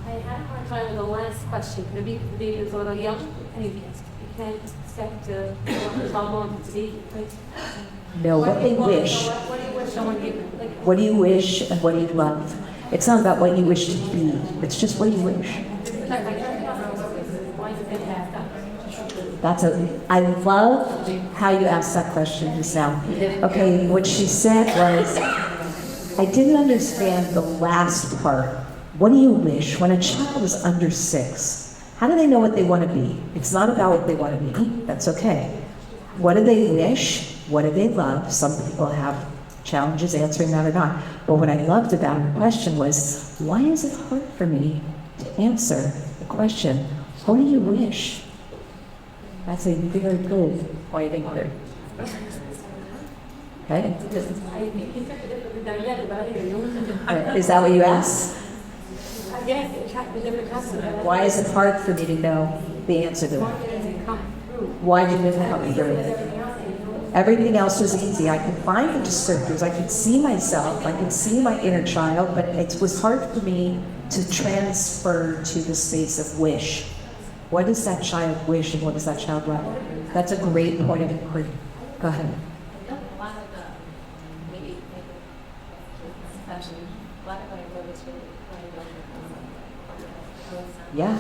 I had a hard time with the last question. The baby is a little young, and you can't expect to want to be. No, what they wish. What do you wish someone gave? Like, What do you wish and what do you love? It's not about what you wish to be. It's just what you wish. I love how you asked that question just now. Okay, what she said was, I didn't understand the last part. What do you wish? When a child is under 6, how do they know what they want to be? It's not about what they want to be. That's okay. What do they wish? What do they love? Some people have challenges answering that or not. But what I loved about her question was, why is it hard for me to answer the question, what do you wish? That's a very good pointing word. Okay? Is that what you asked? Why is it hard for me to know the answer to that? Why didn't it help me during it? Everything else was easy. I could find the descriptors. I could see myself. I could see my inner child, but it was hard for me to transfer to the space of wish. What does that child wish and what does that child love? That's a great point of inquiry. Go ahead. Yeah.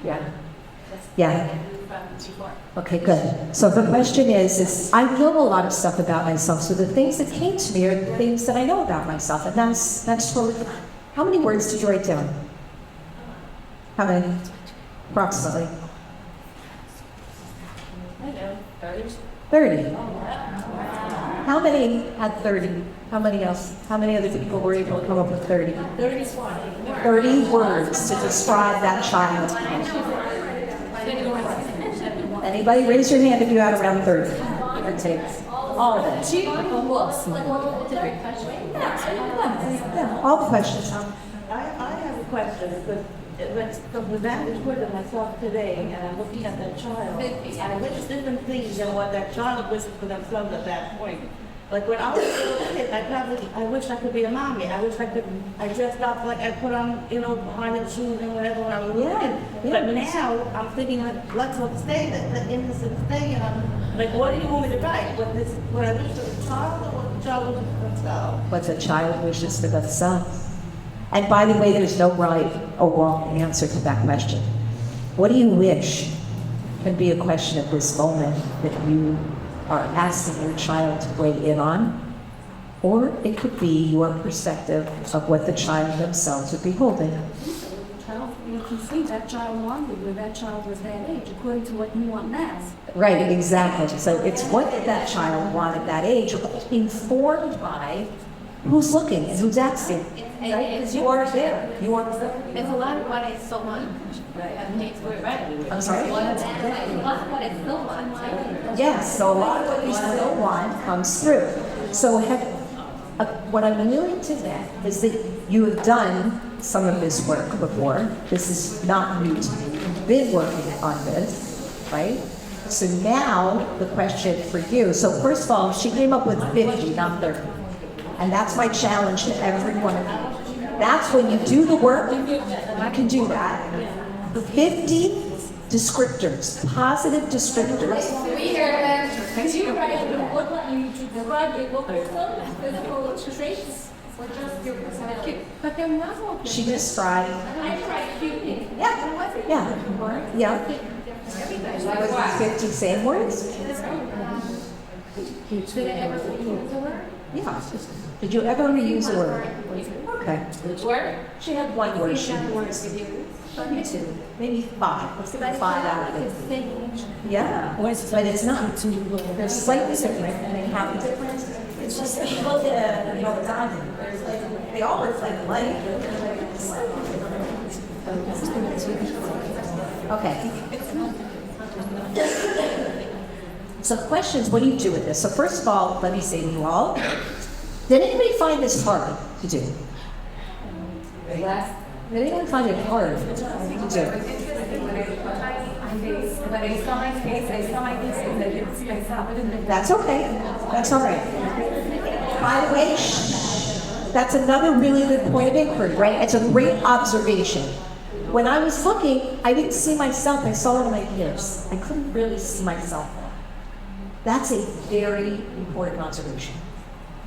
Yeah. Yeah. Okay, good. So the question is I know a lot of stuff about myself, so the things that came to me are the things that I know about myself, and that's totally fine. How many words did you write down? How many? Approximately. 30. How many had 30? How many else? How many other people were able to come up with 30? 30 words to describe that child. Anybody raise your hand if you had around 30? Give or take. All of them. Yeah, all the questions. I have a question, because from the vantage point of myself today, and I'm looking at that child, and I wish different things than what that child wished for themselves at that point. Like when I was a little kid, I wish I could be a mommy. I wish I dressed up like I put on, high shoes and whatever when I was a little kid. But now I'm thinking like, let's stay the innocent thing, and I'm like, what do you want me to write? What I wish for the child, or what the child wishes for themselves? What the child wishes for themselves. And by the way, there's no right or wrong answer to that question. What do you wish can be a question at this moment that you are asking your child to weigh in on, or it could be your perspective of what the child themselves would be holding. You can see that child wanted when that child was that age, according to what you want now. Right, exactly. So it's what did that child want at that age, informed by who's looking and who's asking. Right? Because you are there. You are there. It's a lot of what I still want. I'm sorry? A lot of what I still want. Yes, so a lot of what you still want comes through. So what I'm alluding to that is that you have done some of this work before. This is not new to you. You've been working on this, right? So now the question for you, so first of all, she came up with 50, not 30. And that's my challenge to every one of you. That's when you do the work, I can do that. The 50 descriptors, positive descriptors. We hear that, because you write the book, you describe the local physical traits, or just your personality. But they're not all. She described. I tried cutie. Yeah. Was it 50 same words? Did I ever use the word? Yeah. Did you ever reuse a word? Okay. Which word? She had one word she used. Maybe 2, maybe 5. Let's give her 5 out of it. Yeah, but it's not. They're slightly different and they have a difference. It's just people that the time. They all reflect light. Okay. So questions, what do you do with this? So first of all, let me say to you all, did anybody find this hard to do? Did anyone find it hard to do? That's okay. That's all right. By the way, that's another really good point of inquiry, right? It's a great observation. When I was looking, I didn't see myself. I saw it in my ears. I couldn't really see myself. That's a very important observation.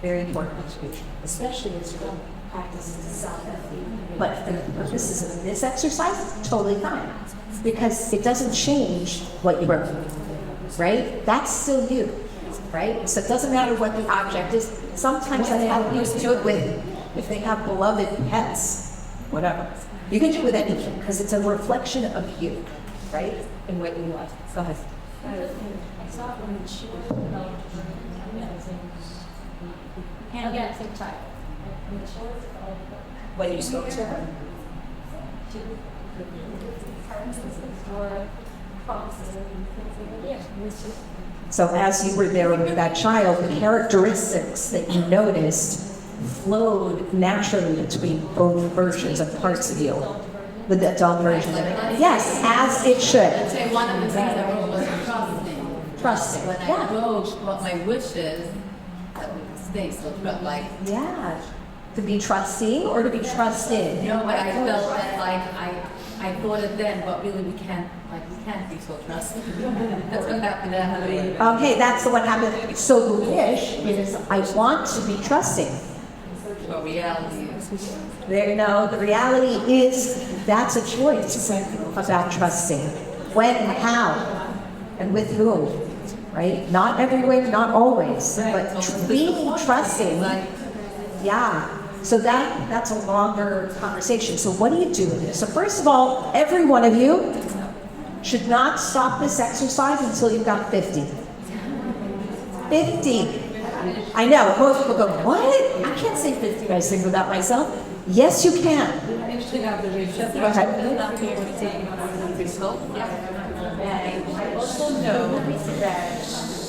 Very important observation, especially as you're practicing self-empathy. But for the purposes of this exercise, totally fine. Because it doesn't change what you wrote, right? That's still you, right? So it doesn't matter what the object is. Sometimes I have people do it with, if they have beloved pets, whatever. You can do it with anything, because it's a reflection of you, right? And what you want. Go ahead. When you spoke to her? So as you were there with that child, the characteristics that you noticed flowed naturally between both versions of parts of you. The adult version of it. Yes, as it should. I'd say one of the things that was trusting. Trusting. When I wrote what my wish is, that would stay so like. Yeah. To be trusting or to be trusted? No, but I felt that I thought it then, but really we can't be so trusting. That's what happened. Okay, that's the what happened. So the wish is, I want to be trusting. what reality is. There, no, the reality is that's a choice about trusting. When, how, and with whom, right? Not everywhere, not always, but being trusting, yeah. So that's a longer conversation. So what do you do with it? So first of all, every one of you should not stop this exercise until you've got 50. 50. I know, most people go, what? I can't say 50 nice things about myself. Yes, you can. Go ahead. And I also know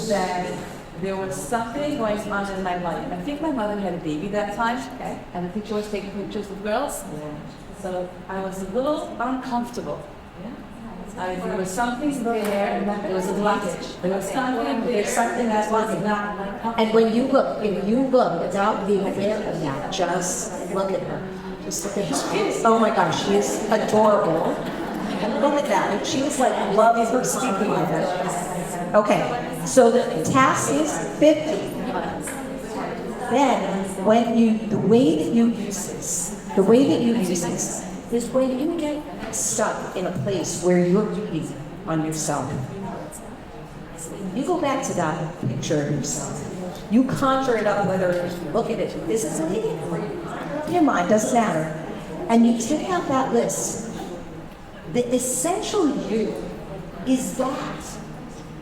that there was something going on in my life. I think my mother had a baby that time, and I think she was taking pictures of girls. So I was a little uncomfortable. There was something there, there was a blockage. There was something there. There's something that wasn't. And when you look, if you look without being aware of that, just look at her. Just look at her. Oh my gosh, she is adorable. And look at that. And she was like, love her speaking with her. Okay, so the task is 50. Then, when the way that you use this is when you get stuck in a place where you're reading on yourself. You go back to that picture of yourself. You conjure it up, whether you look at it, this is it, in your mind, doesn't matter. And you take out that list. The essential you is that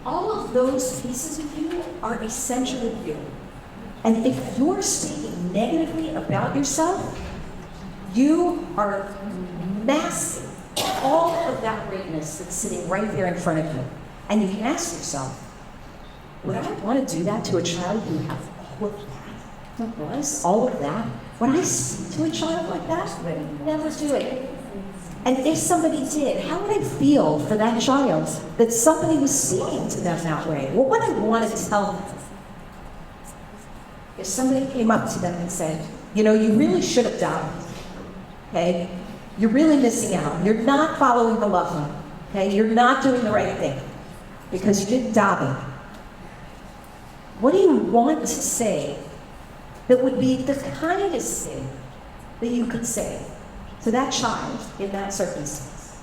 all of those pieces of you are essentially you. And if you're speaking negatively about yourself, you are massive. All of that greatness that's sitting right there in front of you. And you can ask yourself, would I want to do that to a child who has all of that? Would I speak to a child like that? Never do it. And if somebody did, how would I feel for that child that somebody was speaking to them that way? What would I want to tell them? If somebody came up to them and said, you know, you really should have died, okay? You're really missing out. You're not following the love, okay? You're not doing the right thing because you didn't daven. What do you want to say that would be the kindest thing that you could say to that child in that circumstance?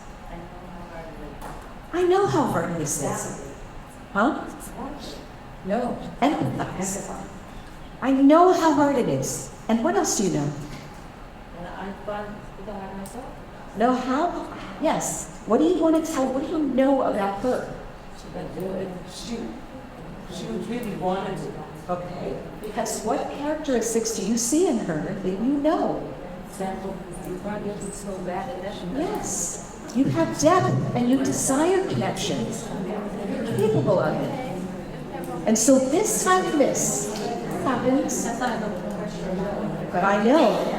I know how hard this is. Huh? No. Empathize. I know how hard it is. And what else do you know? Know how? Yes. What do you want to tell? What do you know about her? She really wanted to. Okay. Because what characteristics do you see in her that you know? Yes. You have depth and you desire connections. You're capable of it. And so this time of this happens. But I know.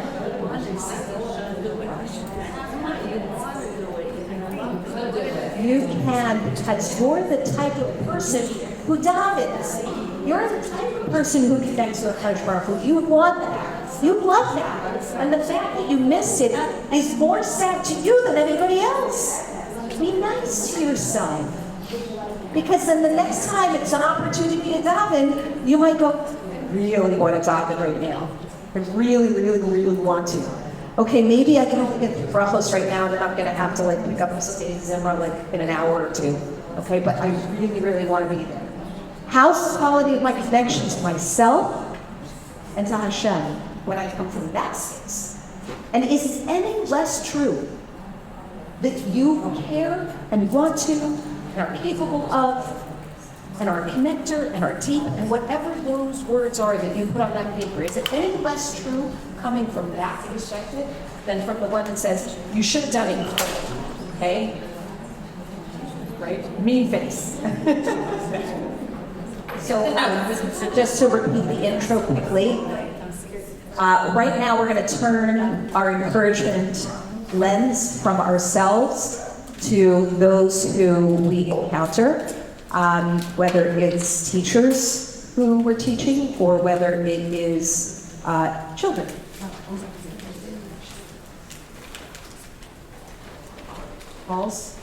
You can, because you're the type of person who davens. You're the type of person who connects with Hajj Baruch. You want that. You love that. And the fact that you missed it is more sad to you than anybody else. Be nice to yourself. Because then the next time it's an opportunity to daven, you might go, I really want to daven right now. I really, really, really want to. Okay, maybe I can only get the brachos right now, and then I'm going to have to like pick up the state Zimra like in an hour or two. Okay, but I really, really want to be there. How's the quality of my connection to myself and to Hashem when I come from that space? And is it any less true that you care and want to and are capable of and are a connector and are deep and whatever those words are that you put on that paper, is it any less true coming from that perspective than from the one that says, you should have done it, okay? Right? Mean face. So just to repeat the intro quickly, right now we're going to turn our encouragement lens from ourselves to those who we encounter, whether it's teachers who we're teaching or whether it is children. Paul's?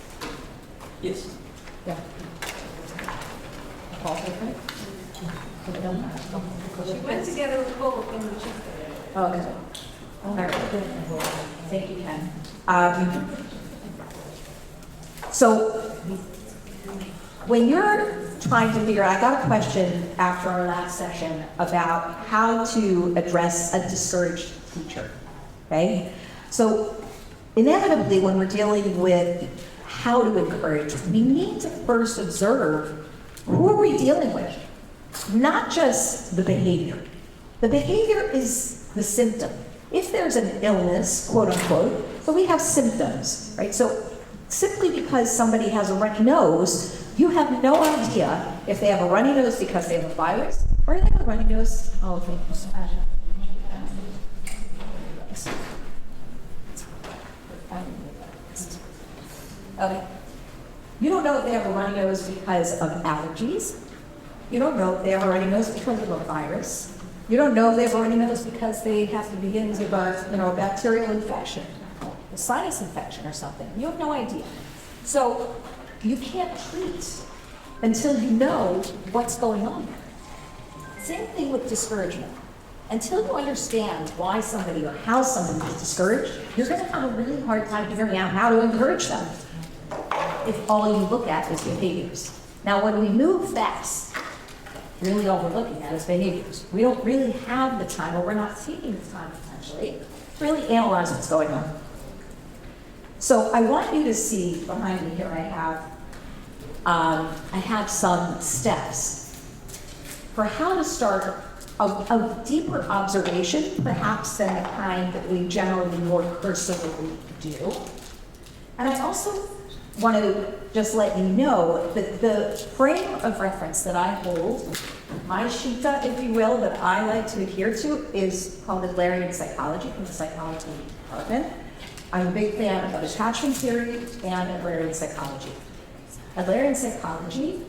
Yes. Yeah. Paul's okay? She went together with Cole in the Okay. All right. Thank you, Ken. So when you're trying to figure out, I got a question after our last session about how to address a discouraged teacher, okay? So inevitably, when we're dealing with how to encourage, we need to first observe who are we dealing with, not just the behavior. The behavior is the symptom. If there's an illness, quote unquote, so we have symptoms, right? So simply because somebody has a runny nose, you have no idea if they have a runny nose because they have a virus, or they have a runny nose. Oh, thank you so much. Okay. You don't know if they have a runny nose because of allergies. You don't know if they have a runny nose because of a virus. You don't know if they have a runny nose because they have the beginnings of a bacterial infection, a sinus infection or something. You have no idea. So you can't treat until you know what's going on there. Same thing with discouragement. Until you understand why somebody or how somebody is discouraged, you're going to have a really hard time figuring out how to encourage them if all you look at is behaviors. Now, when we move fast, really all we're looking at is behaviors. We don't really have the time, or we're not taking the time potentially, to really analyze what's going on. So I want you to see behind me here, I have some steps for how to start a deeper observation, perhaps than the kind that we generally more cursorily do. And I also want to just let you know that the frame of reference that I hold, my shita, if you will, that I like to adhere to, is called Adlerian psychology from the psychology department. I'm a big fan of attachment theory and Adlerian psychology. Adlerian psychology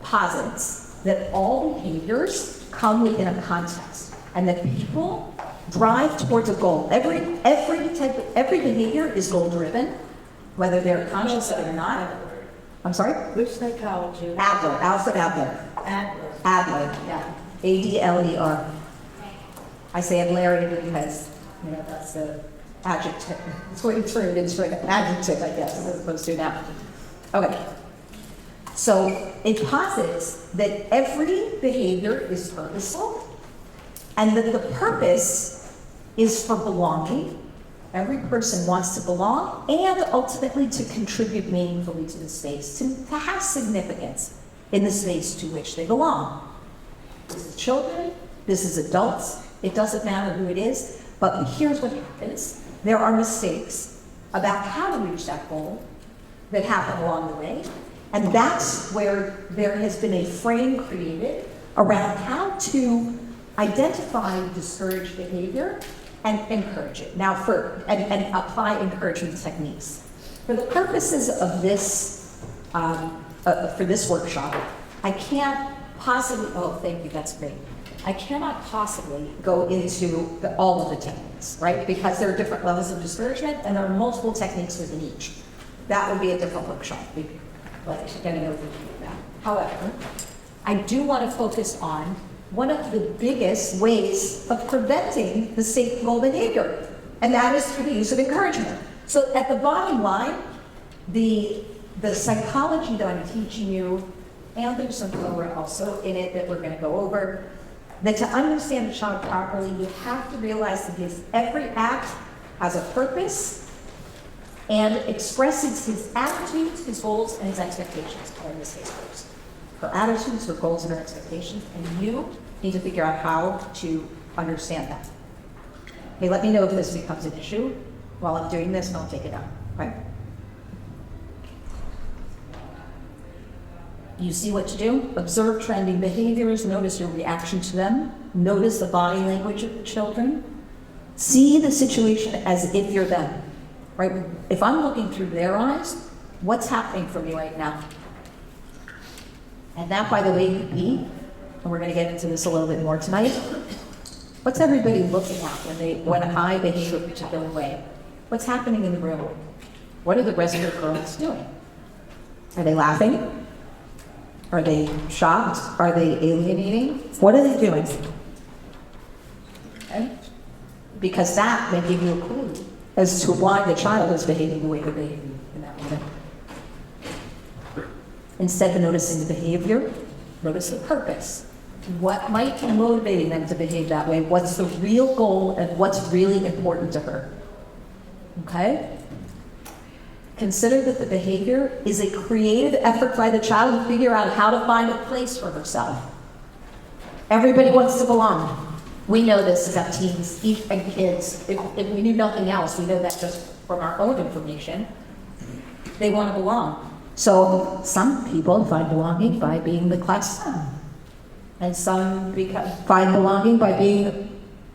posits that all behaviors come within a context and that people drive towards a goal. Every behavior is goal driven, whether they're conscious of it or not. I'm sorry? Which psychology? Adler, Alfred Adler. Adler, yeah. Adler. I say Adlerian because, that's the adjective. It's what you turned into an adjective, I guess, as opposed to now. Okay. So it posits that every behavior is purposeful and that the purpose is for belonging. Every person wants to belong and ultimately to contribute meaningfully to the space, to have significance in the space to which they belong. This is children, this is adults, it doesn't matter who it is, but here's what happens. There are mistakes about how to reach that goal that happen along the way, and that's where there has been a frame created around how to identify discouraged behavior and encourage it. Now, and apply encouragement techniques. For the purposes of this, for this workshop, I can't possibly, oh, thank you, that's great. I cannot possibly go into all of the techniques, right? Because there are different levels of discouragement and there are multiple techniques within each. That would be a different workshop, like getting over that. However, I do want to focus on one of the biggest ways of preventing the state goal behavior, and that is through the use of encouragement. So at the bottom line, the psychology that I'm teaching you, and there's some Torah also in it that we're going to go over, that to understand a child properly, you have to realize that every act has a purpose and expresses his attitudes, his goals, and his expectations, or in this case, goals. Her attitudes, her goals, and her expectations, and you need to figure out how to understand that. Okay, let me know if this becomes an issue while I'm doing this, and I'll take it out, right? You see what to do? Observe trending behaviors, notice your reaction to them, notice the body language of the children, see the situation as if you're them, right? If I'm looking through their eyes, what's happening for me right now? And that, by the way, could be, and we're going to get into this a little bit more tonight, what's everybody looking at when I behave a particular way? What's happening in the room? What are the rest of the girls doing? Are they laughing? Are they shocked? Are they alienating? What are they doing? Okay. because that may give you a clue as to why the child is behaving the way they're behaving in that moment. Instead of noticing the behavior, notice the purpose. What might be motivating them to behave that way? What's the real goal and what's really important to her? Okay? Consider that the behavior is a creative effort by the child to figure out how to find a place for herself. Everybody wants to belong. We know this about teens and kids. If we knew nothing else, we know that just from our own information. They want to belong. So some people find belonging by being the class clown. And some find belonging by being the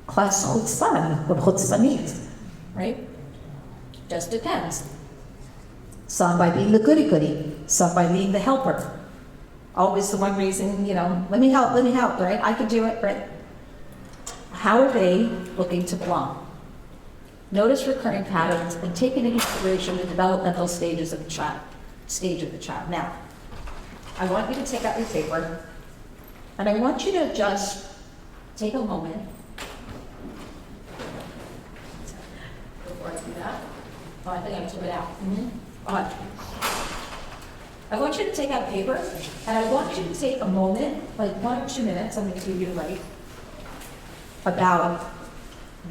class chutzpan or chutzpanit, right? Just depends. Some by being the goody-goody, some by being the helper. Always the one reason, let me help, right? I can do it, right? How are they looking to belong? Notice recurring patterns and take into consideration the developmental stage of the child. Now, I want you to take out your paper, and I want you to just take a moment. Before I do that, I think I took it out. I want you to take out paper, and I want you to take a moment, like 1 or 2 minutes, I'm going to give you to write, about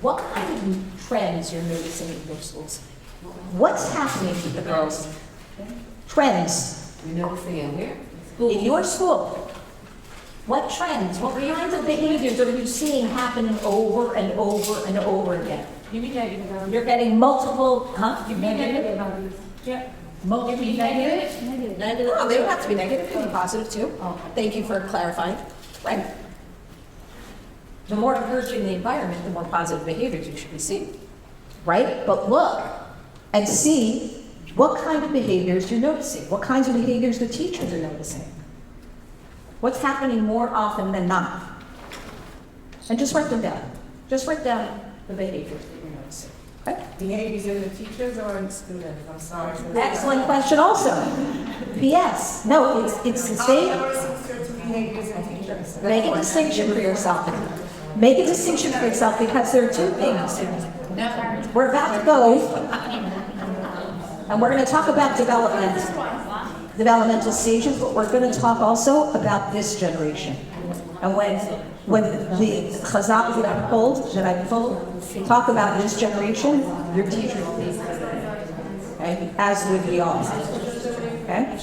what kind of trends you're noticing in your schools. What's happening with the girls? Trends. You're noticing in here? In your school. What trends, what kinds of behaviors are you seeing happening over and over and over again? You mean negative? You're getting multiple, You mean negative? Yeah. You mean negative? Negative. Oh, they don't have to be negative, it can be positive too. Thank you for clarifying. Right. The more encouraging the environment, the more positive behaviors you should be seeing. Right? But look and see what kind of behaviors you're noticing, what kinds of behaviors the teachers are noticing. What's happening more often than not? And just write them down. Just write down the behaviors that you're noticing. Okay? Behaviors in the teachers or in the students? I'm sorry. Excellent question also. P.S. No, it's the same. Behaviors in teachers. Make a distinction for yourself. Make a distinction for yourself because there are two things. We're about to go, and we're going to talk about developmental stages, but we're going to talk also about this generation. And when the chazal that I pulled talk about this generation, your teacher will be, okay? As would we all. Okay?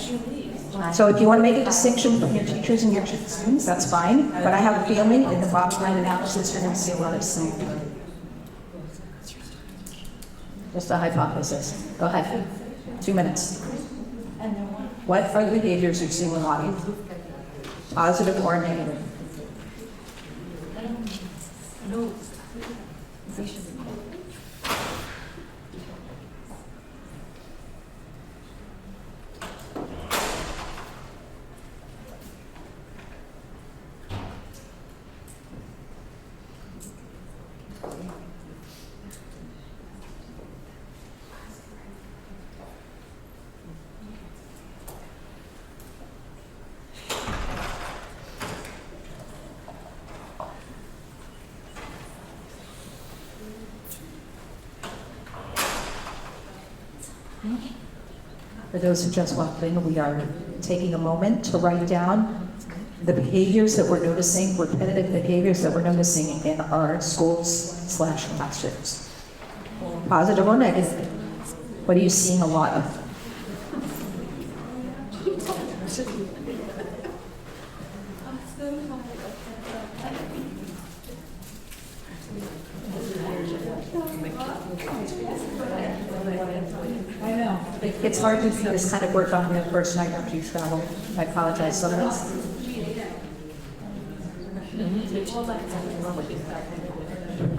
So if you want to make a distinction between your teachers and your students, that's fine. But I have a feeling in the bottom line analysis, you're going to see a lot of same. Just a hypothesis. Go ahead. 2 minutes. What are the behaviors you're seeing in the audience? Positive or negative? For those who just walked in, we are taking a moment to write down the behaviors that we're noticing, repetitive behaviors that we're noticing in our schools/classrooms. Positive or negative? What are you seeing a lot of? I know. It's hard to see this kind of work on the first night after you travel. I apologize so much.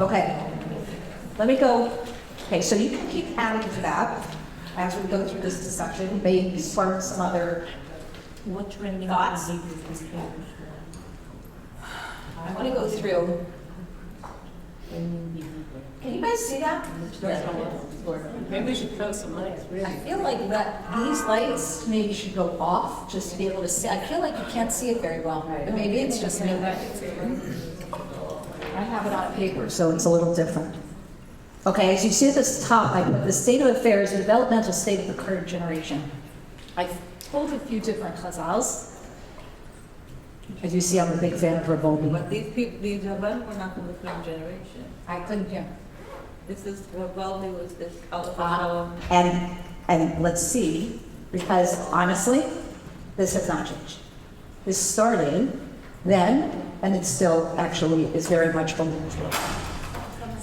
Okay. Let me go. Okay, so you can keep adding to that as we go through this discussion. Maybe spark some other thoughts. I want to go through. Can you guys see that? Maybe we should throw some lights. I feel like that these lights maybe should go off just to be able to see. I feel like you can't see it very well, but maybe it's just me. I have it on paper, so it's a little different. Okay, as you see at the top, I put the state of affairs, the developmental state of the current generation. I pulled a few different chazals. As you see, I'm a big fan of Revolvi. But these people, these Rabban were not from the same generation. I couldn't hear. This is, Rabban was this And let's see, because honestly, this has not changed. This started then, and it still actually is very much believed.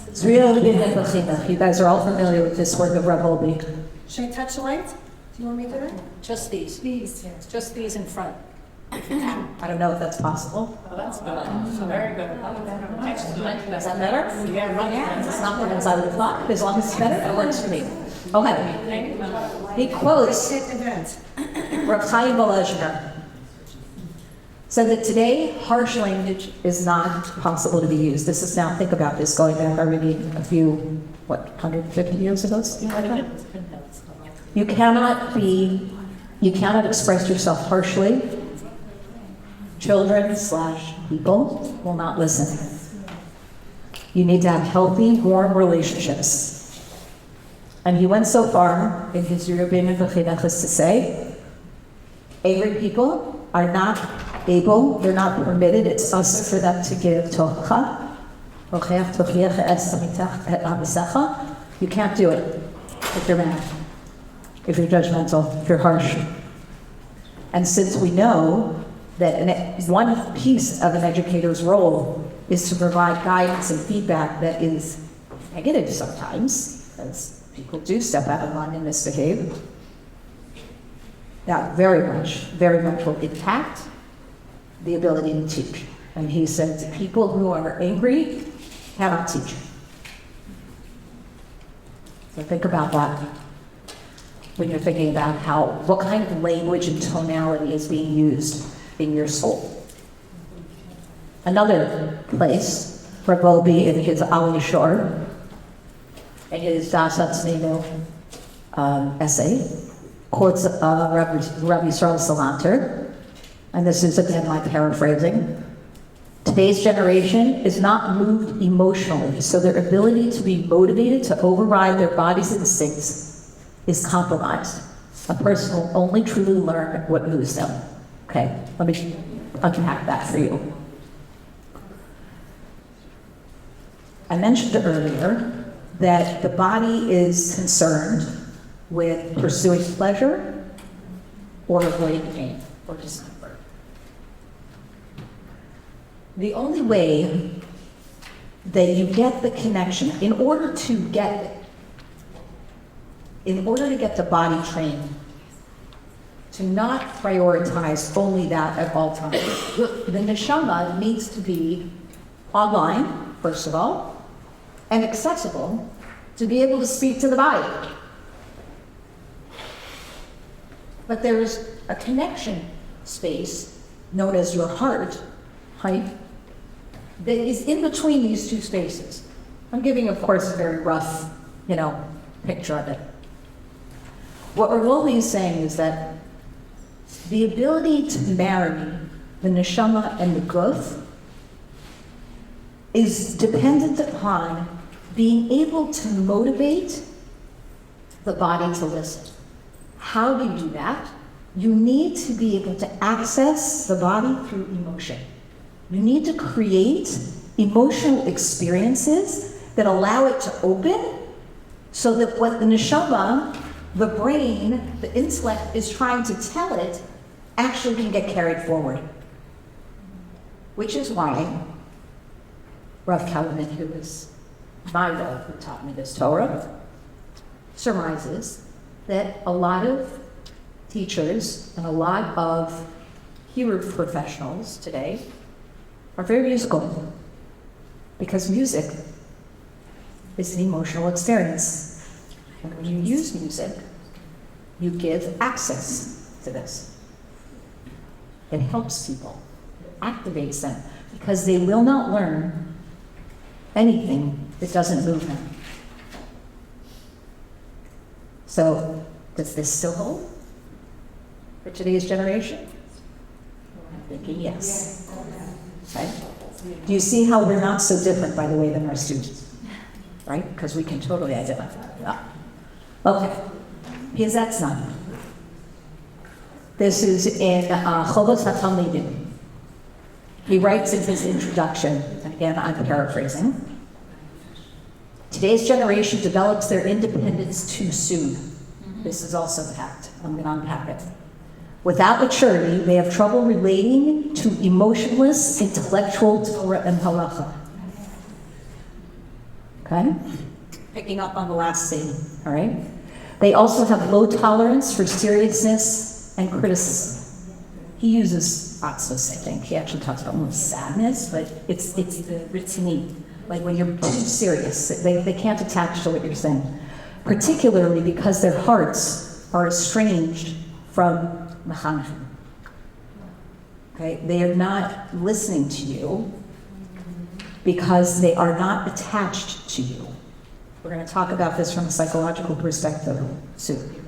It's really good at Bechina. You guys are all familiar with this work of Revolvi. Should I touch the lights? Do you want me to do it? Just these. These. Just these in front. I don't know if that's possible. Very good. Is that better? Yeah. It's not what I would have thought. As long as it's better, it works for me. Okay. He quotes Rav Chaim Volozhiner. So that today, harsh language is not possible to be used. This is now, think about this, going back already a few, 150 years ago? You cannot express yourself harshly. Children/people will not listen. You need to have healthy, warm relationships. And he went so far in his Yerubim V'Chinechus to say, angry people are not able, they're not permitted, it's us for them to give tocha. You can't do it if you're mad, if you're judgmental, if you're harsh. And since we know that one piece of an educator's role is to provide guidance and feedback that is negative sometimes, as people do step out of line and misbehave, that very much will impact the ability to teach. And he says people who are angry cannot teach. So think about that when you're thinking about what kind of language and tonality is being used in your soul. Another place, Revolvi in his Ali Shor, in his Das Atzminu essay, quotes Rabbi Yisrael Salanter, and this is again my paraphrasing. Today's generation is not moved emotionally, so their ability to be motivated to override their body's instincts is compromised. A person will only truly learn what moves them. Okay, let me unpack that for you. I mentioned earlier that the body is concerned with pursuing pleasure or avoiding pain or discomfort. The only way that you get the connection, in order to get the body trained to not prioritize only that at all times, the neshama needs to be online, first of all, and accessible to be able to speak to the body. But there's a connection space known as your heart, that is in between these two spaces. I'm giving, of course, a very rough, picture of it. What Revolvi is saying is that the ability to marry the neshama and the guf is dependent upon being able to motivate the body to listen. How do you do that? You need to be able to access the body through emotion. You need to create emotional experiences that allow it to open so that what the neshama, the brain, the intellect is trying to tell it actually can get carried forward. Which is why Rav Kalman, who is my Rav, who taught me this Torah, surmises that a lot of teachers and a lot of Hebrew professionals today are very musical, because music is an emotional experience. And when you use music, you give access to this. It helps people, it activates them, because they will not learn anything that doesn't move them. So, does this still hold for today's generation? I'm thinking yes. Right? Do you see how we're not so different, by the way, than our students? right? Because we can totally identify that. Okay, Piazetzna. This is in Chovos HaTalmidim. He writes in his introduction, and again, I'm paraphrasing, today's generation develops their independence too soon. This is also fact. I'm going to unpack it. Without maturity, they have trouble relating to emotionless, intellectual Torah and halacha. Okay? Picking up on the last scene, all right? They also have low tolerance for seriousness and criticism. He uses atzos, I think. He actually talks about more sadness, but it's the ritzini. Like when you're too serious, they can't attach to what you're saying. Particularly because their hearts are estranged from Mechanchim. Okay? They are not listening to you because they are not attached to you. We're going to talk about this from a psychological perspective soon.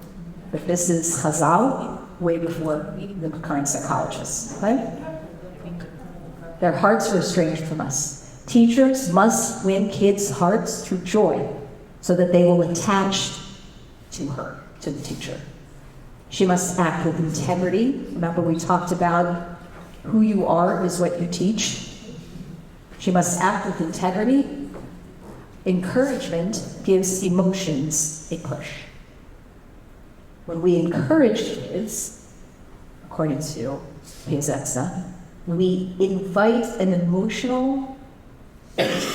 But this is Chazal, way before the current psychologists. Okay? Their hearts are estranged from us. Teachers must win kids' hearts through joy so that they will attach to her, to the teacher. She must act with integrity. Remember, we talked about who you are is what you teach. She must act with integrity. Encouragement gives emotions a push. When we encourage kids, according to Piazetzna, we invite an emotional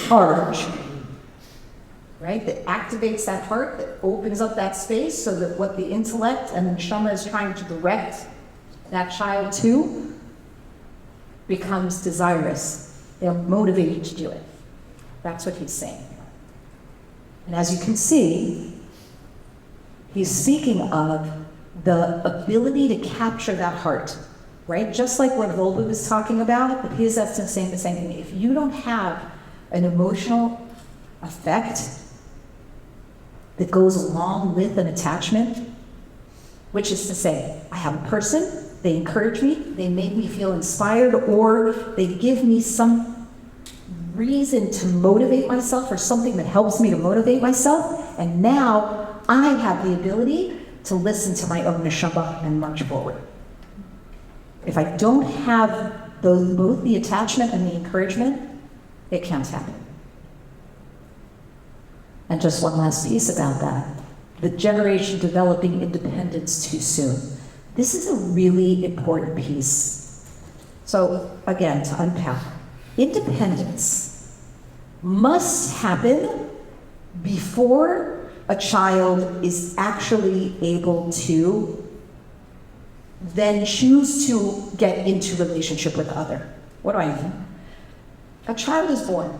charge, right? That activates that heart, that opens up that space so that what the intellect and the neshama is trying to direct that child to becomes desirous. They're motivated to do it. That's what he's saying. And as you can see, he's speaking of the ability to capture that heart, right? Just like what Volba was talking about, the Piazetzna is saying the same thing. If you don't have an emotional effect that goes along with an attachment, which is to say, I have a person, they encourage me, they make me feel inspired, or they give me some reason to motivate myself or something that helps me to motivate myself, and now I have the ability to listen to my own neshama and march forward. If I don't have both the attachment and the encouragement, it can't happen. And just one last piece about that. The generation developing independence too soon. This is a really important piece. So again, to unpack, independence must happen before a child is actually able to then choose to get into relationship with other. What do I mean? A child is born.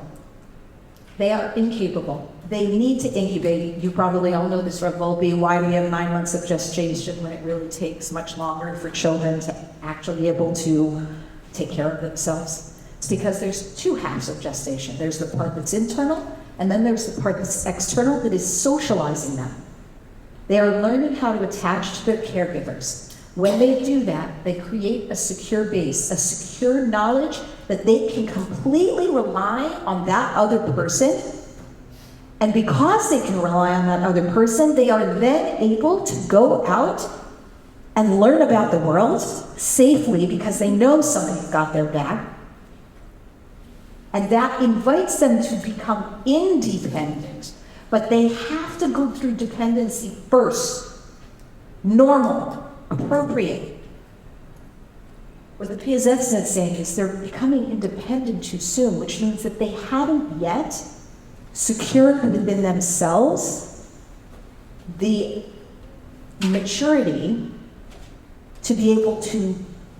They are incapable. They need to incubate. You probably all know this, Rav Volpe, why we have 9 months of gestation when it really takes much longer for children to actually be able to take care of themselves. It's because there's 2 halves of gestation. There's the part that's internal, and then there's the part that's external that is socializing them. They are learning how to attach to their caregivers. When they do that, they create a secure base, a secure knowledge that they can completely rely on that other person. And because they can rely on that other person, they are then able to go out and learn about the world safely because they know somebody's got their back. And that invites them to become independent. But they have to go through dependency first. Normal, appropriate. What the Piazetzna is saying is they're becoming independent too soon, which means that they haven't yet secured within themselves the maturity to be able to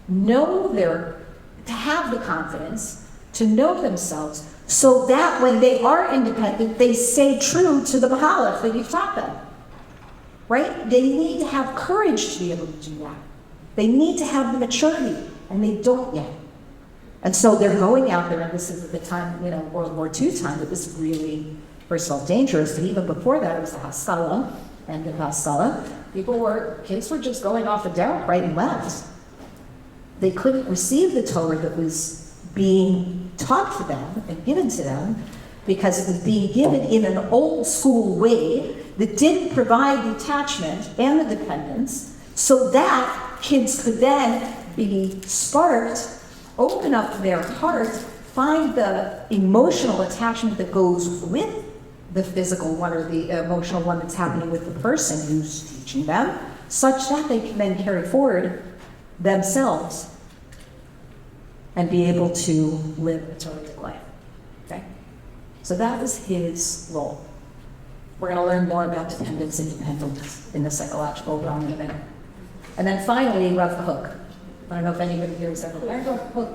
know to have the confidence to know themselves, so that when they are independent, they stay true to the Mahalach that you've taught them. Right? They need to have courage to be able to do that. They need to have the maturity, and they don't yet. And so they're going out there, and this is at the time, World War II time, that this is really, first of all, dangerous, but even before that, it was the Haskalah, and the Haskalah, kids were just going off the down, right and left. They couldn't receive the Torah that was being taught to them and given to them because it was being given in an old school way that didn't provide the attachment and the dependence, so that kids could then be sparked, open up their heart, find the emotional attachment that goes with the physical one or the emotional one that's happening with the person who's teaching them, such that they can then carry forward themselves and be able to live a terrific life. Okay? So that was his role. We're going to learn more about dependence and dependence in the psychological realm in a minute. And then finally, Rav Kook. I don't know if anybody here has ever learned Rav Kook,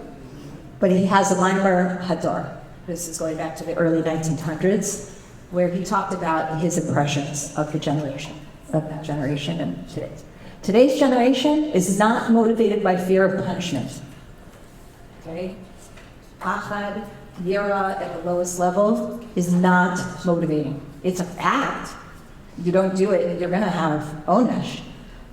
but he has a Maimer Hadar. This is going back to the early 1900s, where he talked about his impressions of the generation, of that generation and today's. Today's generation is not motivated by fear of punishment. Okay? Pachad, yira at the lowest level is not motivating. It's a fact. You don't do it, you're going to have onesh.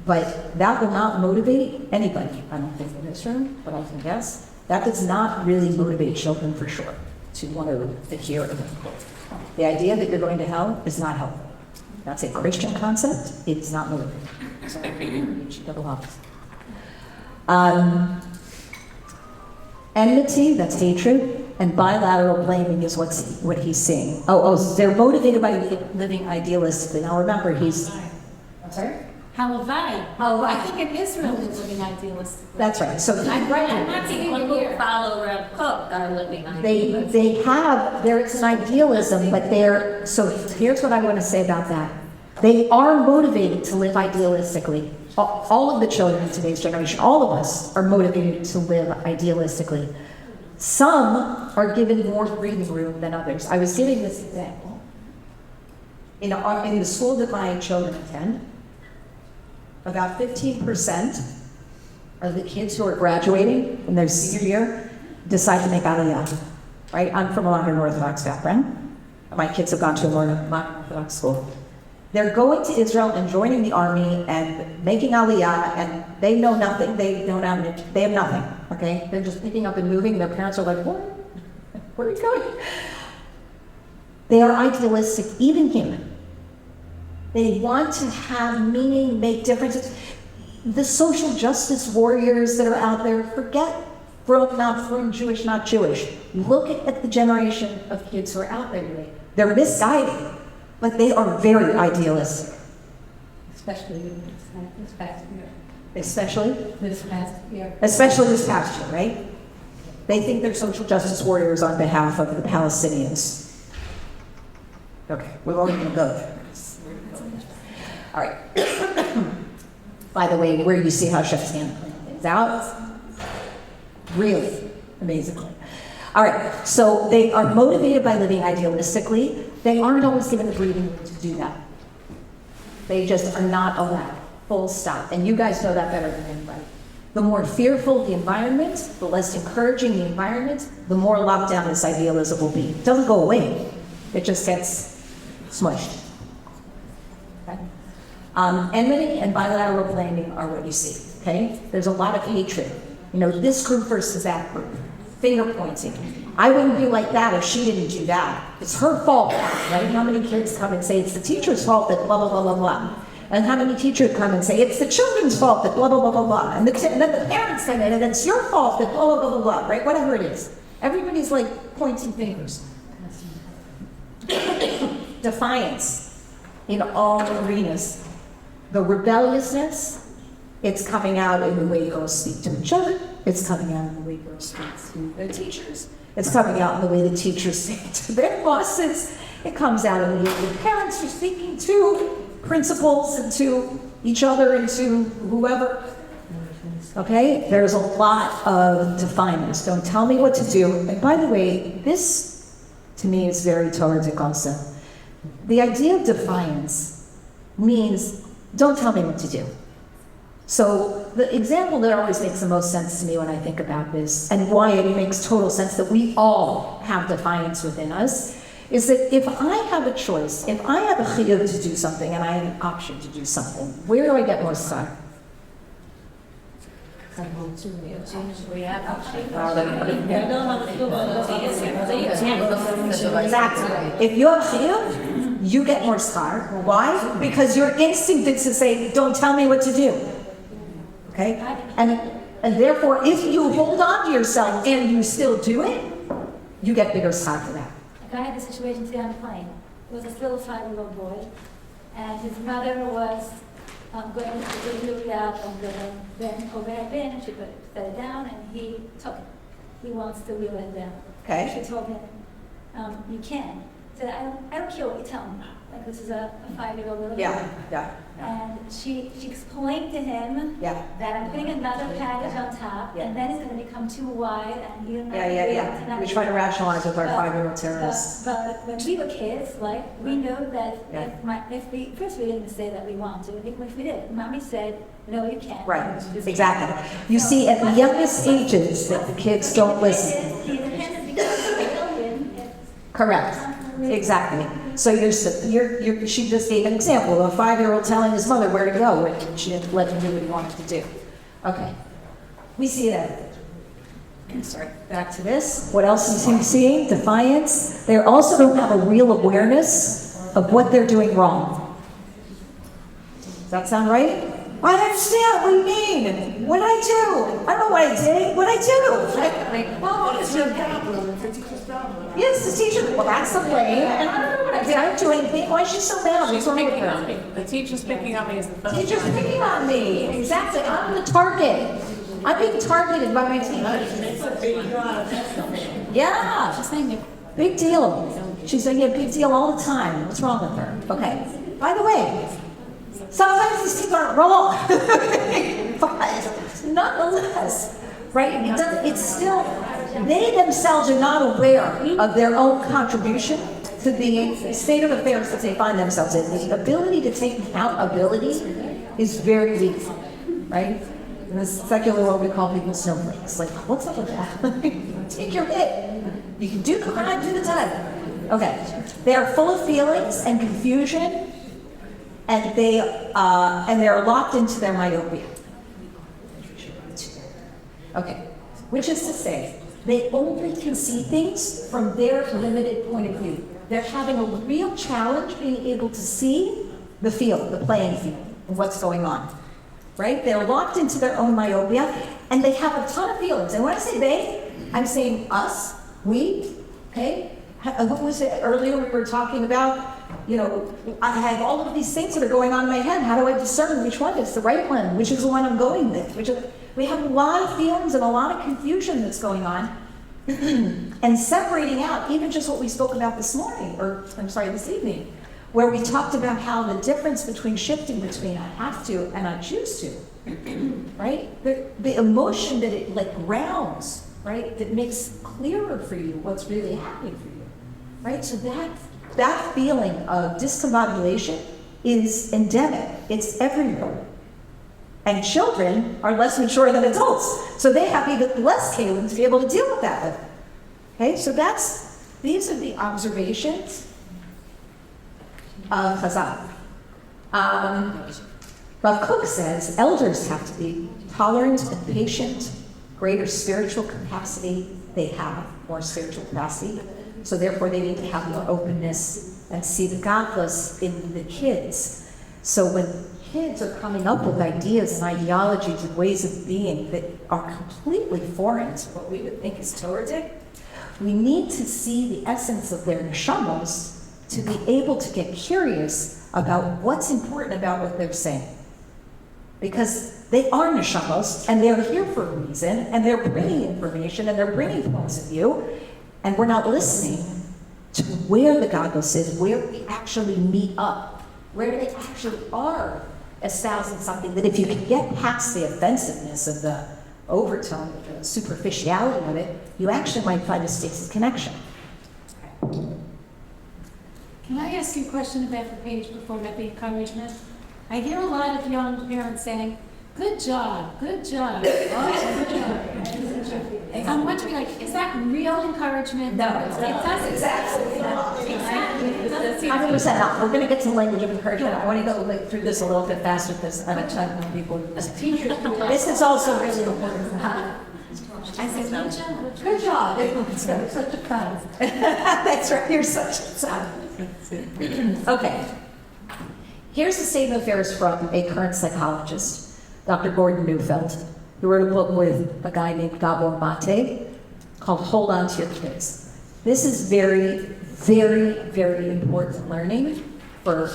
But that will not motivate anybody. I don't think in this room, but I can guess. That does not really motivate children for sure to want to adhere to them. The idea that you're going to hell is not helpful. That's a Christian concept. It's not motivating. So you should double up. Enmity, that's hatred, and bilateral blaming is what he's saying. They're motivated by living idealistically. Now remember, he's. I'm sorry? Halavai. I think in Israel is living idealistically. That's right. So I'm not saying people who follow Rav Kook are living idealistically. there's an idealism, but so here's what I want to say about that. They are motivated to live idealistically. All of the children in today's generation, all of us are motivated to live idealistically. Some are given more breathing room than others. I was giving this example. In the school that my children attend, about 15% of the kids who are graduating in their senior year decide to make Aliyah, right? I'm from a modern Orthodox background. My kids have gone to a modern Orthodox school. They're going to Israel and joining the army and making Aliyah, and they know nothing. They have nothing, okay? They're just picking up and moving. Their parents are like, what? Where are you going? They are idealistic, even human. They want to have meaning, make differences. The social justice warriors that are out there, forget frum, not frum, Jewish, not Jewish. Look at the generation of kids who are out there today. They're misguided, but they are very idealistic. Especially this past year. Especially? This past year. Especially this past year, right? They think they're social justice warriors on behalf of the Palestinians. Okay, we're only going to go there. All right. By the way, where you see how Chef's hand things out, really amazingly. All right, so they are motivated by living idealistically. They aren't always given the breathing room to do that. They just are not allowed, full stop. And you guys know that better than anybody. The more fearful the environment, the less encouraging the environment, the more locked down this idealism will be. It doesn't go away. It just gets smushed. Okay? Enmity and bilateral blaming are what you see, okay? There's a lot of hatred. You know, this group versus that group. Finger pointing. I wouldn't be like that if she didn't do that. It's her fault, right? How many kids come and say it's the teacher's fault that blah, blah, blah, blah, blah. And how many teachers come and say it's the children's fault that blah, blah, blah, blah, blah. And then the parents come in and it's your fault that blah, blah, blah, blah, blah, right? Whatever it is. Everybody's like pointing fingers. Defiance in all arenas. The rebelliousness, it's coming out in the way girls speak to each other. It's coming out in the way girls speak to their teachers. It's coming out in the way the teachers speak to their bosses. It comes out in the way the parents are speaking to principals and to each other and to whoever. Okay? There's a lot of defiance. Don't tell me what to do. And by the way, this to me is very Torah also. The idea of defiance means don't tell me what to do. So the example that always makes the most sense to me when I think about this, and why it makes total sense that we all have defiance within us, is that if I have a choice, if I have a chiyuv to do something and I have an option to do something, where do I get more stuck? Exactly. If you have chiyuv, you get more schar. Why? Because your instinct is to say, don't tell me what to do. Okay? And therefore, if you hold on to yourself and you still do it, you get bigger schar for that. Like I had a situation today on the plane. It was this little 5-year-old boy, and his mother was going to do the out of the bin, over her bin, she put it, set it down, and he took it. He wants to wheel it down. Okay. She told him, you can. He said, I don't care what you tell me. Like, this is a 5-year-old little boy. Yeah. And she explained to him Yeah. that I'm putting another package on top, Yeah. and then it's going to become too wide, and you're not Yeah. We try to rationalize with our 5-year-old terrorists. But when we were kids, like, we know that Yeah. first we didn't say that we want to, even if we did, mommy said, no, you can't. Right, exactly. You see, at the youngest ages, that the kids don't listen. The independence becomes a rebellion. Correct. Exactly. So she just gave an example of a 5-year-old telling his mother where to go, and she didn't let him do what he wanted to do. Okay. We see that. Sorry. Back to this. What else is he seeing? Defiance. They also don't have a real awareness of what they're doing wrong. Does that sound right? I don't understand. What do you mean? What did I do? I don't know what I did. What did I do? Well, it's your problem. Yes, the teacher. Well, that's the blame. And I don't know what I did. I didn't do anything. Why is she so mad? What's wrong with her? The teacher's picking on me as the Teacher's picking on me. Exactly. I'm the target. I'm being targeted by my teacher. Yeah. She's saying big deal. She's saying a big deal all the time. What's wrong with her? Okay. By the way, sometimes these things aren't wrong. But nonetheless, right? It's still, they themselves are not aware of their own contribution to the state of affairs that they find themselves in. The ability to take accountability is very weak, right? In the secular world, we call people snowflakes. Like, what's up with that? Take your hit. You can do the crime, do the time. Okay. They are full of feelings and confusion, and they're locked into their myopia. Okay. Which is to say, they only can see things from their limited point of view. They're having a real challenge being able to see the field, the playing field, and what's going on. Right? They're locked into their own myopia, and they have a ton of feelings. And when I say they, I'm saying us, we, okay? What was it earlier we were talking about? You know, I have all of these things that are going on in my head. How do I discern which one is the right one? Which is the one I'm going with? We have a lot of feelings and a lot of confusion that's going on. And separating out, even just what we spoke about this morning, this evening, where we talked about how the difference between shifting between I have to and I choose to, right? The emotion that it like grounds, right? That makes clearer for you what's really happening for you, right? So that feeling of discombobulation is endemic. It's everywhere. And children are less mature than adults, so they have even less kalim to be able to deal with that with. Okay, so these are the observations of Chazal. Rav Kook says elders have to be tolerant and patient, greater spiritual capacity. They have more spiritual capacity, so therefore they need to have more openness and see the godless in the kids. So when kids are coming up with ideas and ideologies and ways of being that are completely foreign to what we would think is Torah, we need to see the essence of their neshamos to be able to get curious about what's important about what they're saying. Because they are neshamos, and they're here for a reason, and they're bringing information, and they're bringing points of view, and we're not listening to where the godless is, where we actually meet up, where they actually are espousing something that if you can get past the offensiveness of the overtone, the superficiality of it, you actually might find a stasis connection. Can I ask you a question about the page before about the encouragement? I hear a lot of young parents saying, good job, good job. Oh, good job. I'm wondering, like, is that real encouragement? No, it doesn't. it's absolutely not. Exactly. It doesn't 100% not. We're going to get to language of encouragement. I want to go through this a little bit faster because I'm a ton of people. As a teacher, this is also really important. I said, good job. Good job. It's such a fun. That's right. You're such a son. Okay. Here's a state of affairs from a current psychologist, Dr. Gordon Neufeld, who wrote a book with a guy named Gabor Mate called Hold On to Your Kids. This is very, very, very important learning for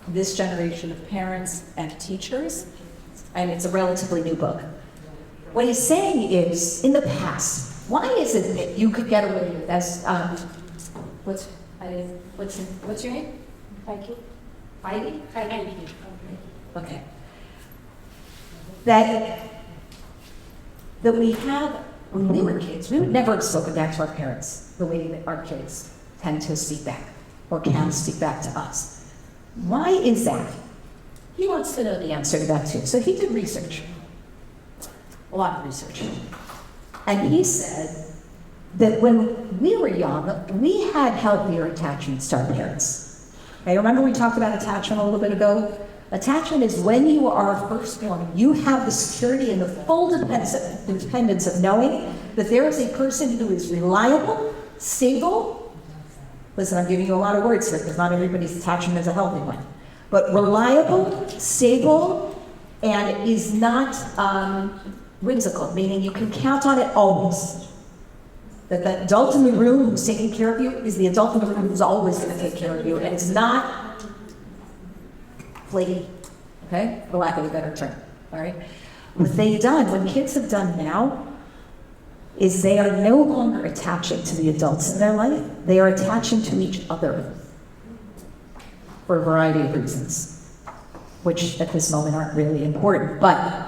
this generation of parents and teachers, and it's a relatively new book. What he's saying is, in the past, why is it that you could get away with as, what's your name? Thank you. Heidi? Thank you. Okay. That we have, when we were kids, we would never have spoken back to our parents the way that our kids tend to speak back or can speak back to us. Why is that? He wants to know the answer to that too. So he did research, a lot of research. And he said that when we were young, we had healthier attachments to our parents. Okay, remember we talked about attachment a little bit ago? Attachment is when you are firstborn, you have the security and the full dependence of knowing that there is a person who is reliable, stable. Listen, I'm giving you a lot of words here because not everybody's attachment is a healthy one. But reliable, stable, and is not whimsical, meaning you can count on it always. That the adult in the room who's taking care of you is the adult in the room who's always going to take care of you, and it's not flaky, okay? For lack of a better term, all right? What they've done, what kids have done now, is they are no longer attaching to the adults in their life, they are attaching to each other for a variety of reasons, which at this moment aren't really important. But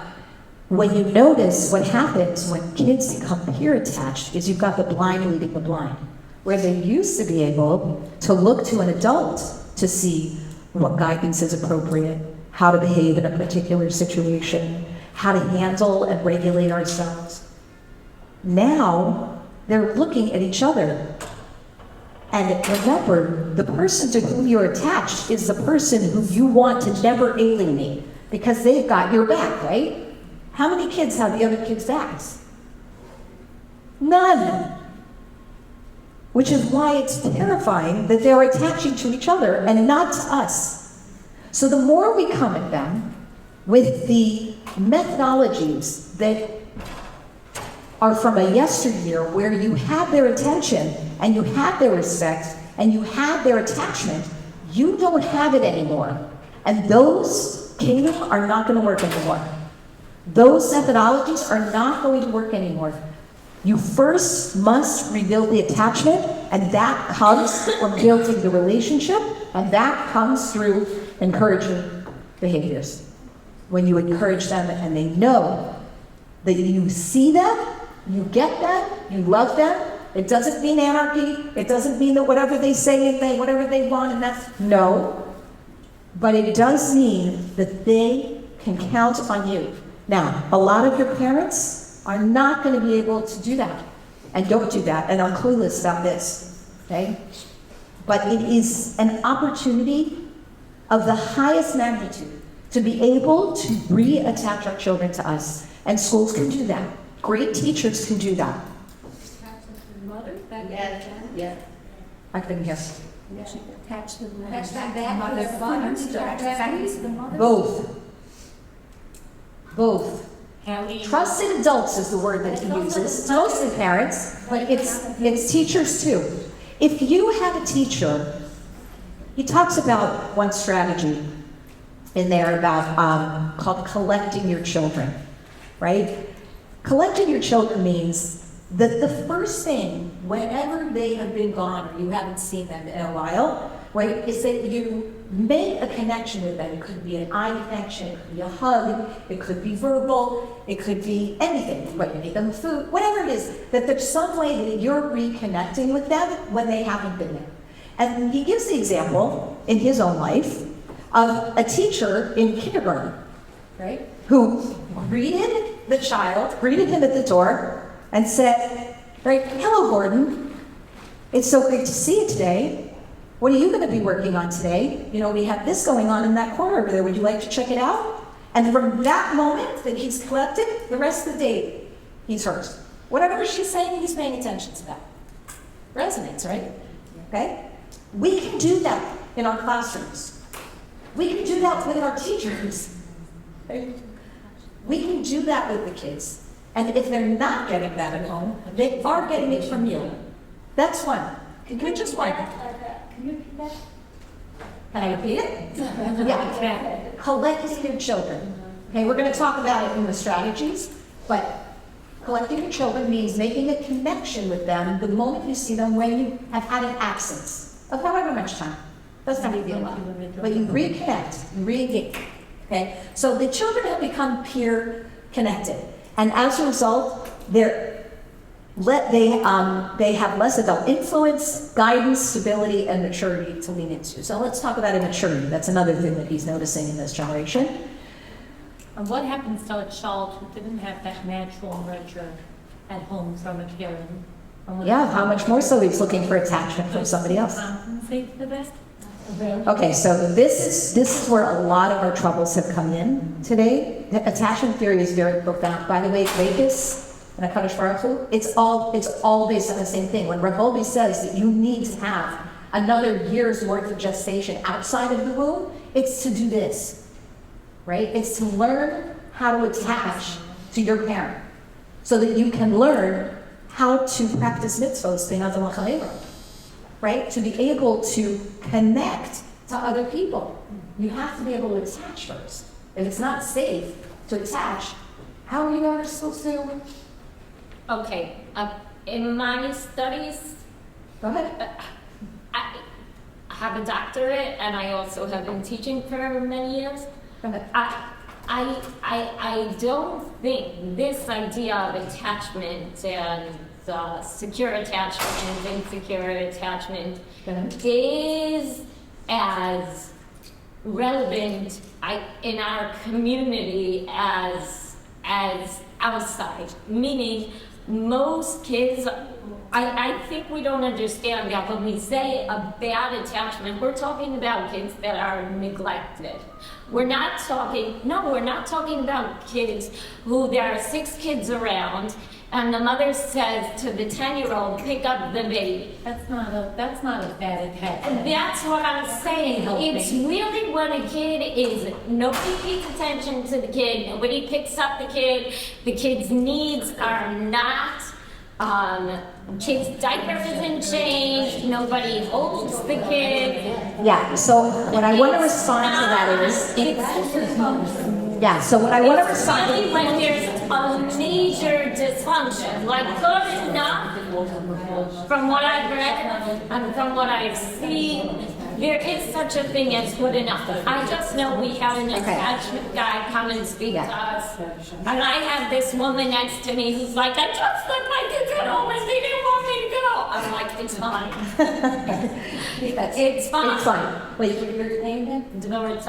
when you notice what happens when kids become peer attached is you've got the blind leading the blind, where they used to be able to look to an adult to see what guidance is appropriate, how to behave in a particular situation, how to handle and regulate ourselves. Now, they're looking at each other. And remember, the person to whom you're attached is the person who you want to never alienate because they've got your back, right? How many kids have the other kids' backs? None. Which is why it's terrifying that they're attaching to each other and not to us. So the more we come at them with the methodologies that are from a yesteryear where you had their attention and you had their respect and you had their attachment, you don't have it anymore. And those, Kingdom, are not going to work anymore. Those methodologies are not going to work anymore. You first must rebuild the attachment, and that comes from building the relationship, and that comes through encouraging behaviors. When you encourage them and they know that you see them, you get them, you love them. It doesn't mean anarchy. It doesn't mean that whatever they say and they, whatever they want, and that's, no. But it does mean that they can count on you. Now, a lot of your parents are not going to be able to do that, and don't do that, and are clueless about this, okay? But it is an opportunity of the highest magnitude to be able to reattach our children to us, and schools can do that. Great teachers can do that. Yeah. I couldn't guess. Attach the Both. Both. Trusted adults is the word that he uses. It's mostly parents, but it's teachers too. If you have a teacher, he talks about one strategy in there about called collecting your children, right? Collecting your children means that the first thing, whenever they have been gone or you haven't seen them in a while, right, is that you make a connection with them. It could be an eye connection, it could be a hug, it could be verbal, it could be anything, right? You make them food, whatever it is, that there's some way that you're reconnecting with them when they haven't been there. And he gives the example in his own life of a teacher in kindergarten, right, who greeted the child, greeted him at the door, and said, right, hello, Gordon. It's so great to see you today. What are you going to be working on today? You know, we have this going on in that corner over there. Would you like to check it out? And from that moment that he's collected, the rest of the day, he's hers. Whatever she's saying, he's paying attention to that. Resonates, right? Okay? We can do that in our classrooms. We can do that with our teachers. Okay? We can do that with the kids. And if they're not getting that at home, they are getting it from you. That's one. Can you just one? Can you repeat that? Can I repeat it? Yeah. Collecting your children. Okay, we're going to talk about it in the strategies, but collecting your children means making a connection with them the moment you see them when you have had an absence of however much time. Doesn't have to be a lot. But you reconnect, you re-engage. Okay? So the children have become peer connected. And as a result, they have less adult influence, guidance, stability, and maturity to lean into. So let's talk about immaturity. That's another thing that he's noticing in this generation. And what happens to a child who didn't have that natural nurture at home from a parent? Yeah, how much more so he's looking for attachment from somebody else. Compensate for that? Okay, so this is where a lot of our troubles have come in today. The attachment theory is very profound. By the way, Vegas and HaKadosh Baruch Hu, it's all based on the same thing. When Rav Wolbe says that you need to have another year's worth of gestation outside of the womb, it's to do this, right? It's to learn how to attach to your parent so that you can learn how to practice mitzvos, right? To be able to connect to other people. You have to be able to attach first. If it's not safe to attach, how are you ever supposed to? Okay, in my studies, Go ahead. I have a doctorate and I also have been teaching for many years. Go ahead. I don't think this idea of attachment and secure attachment and insecure attachment is as relevant in our community as outside. Meaning, most kids, I think we don't understand that when we say a bad attachment, we're talking about kids that are neglected. We're not talking about kids who there are 6 kids around and the mother says to the 10-year-old, pick up the baby. That's not a bad attachment. And that's what I'm saying. It's really when a kid is, nobody pays attention to the kid, nobody picks up the kid's needs are not, kid's diaper isn't changed, nobody holds the kid. Yeah, so what I want to respond to that is, Really when there's a major dysfunction, like good enough, from what I've read and from what I've seen, there is such a thing as good enough. I just know we had an attachment guy come and speak to us, and I have this woman next to me who's like, I just let my kids at home and they didn't want me to go. I'm like, it's fine. It's fine. it's fine. Wait, your name again? Devoted.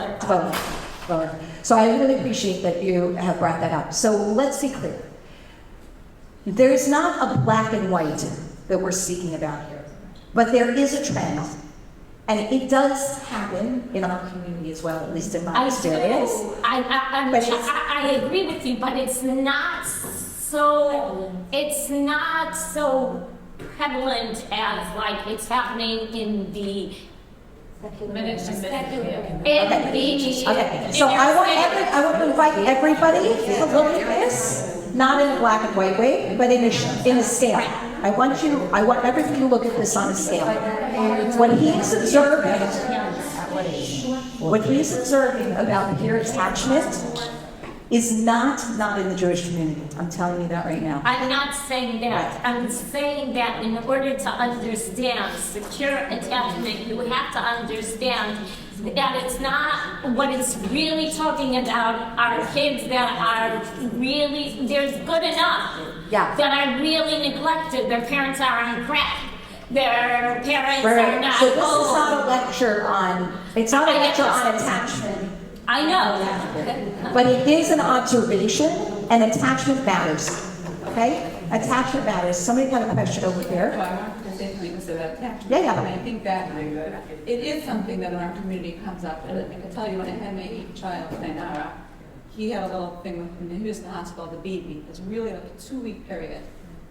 So I really appreciate that you have brought that up. So let's be clear. There's not a black and white that we're speaking about here, but there is a trend. And it does happen in our community as well, at least in my experience. I agree with you, but it's not so prevalent as like it's happening in the Okay, so I want to invite everybody to look at this, not in a black and white way, but in a scale. I want everybody to look at this on a scale. What he's observing about peer attachment is not in the Jewish community. I'm telling you that right now. I'm not saying that. I'm saying that in order to understand secure attachment, you have to understand that it's not what it's really talking about are kids that are really, there's good enough, that are really neglected. Their parents are on crack. Their parents are not. So this is not a lecture on, it's not a lecture on attachment. I know. But it is an observation, and attachment matters. Okay? Attachment matters. Somebody had a question over here. say something about attachment. Yeah, yeah. And I think that it is something that in our community comes up. And I can tell you when I had my 8th child, Nainara, he had a little thing with him. He was in the hospital, the baby. It was really like a 2-week period.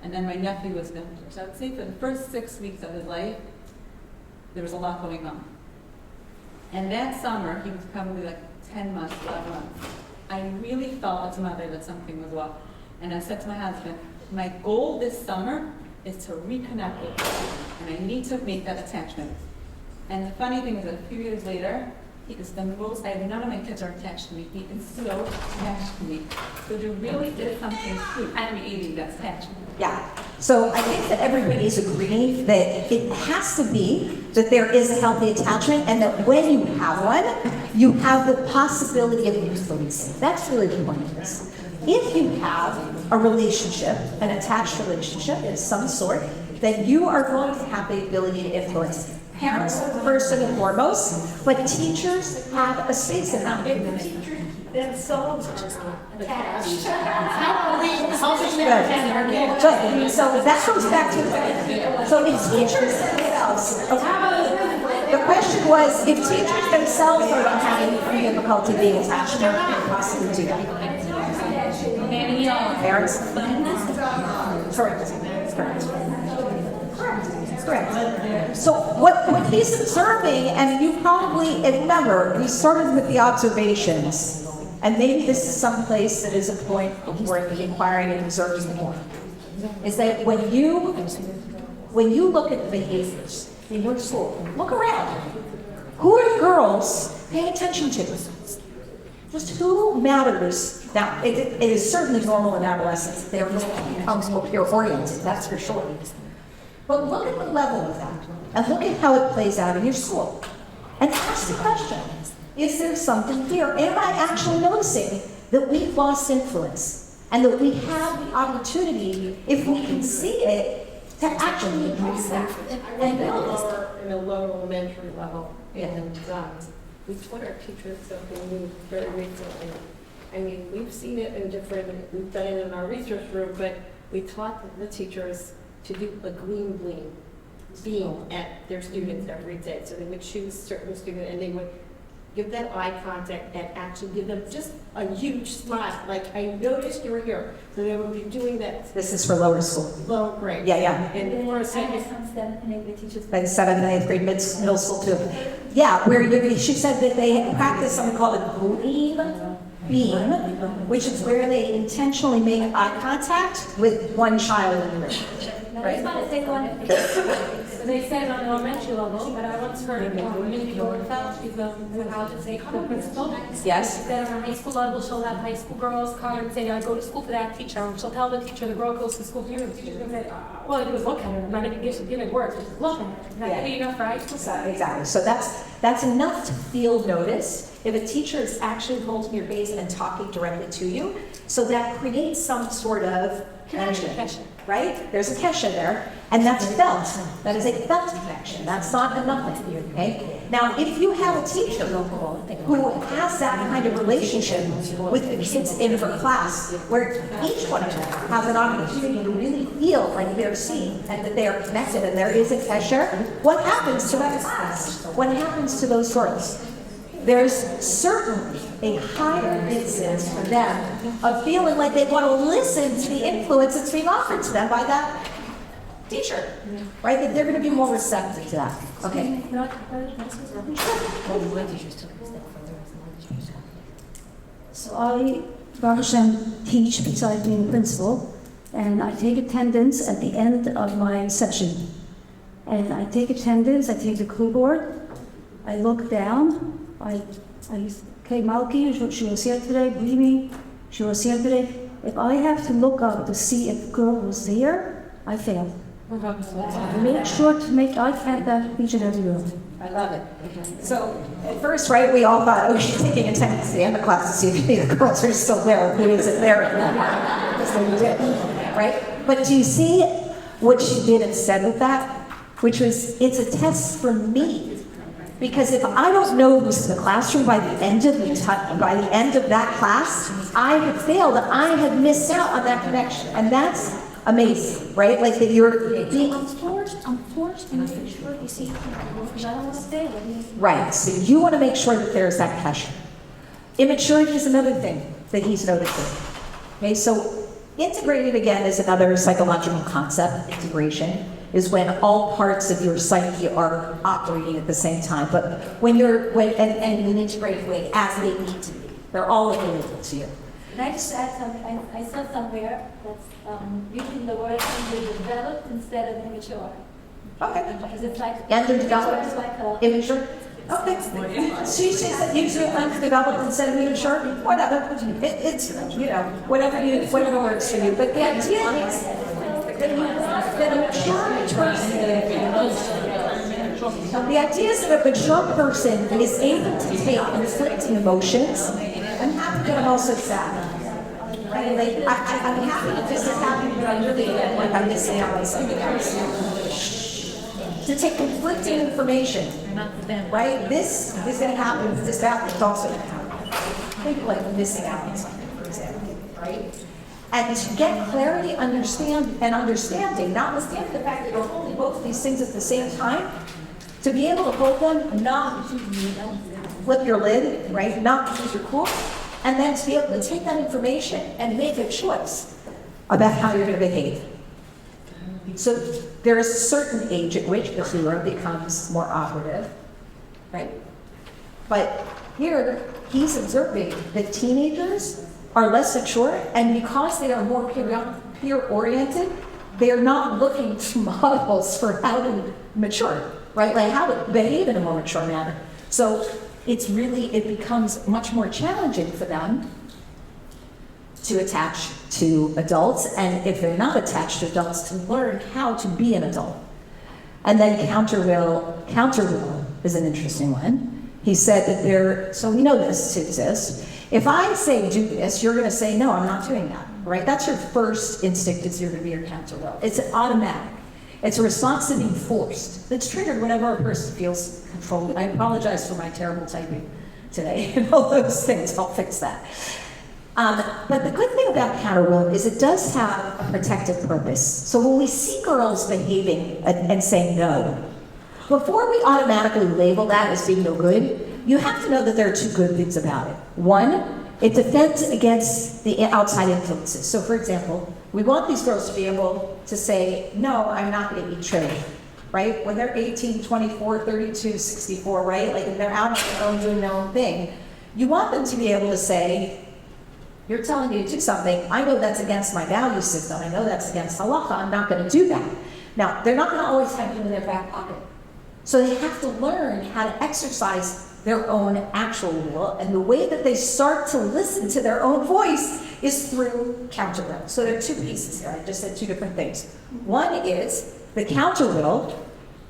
And then my nephew was with him. So I would say for the first 6 weeks of his life, there was a lot going on. And that summer, he was probably like 10 months, 11 months. I really felt as a mother that something was off. And I said to my husband, my goal this summer is to reconnect with him. And I need to make that attachment. And the funny thing is that a few years later, he is the most, none of my kids are attached to me. He is so attached to me. So there really is something to creating that attachment. Yeah. So I think that everybody's agreeing that it has to be that there is a healthy attachment and that when you have one, you have the possibility of influencing. That's really the point of this. If you have a relationship, an attached relationship of some sort, then you are going to have the ability to influence. Parents first and foremost, but teachers have a space in that. themselves attached. Good. So that goes back to, so if teachers themselves, okay. The question was, if teachers themselves are having difficulty being attached, they can possibly do that. Parents? Correct. Correct. So what he's observing, and you probably, and remember, we started with the observations, and maybe this is some place that is a point worth inquiring and observing more, is that when you look at the behaviors in your school, look around. Who are the girls paying attention to? Just who matters? Now, it is certainly normal in adolescence. They're more peer-oriented, that's for sure. But look at the level of that, and look at how it plays out in your school. And ask the question, is there something here? Am I actually noticing that we've lost influence? And that we have the opportunity, if we can see it, to actually increase that. And In a low elementary level, and we taught our teachers something new very recently. I mean, we've seen it in different, we've done it in our research room, but we taught the teachers to do a green beam at their students every day. So they would choose certain students and they would give them eye contact and actually give them just a huge smile. Like, I noticed you were here. So they would be doing that. this is for lower school. Lower grade. Yeah. And for a I second, have some 7th and 8th teachers. Like 7th and 8th grade, middle school too. Yeah, where she said that they practice something called a green beam, which is where they intentionally make eye contact with one child in the room. Right? I just want to say one. They said on elementary level, but I once heard Minnie Dornfeld, she's the principal. Yes. She said on a high school level, she'll have high school girls come and say, I go to school for that teacher. And she'll tell the teacher, the girl goes to school for you. And the teacher's going to say, all I do is look at her. I'm not even giving words. Just look at her. Not giving enough for high school. Exactly. So that's enough to feel noticed if a teacher is actually holding your gaze and talking directly to you. So that creates some sort of connection, right? There's a connection there, and that's felt. That is a felt connection. That's not a nothing, okay? Now, if you have a teacher who has that kind of relationship with the kids in her class, where each one of them has an opportunity to really feel like they're seen and that they are connected and there is a connection, what happens to that class? What happens to those girls? There's certainly a higher incidence for them of feeling like they want to listen to the influence that's being offered to them by that teacher, right? That they're going to be more receptive to that. Okay. So I, Baruch Hashem, teach besides being principal, and I take attendance at the end of my session. And I take attendance, I take the clue board, I look down, okay, Malki, she was here today, Brimi, she was here today. If I have to look up to see if the girl was here, I fail. Make sure to make eye contact with each and every girl. I love it. So at first, right, we all thought, oh, she's taking attendance at the end of class to see if any of the girls are still there, who isn't there. Right? But do you see what she did instead of that? Which was, it's a test for me. Because if I don't know who's in the classroom by the end of that class, I have failed. I have missed out on that connection, and that's amazing, right? Like that you're being I'm forced to make sure you see, because I don't want to stay with you. Right, so you want to make sure that there's that passion. Immaturity is another thing that he's noticing. Okay, so integrated again is another psychological concept. Integration is when all parts of your psyche are operating at the same time, but when and in an integrated way as they need to be. They're all available to you. And I just add something, I saw somewhere that's using the word developed instead of immature. Okay. Because it's like. Underdeveloped, It's like a. immature. Okay. She says that usually undeveloped instead of immature. Whatever. It's whatever works for you. But the idea is that a mature person. The idea is that a mature person is able to take conflicting emotions. I'm happy that I'm also sad. Right? Like, I'm happy that this is happening, but I really feel like I'm missing out on something else. To take conflicting information, right? This is going to happen, this that is also going to happen. Think like missing out on something, for example, right? And to get clarity, understanding, notwithstanding the fact that you're holding both these things at the same time, to be able to hold them, not flip your lid, right? Not lose your cool, and then to be able to take that information and make a choice about how you're going to behave. So there is a certain age at which the hero becomes more operative, right? But here, he's observing that teenagers are less mature, and because they are more peer-oriented, they are not looking to models for how to mature, right? Like how to behave in a more mature manner. So it becomes much more challenging for them to attach to adults, and if they're not attached to adults, to learn how to be an adult. And then counter will is an interesting one. He said that so we know this to exist. If I say do this, you're going to say, no, I'm not doing that, right? That's your first instinct, is you're going to be your counter will. It's automatic. It's a response to being forced. It's triggered whenever a person feels controlled. I apologize for my terrible typing today and all those things. I'll fix that. But the good thing about counter will is it does have a protective purpose. So when we see girls behaving and saying no, before we automatically label that as being no good, you have to know that there are two good things about it. One, it defends against the outside influences. So for example, we want these girls to be able to say, no, I'm not going to eat chili, right? When they're 18, 24, 32, 64, right? Like if they're out on their own doing their own thing, you want them to be able to say, you're telling me to do something, I know that's against my value system, I know that's against halacha, I'm not going to do that. Now, they're not going to always have you in their back pocket. So they have to learn how to exercise their own actual will, and the way that they start to listen to their own voice is through counter will. So there are two pieces here, I just said two different things. One is the counter will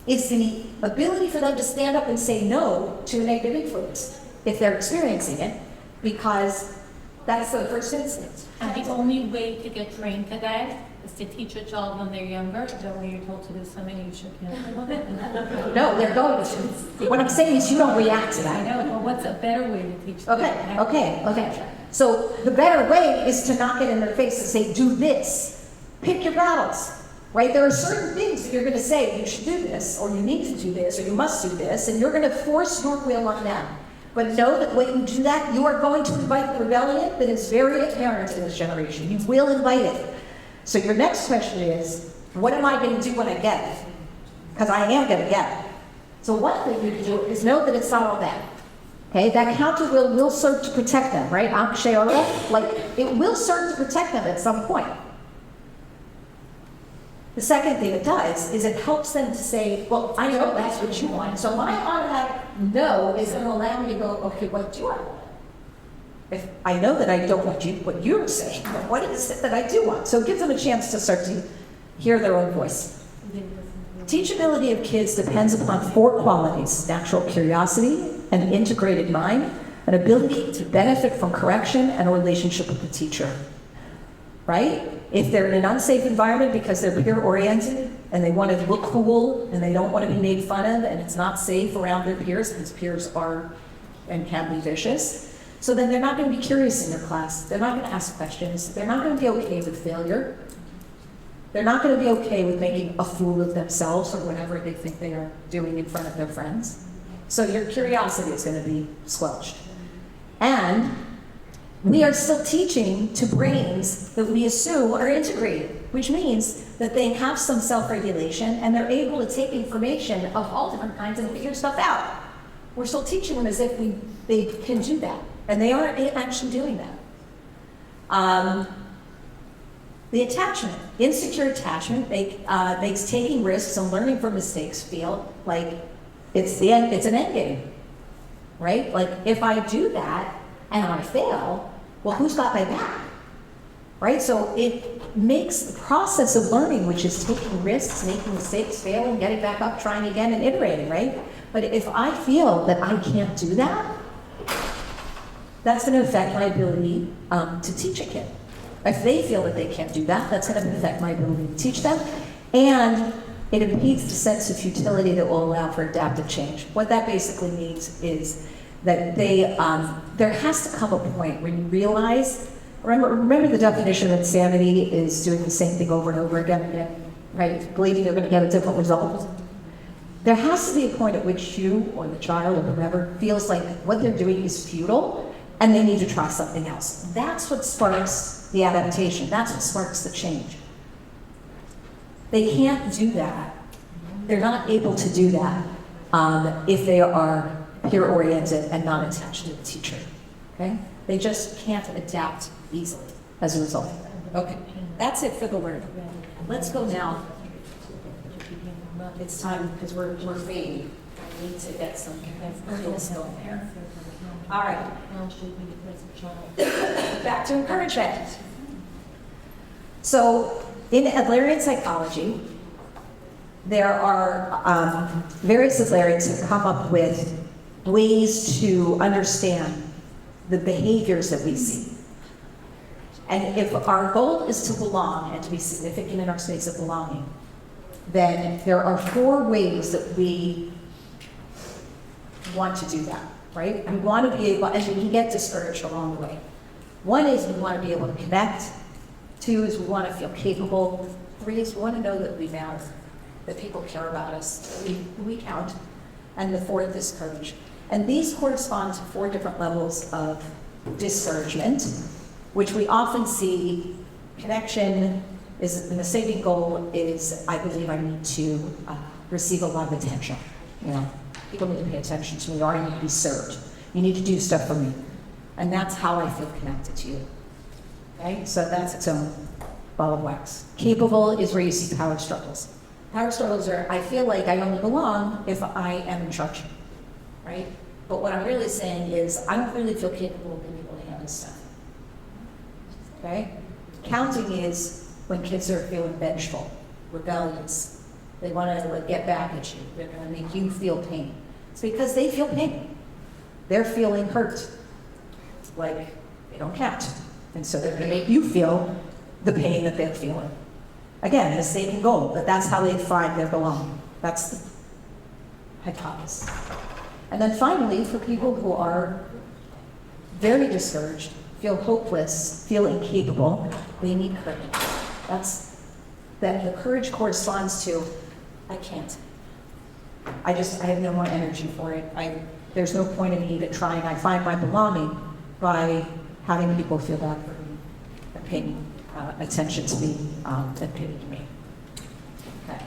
is the ability for them to stand up and say no to a negative influence if they're experiencing it, because that's the first instinct. And the only way to get trained for that is to teach a child when they're younger, that when you're told to do something, you should No, they're going to. What I'm saying is you don't react to that. I know, but what's a better way to teach them? Okay. So the better way is to not get in their face and say, do this. Pick your battles, right? There are certain things that you're going to say, you should do this, or you need to do this, or you must do this, and you're going to force your will on them. But know that when you do that, you are going to invite the rebellion that is very apparent in this generation. You will invite it. So your next question is, what am I going to do when I get it? Because I am going to get it. So one thing you can do is know that it's not all bad. Okay, that counter will serve to protect them, right? Like, it will serve to protect them at some point. The second thing it does is it helps them to say, well, I know that's what you want. So my automatic no is going to allow me to go, okay, what do I want? If I know that I don't want what you're saying, but what is it that I do want? So it gives them a chance to start to hear their own voice. Teachability of kids depends upon 4 qualities: natural curiosity, an integrated mind, an ability to benefit from correction, and a relationship with the teacher. Right? If they're in an unsafe environment because they're peer-oriented and they want to look cool and they don't want to be made fun of and it's not safe around their peers, because peers are and can be vicious, so then they're not going to be curious in their class. They're not going to ask questions. They're not going to be okay with failure. They're not going to be okay with making a fool of themselves or whatever they think they are doing in front of their friends. So your curiosity is going to be squelched. And we are still teaching to brains that we assume are integrated, which means that they have some self-regulation and they're able to take information of all different kinds and figure stuff out. We're still teaching them as if they can do that, and they aren't actually doing that. The attachment, insecure attachment, makes taking risks and learning from mistakes feel like it's an end game, right? Like if I do that and I fail, well, who's got my back, right? So it makes the process of learning, which is taking risks, making mistakes, failing, getting back up, trying again, and iterating, right? But if I feel that I can't do that, that's going to affect my ability to teach a kid. If they feel that they can't do that, that's going to affect my ability to teach them. And it impedes the sense of futility that will allow for adaptive change. What that basically means is that there has to come a point where you realize, remember the definition of insanity is doing the same thing over and over again, right? Believing you're going to get a different result. There has to be a point at which you or the child or whoever feels like what they're doing is futile and they need to try something else. That's what sparks the adaptation. That's what sparks the change. They can't do that. They're not able to do that if they are peer-oriented and not attached to the teacher. Okay? They just can't adapt easily as a result. Okay, that's it for the word. Let's go now. It's time because we're fading. I need to get some hills going there. All right. Back to encouragement. So in Adlerian psychology, there are various Adlerians who come up with ways to understand the behaviors that we see. And if our goal is to belong and to be significant in our space of belonging, then there are 4 ways that we want to do that, right? We want to be able, and we can get discouraged along the way. 1 is we want to be able to connect. 2 is we want to feel capable. 3 is we want to know that we matter, that people care about us, that we count. And the 4th is courage. And these correspond to 4 different levels of discouragement, which we often see. Connection is the saving goal is, I believe I need to receive a lot of attention. You know, people need to pay attention to me, or I need to be served. You need to do stuff for me. And that's how I feel connected to you. Okay, so that's its own ball of wax. Capable is where you see power struggles. Power struggles are, I feel like I only belong if I am in charge, right? But what I'm really saying is, I don't really feel capable of being able to handle stuff. Okay? Counting is when kids are feeling vengeful, rebellious. They want to get back at you. They're going to make you feel pain. It's because they feel pain. They're feeling hurt. Like they don't count. And so they're going to make you feel the pain that they're feeling. Again, the saving goal, but that's how they find their belonging. That's the hypothesis. And then finally, for people who are very discouraged, feel hopeless, feel incapable, they need courage. The courage corresponds to, I can't. I have no more energy for it. There's no point in me even trying. I find my belonging by having people feel bad for me and paying attention to me and pity to me. Okay.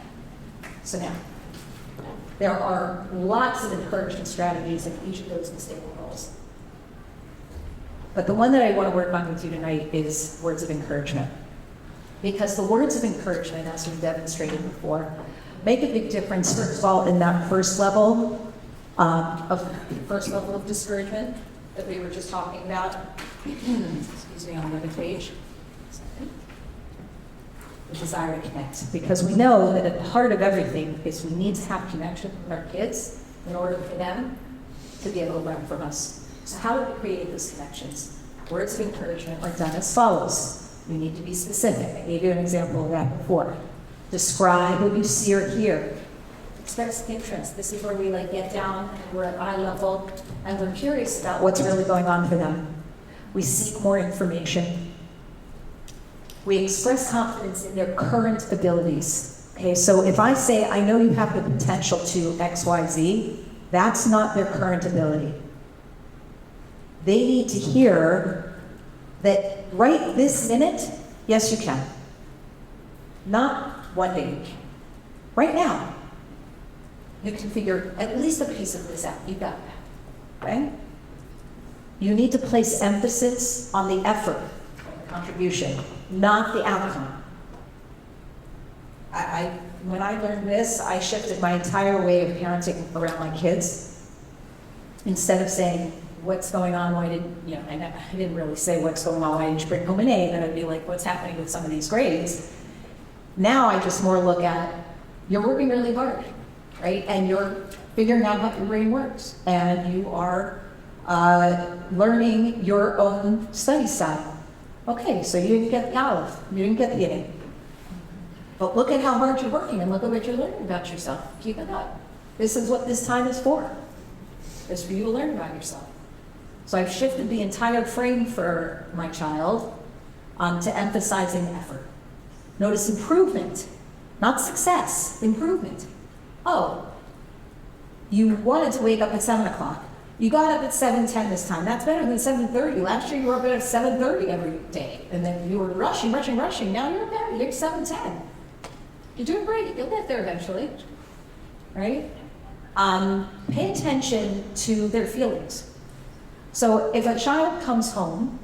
So now, there are lots of encouragement strategies in each of those unstable roles. But the one that I want to work on with you tonight is words of encouragement. Because the words of encouragement, as we've demonstrated before, make a big difference, first of all, in that first level of discouragement that we were just talking about. Excuse me, on the other page. The desire to connect. Because we know that at the heart of everything is we need to have connection with our kids in order for them to be able to learn from us. So how do we create those connections? Words of encouragement are done as follows. You need to be specific. I gave you an example of that before. Describe what you see or hear. Express interest. This is where we get down and we're at eye level and we're curious about what's really going on for them. We seek more information. We express confidence in their current abilities. Okay, so if I say, I know you have the potential to X, Y, Z, that's not their current ability. They need to hear that right this minute, yes, you can. Not one day you can. Right now, you can figure at least a piece of this out. You got that, right? You need to place emphasis on the effort, contribution, not the outcome. When I learned this, I shifted my entire way of parenting around my kids. Instead of saying, what's going on, why didn't, you know, I didn't really say what's going on, why didn't you bring home an A, then I'd be like, what's happening with some of these grades? Now I just more look at, you're working really hard, right? And you're figuring out how your brain works. And you are learning your own study style. Okay, so you didn't get the olive, you didn't get the A. But look at how hard you're working and look at what you're learning about yourself. Keep it up. This is what this time is for. It's for you to learn about yourself. So I've shifted the entire frame for my child to emphasizing effort. Notice improvement, not success, improvement. Oh, you wanted to wake up at 7 o'clock. You got up at 7:10 this time. That's better than 7:30. Last year you were up at 7:30 every day. And then you were rushing. Now you're better. You're 7:10. You're doing great. You'll get there eventually, right? Pay attention to their feelings. So if a child comes home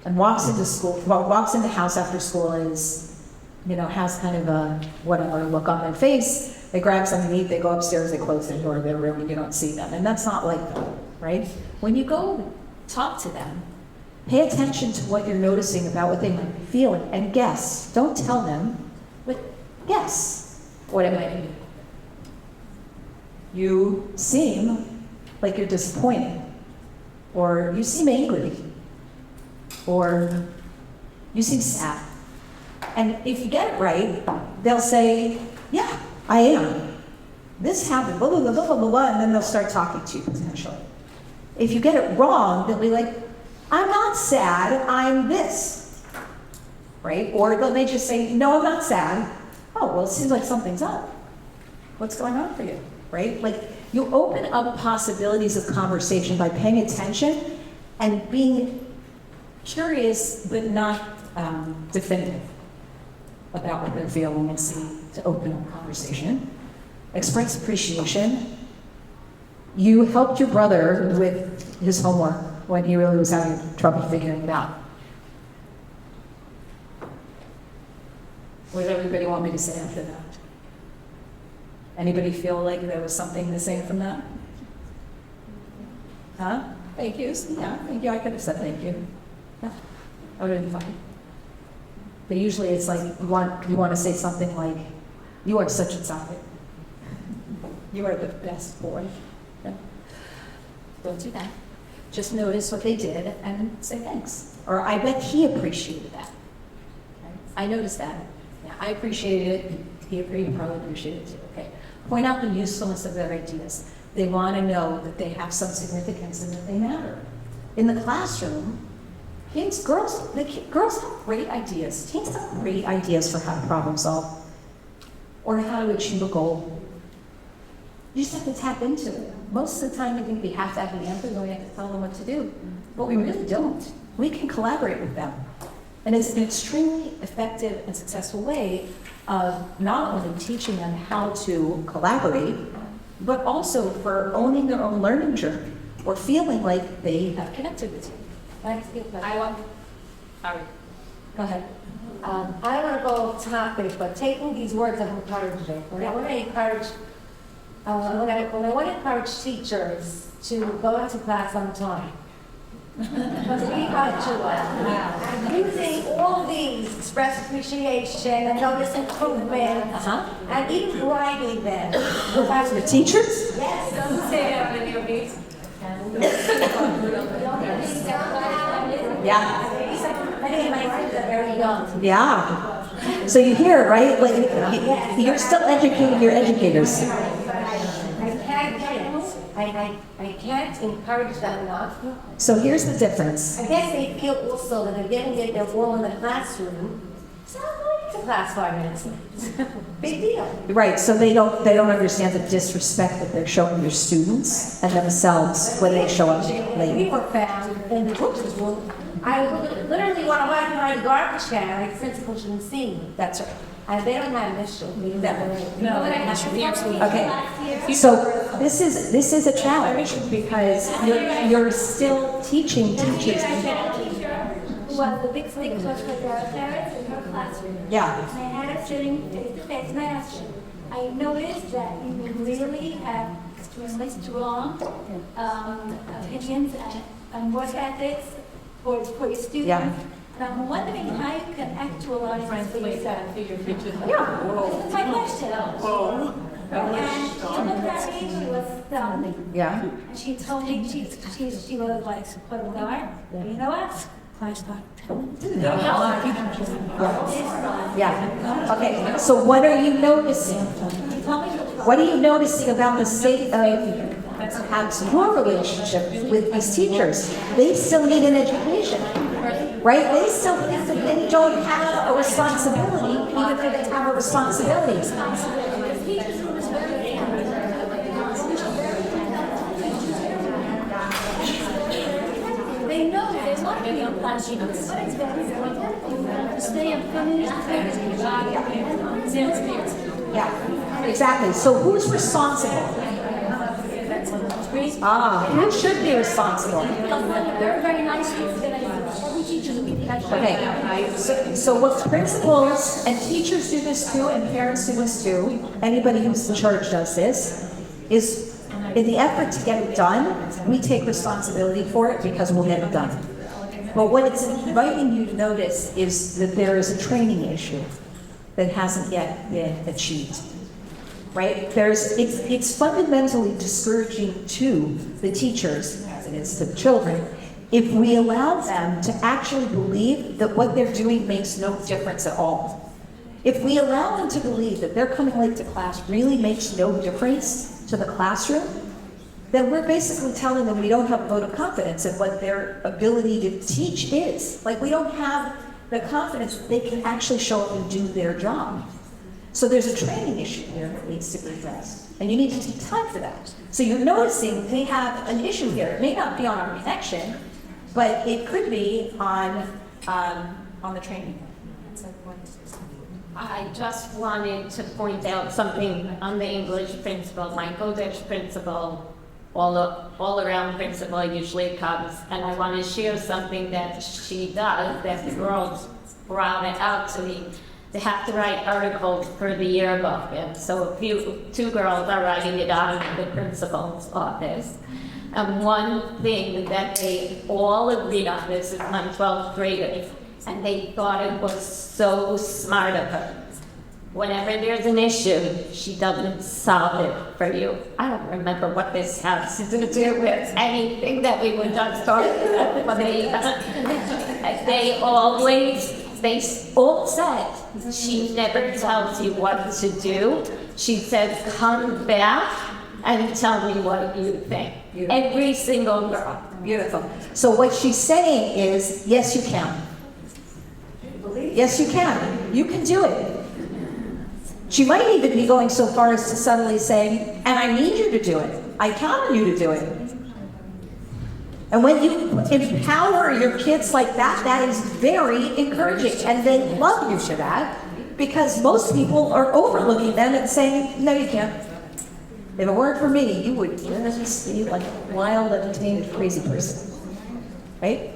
and walks into school, walks in the house after school and is, you know, has kind of a whatever look on their face, they grab something to eat, they go upstairs, they close the door of their room, and you don't see them. And that's not like them, right? When you go talk to them, pay attention to what you're noticing about what they might be feeling and guess. Don't tell them, but guess what it might be. You seem like you're disappointed, or you seem angry, or you seem sad. And if you get it right, they'll say, yeah, I am. This happened, blah, blah, blah, blah, blah, blah, and then they'll start talking to you potentially. If you get it wrong, they'll be like, I'm not sad, I'm this, right? Or they may just say, no, I'm not sad. Oh, well, it seems like something's up. What's going on for you, right? Like, you open up possibilities of conversation by paying attention and being curious, but not definitive about what they're feeling, and see to open up conversation. Express appreciation. You helped your brother with his homework when he really was having trouble figuring it out. What did everybody want me to say after that? Anybody feel like there was something missing from that? Huh? Thank you. Yeah, thank you. I could have said thank you. Yeah, that would have been fine. But usually it's like you want to say something like, you are such a child. You are the best boy. Yeah. Don't do that. Just notice what they did and say thanks. Or I bet he appreciated that. Okay? I noticed that. Yeah, I appreciated it. He probably appreciated it too. Okay. Point out the usefulness of their ideas. They want to know that they have some significance and that they matter. In the classroom, girls have great ideas. Teens have great ideas for how to problem solve or how to achieve a goal. You just have to tap into it. Most of the time, we think we have to have the answers and we have to tell them what to do. But we really don't. We can collaborate with them. And it's an extremely effective and successful way of not only teaching them how to collaborate, but also for owning their own learning journey or feeling like they have connected with you. Sorry. Go ahead. I don't want to go off topic, but taking these words of encouragement, when I want to encourage, when I want to encourage teachers to go into class on time, to be punctual, and using all these express appreciation and notice improvement, and even writing them. The teachers? Yes. Doesn't say that in your piece. Yeah. I think my kids are very young. Yeah. So you hear it, right? Like you're still educating your educators. I can't encourage them enough. So here's the difference. I guess they feel also that they're getting it, they're all in the classroom, So I'm going to class 5 minutes. Big deal. Right, so they don't understand the disrespect that they're showing their students and themselves when they show up We late. were found in the children's room. I literally want to walk behind the garbage can, like principal shouldn't see me. That's right. And they don't have this show. No, Okay, so this is a challenge because you're still teaching teachers. Well, the big thing was with the parents in her classroom. Yeah. I had her sitting face to face, and I asked her, I noticed that you really have extremely strong opinions and work ethics for your students. Yeah. And I'm wondering how you can actualize this for yourself. Yeah. This is my question. And she looked at me, she was stunned. Yeah. And she told me she was like, put a guard. You know what? Class start. Yeah. Okay, so what are you noticing? What are you noticing about the state of your relationship with these teachers? They still need an education, right? They still think that they don't have a responsibility, even if they have a responsibility. They know they want to be on class units. To stay in Yeah, exactly. So who's responsible? Who should be responsible? They're very nice kids. Every teacher will be nice. Okay, so what principals and teachers do this too, and parents do this too, anybody who's in church does this, is in the effort to get it done, we take responsibility for it because we'll get it done. But what it's inviting you to notice is that there is a training issue that hasn't yet been achieved. Right? It's fundamentally discouraging to the teachers, as it is to the children, if we allow them to actually believe that what they're doing makes no difference at all. If we allow them to believe that they're coming late to class really makes no difference to the classroom, then we're basically telling them we don't have a vote of confidence in what their ability to teach is. Like, we don't have the confidence that they can actually show up and do their job. So there's a training issue here that needs to be addressed, and you need to take time for that. So you're noticing they have an issue here. It may not be on our connection, but it could be on the training. I just wanted to point out something on the English principal, my English principal, all around principal usually comes, and I want to share something that she does, that the girls brought it out to me. They have to write articles for the yearbook, and so two girls are writing it out in the principal's office. And one thing that they all agreed on, this is my 12th graders, and they thought it was so smart of her. Whenever there's an issue, she doesn't solve it for you. I don't remember what this has to do with anything that we were just talking about, but they all said, she never tells you what to do. She says, come back and tell me what you think. Beautiful. Every single girl. Beautiful. So what she's saying is, yes, you can. Yes, you can. You can do it. She might even be going so far as to suddenly say, and I need you to do it. I count on you to do it. And when you empower your kids like that, that is very encouraging. And they love you for that, because most people are overlooking them and saying, no, you can't. If it weren't for me, you would just be like a wild, entertained, crazy person. Right?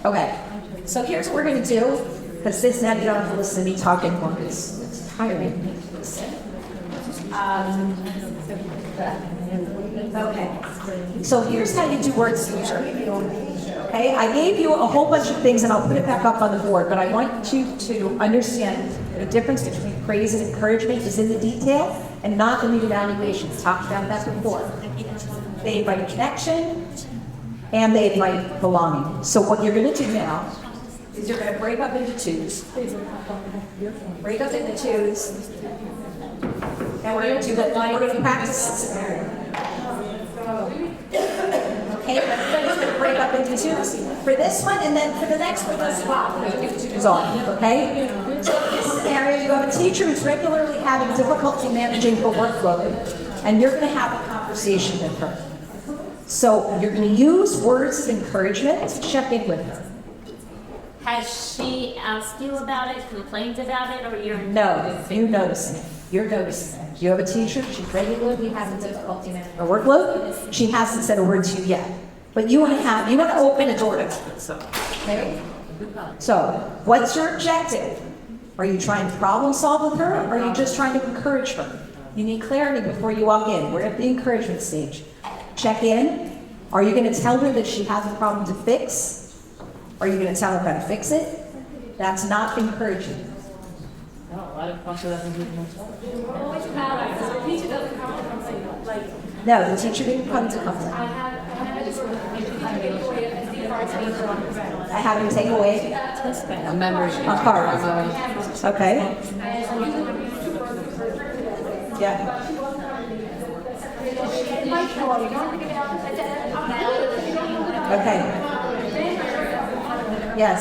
Okay. So here's what we're going to do, because this now you don't have to listen to me talk anymore. It's tiring. Okay. So here's how you do word seizure. Okay, I gave you a whole bunch of things, and I'll put it back up on the board, but I want you to understand the difference between praise and encouragement is in the detail and not in the evaluations. Talked about that before. They invite connection, and they invite belonging. So what you're going to do now is you're going to break up into twos. Break up into twos. And we're going to do that. We're going to practice. Okay, everybody's going to break break up into twos for this one, and then for the next one, let's swap. Twos on, okay? So in this scenario, you have a teacher who's regularly having difficulty managing her workload, and you're going to have a conversation with her. So you're going to use words of encouragement to check in with her. Has she asked you about it, complained about it, or you're No, you notice it. You're noticing it. You have a teacher, she's regularly having difficulty managing her workload. She hasn't said a word to you yet. But you want to open a door to her. Okay? So, what's your objective? Are you trying to problem solve with her, or are you just trying to encourage her? You need clarity before you walk in. We're at the encouragement stage. Check in. Are you going to tell her that she has a problem to fix? Are you going to tell her how to fix it? That's not encouraging. No, the teacher didn't come to complain. I have him take away a membership, a card. Okay. Yeah. Okay. Yes.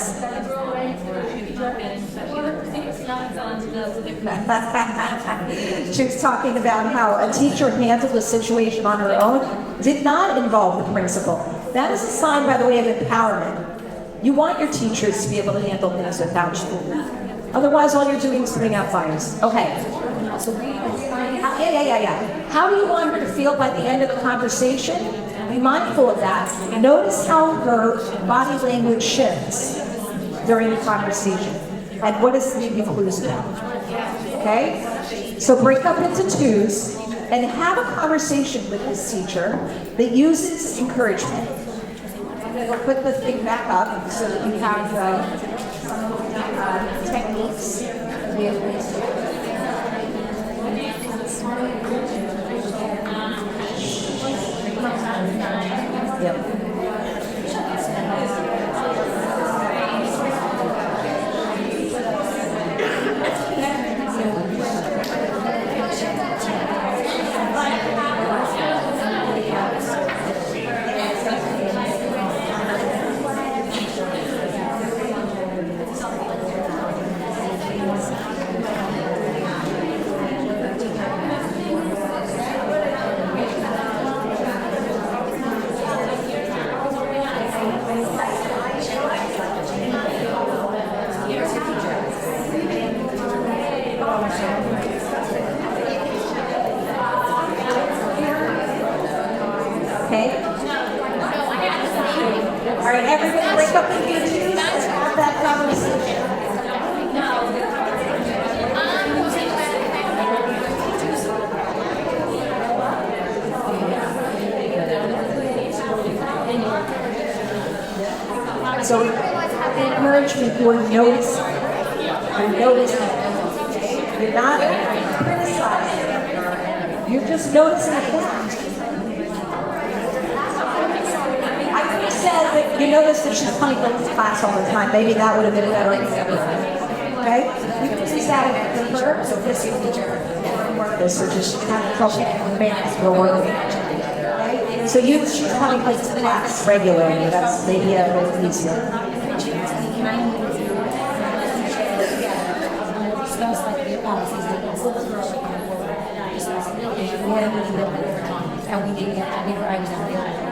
She was talking about how a teacher handled the situation on her own, did not involve the principal. That is a sign, by the way, of empowerment. You want your teachers to be able to handle things without you. Otherwise, all you're doing is putting out fires. Okay. So, yeah. How do you want her to feel by the end of the conversation? Be mindful of that. Notice how her body language shifts during the conversation. And what does it give you clues about? Okay? So break up into twos and have a conversation with this teacher that uses encouragement. We'll put the thing back up so that you have techniques. Yep. Okay? All right, everybody break up into twos and have that conversation. So encouragement, you're noticing. You're noticing. You're not criticizing. You're just noticing a fact. Said that you notice that she's coming late to class all the time. Maybe that would have been a better example. Okay? You can see that with her, so this teacher. This or just having trouble with math or work. Okay? So she's coming late to class regularly. That's maybe a little easier. And we didn't get that. I was on the other time.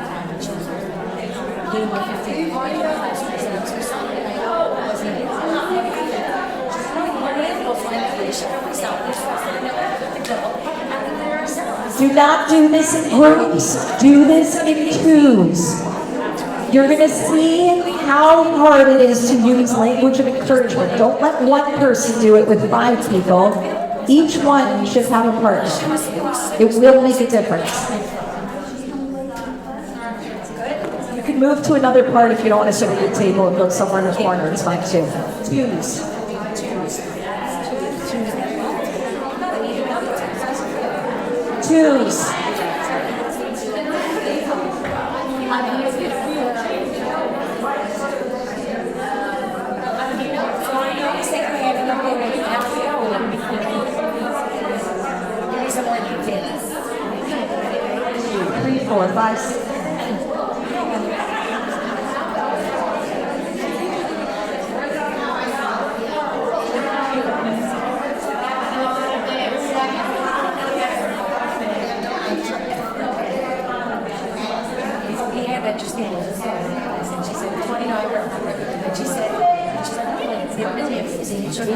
Do not do this in groups. Do this in twos. You're going to see how hard it is to use language of encouragement. Don't let one person do it with 5 people. Each one should have a part. It will make a difference. You can move to another part if you don't want to sit at the table and go somewhere in the corner. It's fine too. Twos. Twos. Three, 4, 5, 6. Last time she was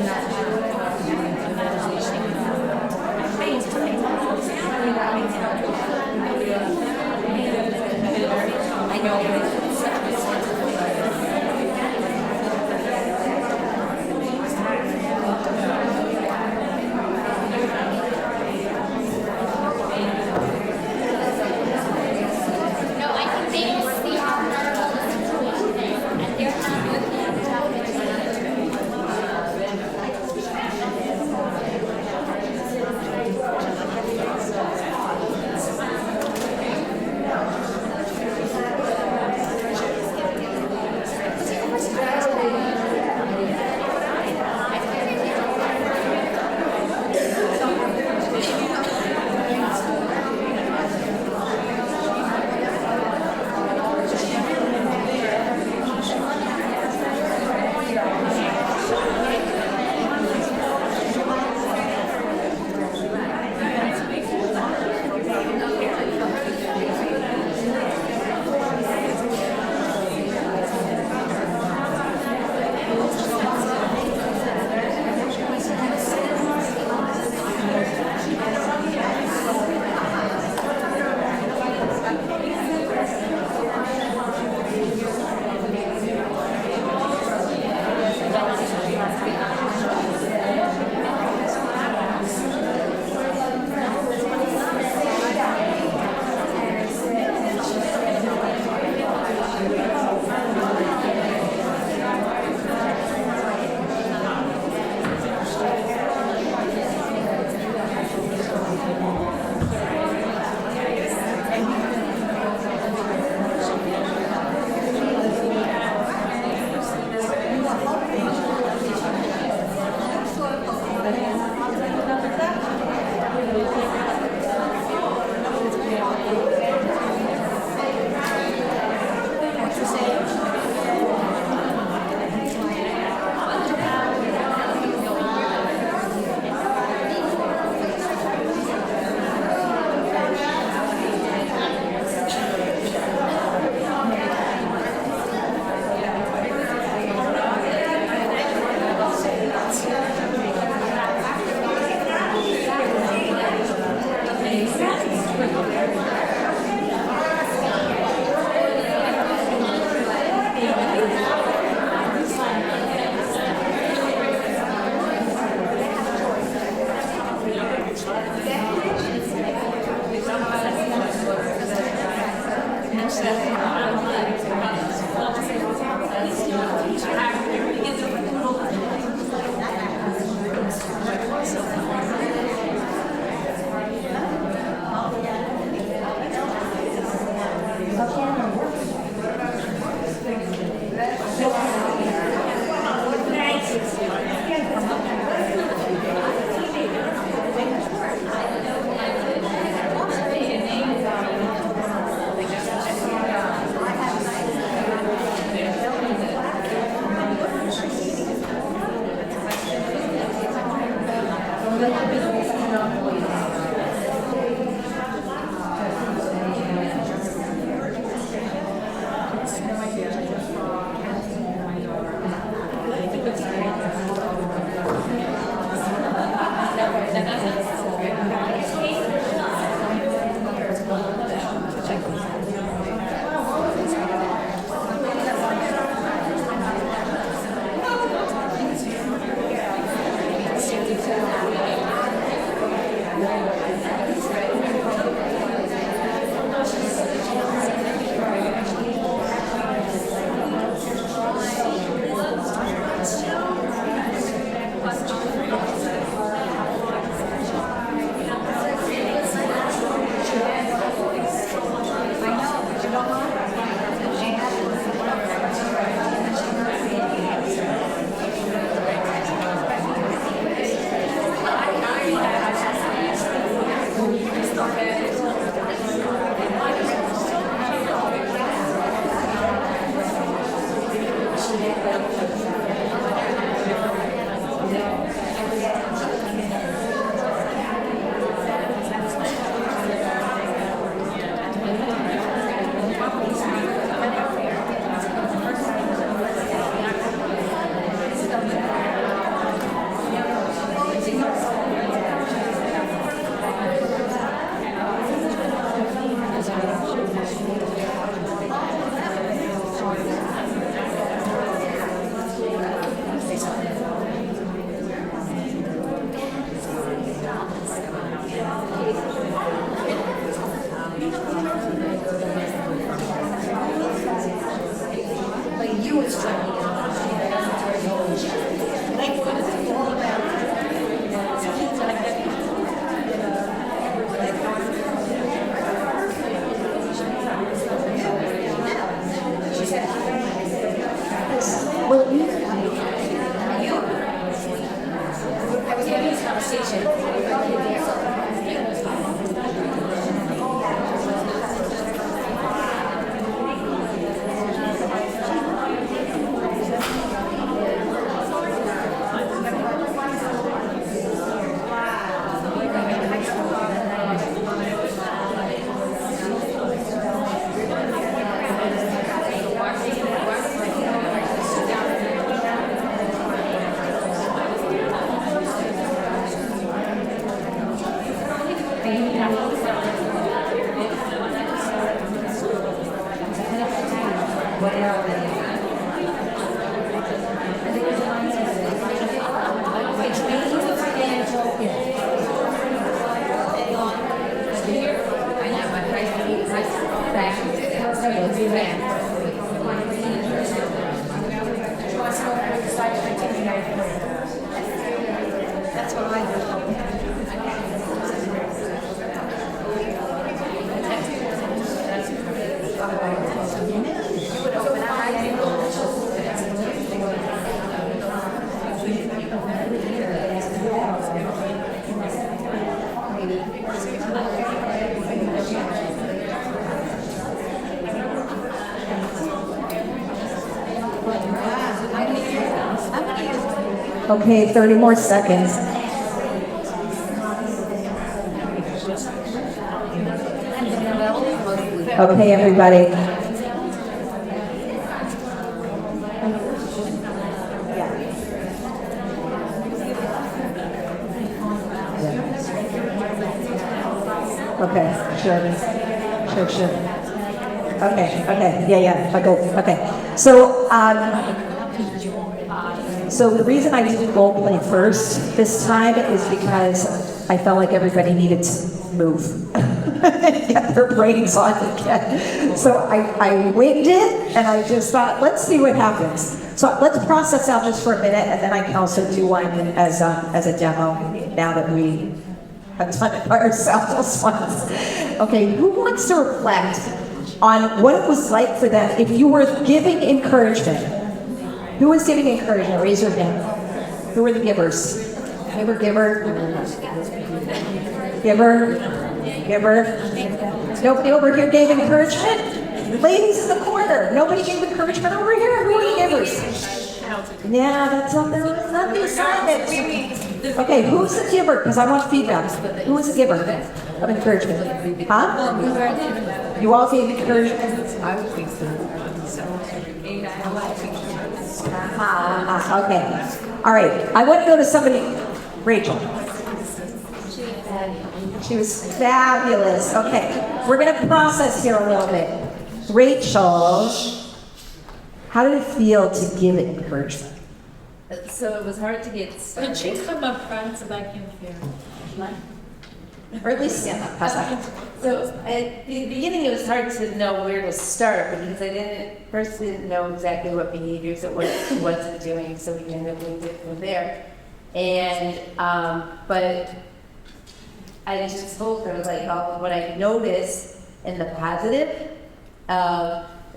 like, Okay, 30 more seconds. Okay, everybody. Okay, sure. Okay, yeah, okay. So the reason I did role play first this time is because I felt like everybody needed to move. Get their brains on again. So I winged it and I just thought, let's see what happens. So let's process out this for a minute and then I can also do one as a demo now that we have done it by ourselves once. Okay, who wants to reflect on what it was like for them if you were giving encouragement? Who was giving encouragement? Raise your hand. Who were the givers? Giver. Nobody over here gave encouragement? Ladies in the corner, nobody gave encouragement over here? Who are the givers? Yeah, that's nothing silent. Okay, who's the giver? Because I want feedback. Who was the giver of encouragement? Huh? You all gave encouragement? I would think so. Okay. All right. I want to go to somebody. Rachel. She was fabulous. Okay. We're going to process here a little bit. Rachel, how did it feel to give encouragement? So it was hard to get started. Could you come up front so I can hear? Or at least stand up. How's that? So at the beginning, it was hard to know where to start because I didn't know exactly what behaviors it wasn't doing, so we ended up doing it from there. And but I just told her like all of what I noticed in the positive.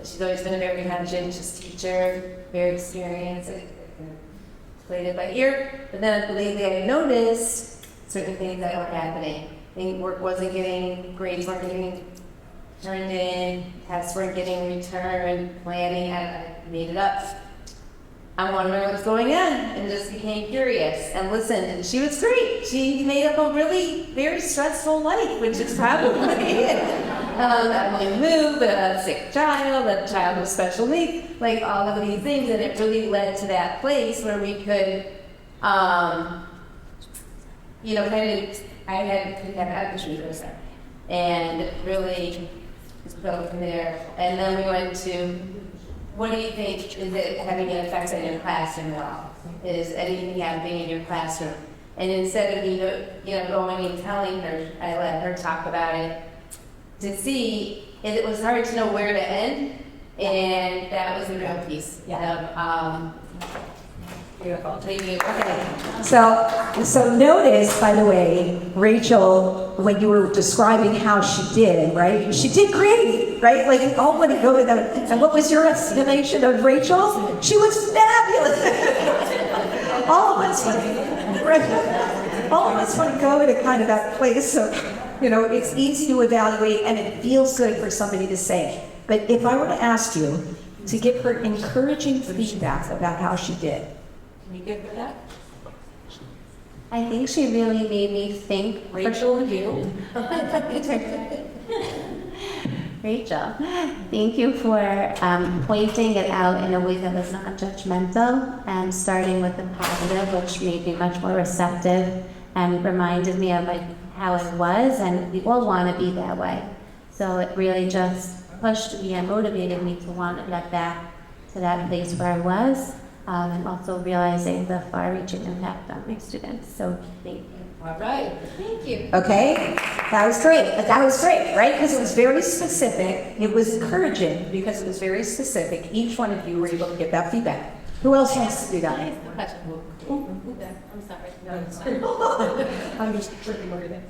She's always been a very conscientious teacher, very experienced, played it by ear. But then lately, I noticed certain things that were happening. Work wasn't getting, grades weren't getting turned in, tests weren't getting returned, planning, I made it up. I wanted to know what's going on and just became curious and listened. And she was great. She made up a really very stressful life, which is probably a move, a sick child, a child with special needs, like all of these things. And it really led to that place where we could, I had advocacy for her and really go from there. And then we went to, what do you think, is it having an effect on your classroom at all? Is anything happening in your classroom? And instead of going and telling her, I let her talk about it to see, it was hard to know where to end, and that was the real piece of Okay. So notice, by the way, Rachel, when you were describing how she did, right? She did great, right? Like, all when it go with that. And what was your estimation of Rachel? She was fabulous. All of us, right? All of us want to go to kind of that place. So, it's easy to evaluate, and it feels good for somebody to say. But if I were to ask you to give her encouraging feedback about how she did, you good with that? I think she really made me think. Rachel and you. Rachel, thank you for pointing it out in a way that was not judgmental and starting with the positive, which made me much more receptive and reminded me of how it was, and we all want to be that way. So it really just pushed me and motivated me to want to get back to that place where I was. And also realizing the far-reaching impact on my students. So thank you. All right. Thank you. Okay, that was great. That was great, right? Because it was very specific. It was encouraging because it was very specific. Each one of you were able to get that feedback. Who else wants to do that? I'm sorry. I'm just tripping over there.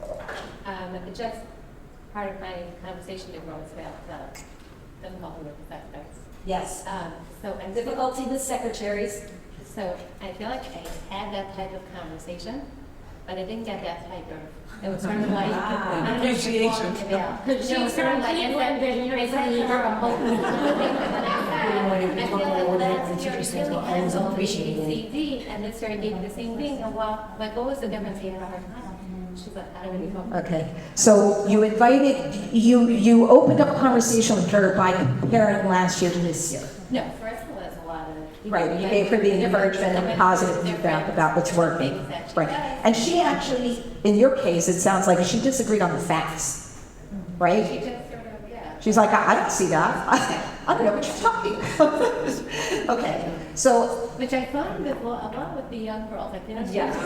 Just part of my conversation was about difficulty with the secretaries. Yes. And Difficulty with secretaries. So I feel like I had that type of conversation, but I didn't get that type of, it was sort of like, Appreciation. Yeah. She was sort of like, I said her a whole. I feel like last year, really had some CD, and this year I gave the same thing, and what was the difference here? She's like, I don't really know. Okay, so you you opened up a conversation with her by comparing last year to this year. No, first of all, there's a lot of. Right, you gave her the encouragement and positive feedback about what's working. Right, and she actually, in your case, it sounds like she disagreed on the facts, right? She just sort of, yeah. She's like, I don't see that. I don't know what you're talking about. Okay, so. Which I find that a lot with the young girls, like, Yes. We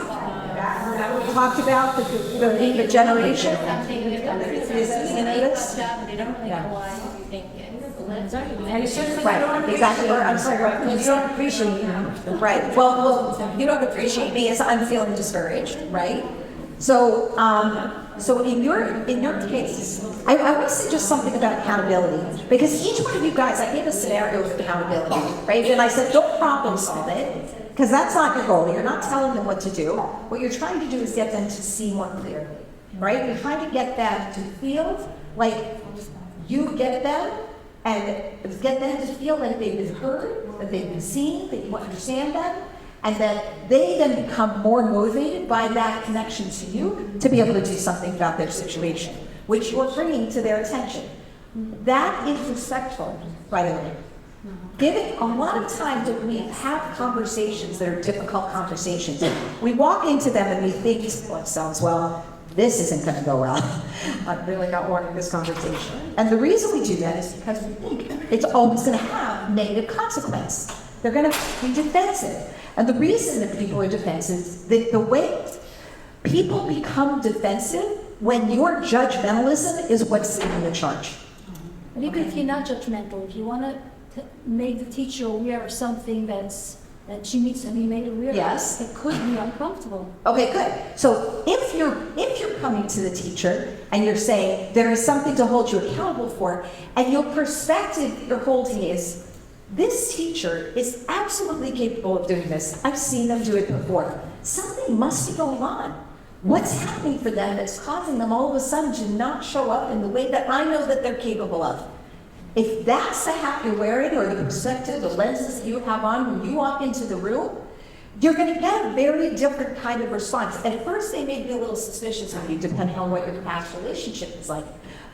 talked about the generation. something that they don't really know why you think it. Right, exactly. I'm sorry, you don't appreciate me. Right, well, you don't appreciate me as I'm feeling discouraged, right? So, so in your case, I want to say just something about accountability, because each one of you guys, I gave a scenario of accountability, right? And I said, don't problem solve it, because that's not your goal. You're not telling them what to do. What you're trying to do is get them to see more clearly, right? You're trying to get them to feel like you get them, and get them to feel like they've been heard, that they've been seen, that you understand them, and that they then become more motivated by that connection to you to be able to do something about their situation, which you're bringing to their attention. That is respectful, by the way. Giving a lot of time that we have conversations that are difficult conversations. We walk into them and we think to ourselves, well, this isn't going to go well. I'm really not wanting this conversation. And the reason we do that is because we think it's always going to have negative consequence. They're going to be defensive. And the reason that people are defensive is that the way people become defensive when your judgmentalism is what's leading the charge. But even if you're not judgmental, if you want to make the teacher aware of something that she needs to be made aware of, Yes. it could be uncomfortable. Okay, good. So if you're coming to the teacher and you're saying there is something to hold you accountable for, and your perspective you're holding is, this teacher is absolutely capable of doing this. I've seen them do it before. Something must be going on. What's happening for them that's causing them all of a sudden to not show up in the way that I know that they're capable of? If that's the hat you're wearing, or the perspective, the lenses that you have on when you walk into the room, you're going to get a very different kind of response. At first, they may be a little suspicious of you, depending on what your past relationship is like.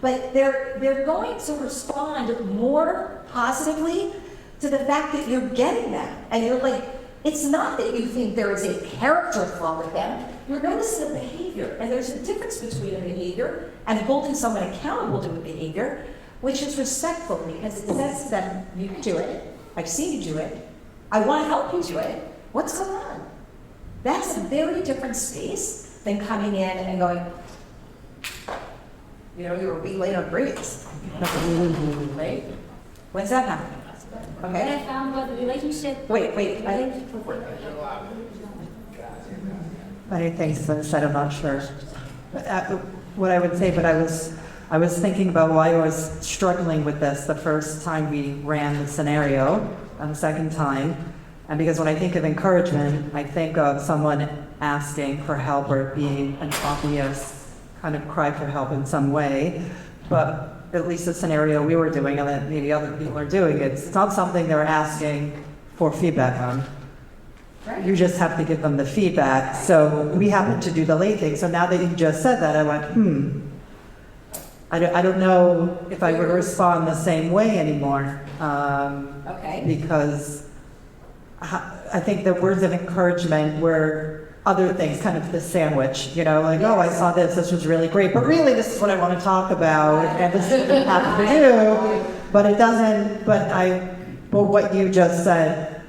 But they're going to respond more positively to the fact that you're getting that. And you're like, it's not that you think there is a character flaw with them. You're noticing a behavior. And there's a difference between a behavior and holding someone accountable to a behavior, which is respectful, because it says to them, you can do it. I've seen you do it. I want to help you do it. What's going on? That's a very different space than coming in and going, you're being late on grades. Right? When's that happen? What Okay. I found was the relationship. Wait. Many things been said, I'm not sure. What I would say, but I was thinking about why I was struggling with this the first time we ran the scenario, and the second time. And because when I think of encouragement, I think of someone asking for help or being an obvious kind of cry for help in some way. But at least the scenario we were doing, and that maybe other people are doing, it's not something they're asking for feedback on. You just have to give them the feedback. So we happened to do the late thing. So now that you just said that, I went, I don't know if I would respond the same way anymore. Okay. Because I think the words of encouragement were other things, kind of the sandwich, like, oh, I saw this was really great, but really this is what I want to talk about, and this is what we have to do, but it doesn't, but what you just said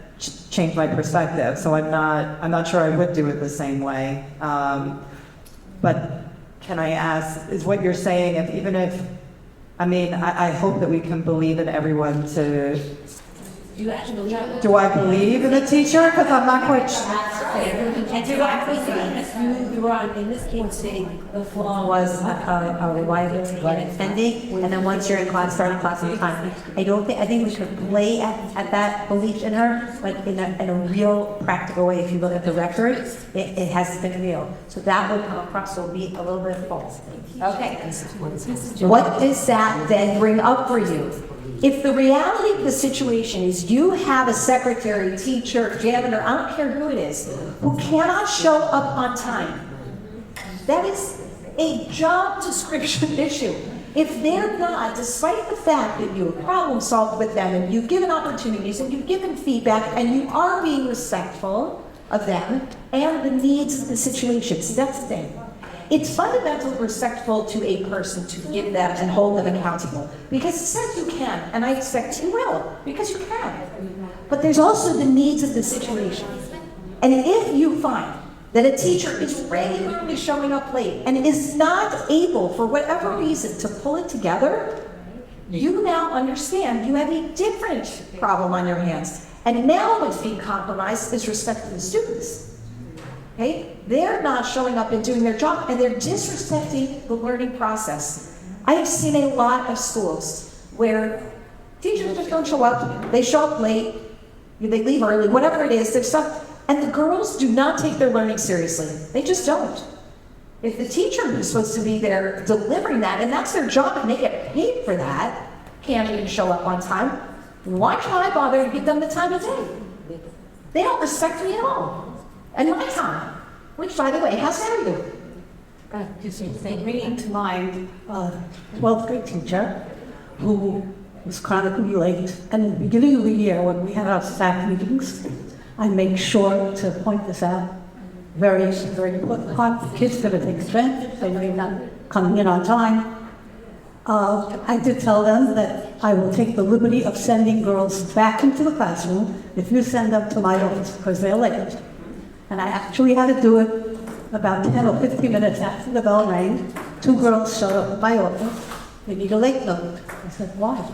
changed my perspective, so I'm not sure I would do it the same way. But can I ask, is what you're saying, I hope that we can believe in everyone to. Do I believe in the teacher? Because I'm not quite sure. And do I think you were on, in this case, saying the flaw was a reliability and attending, and then once you're in class, starting class on time. I think we should play at that belief in her, but in a real practical way. If you look at the record, it has been real. So that would come across will be a little bit false. Okay. What does that then bring up for you? If the reality of the situation is you have a secretary, teacher, janitor, I don't care who it is, who cannot show up on time, that is a job description issue. If they're not, despite the fact that you have problem solved with them and you've given opportunities and you've given feedback and you are being respectful of them and the needs of the situation, see, that's the thing. It's fundamentally respectful to a person to give them and hold them accountable. Because it says you can, and I expect you will, because you can. But there's also the needs of the situation. And if you find that a teacher is regularly showing up late and is not able, for whatever reason, to pull it together, you now understand you have a different problem on your hands. And now what's being compromised is respect for the students. Okay? They're not showing up and doing their job, and they're disrespecting the learning process. I have seen a lot of schools where teachers just don't show up, they show up late, they leave early, whatever it is, there's stuff, and the girls do not take their learning seriously. They just don't. If the teacher who's supposed to be there delivering that, and that's their job, and they get paid for that, can't even show up on time, why should I bother to give them the time of day? They don't respect me at all. And my time, which, by the way, how's Sarah doing? Bringing to mind a 12th grade teacher who was chronically late. And in the beginning of the year, when we had our staff meetings, I make sure to point this out. Very important. Kids going to take strength. They may not come in on time. I did tell them that I will take the liberty of sending girls back into the classroom if you send them to my office because they're late. And I actually had to do it about 10 or 15 minutes after the bell rang. 2 girls showed up at my office. They need a late note. I said, why?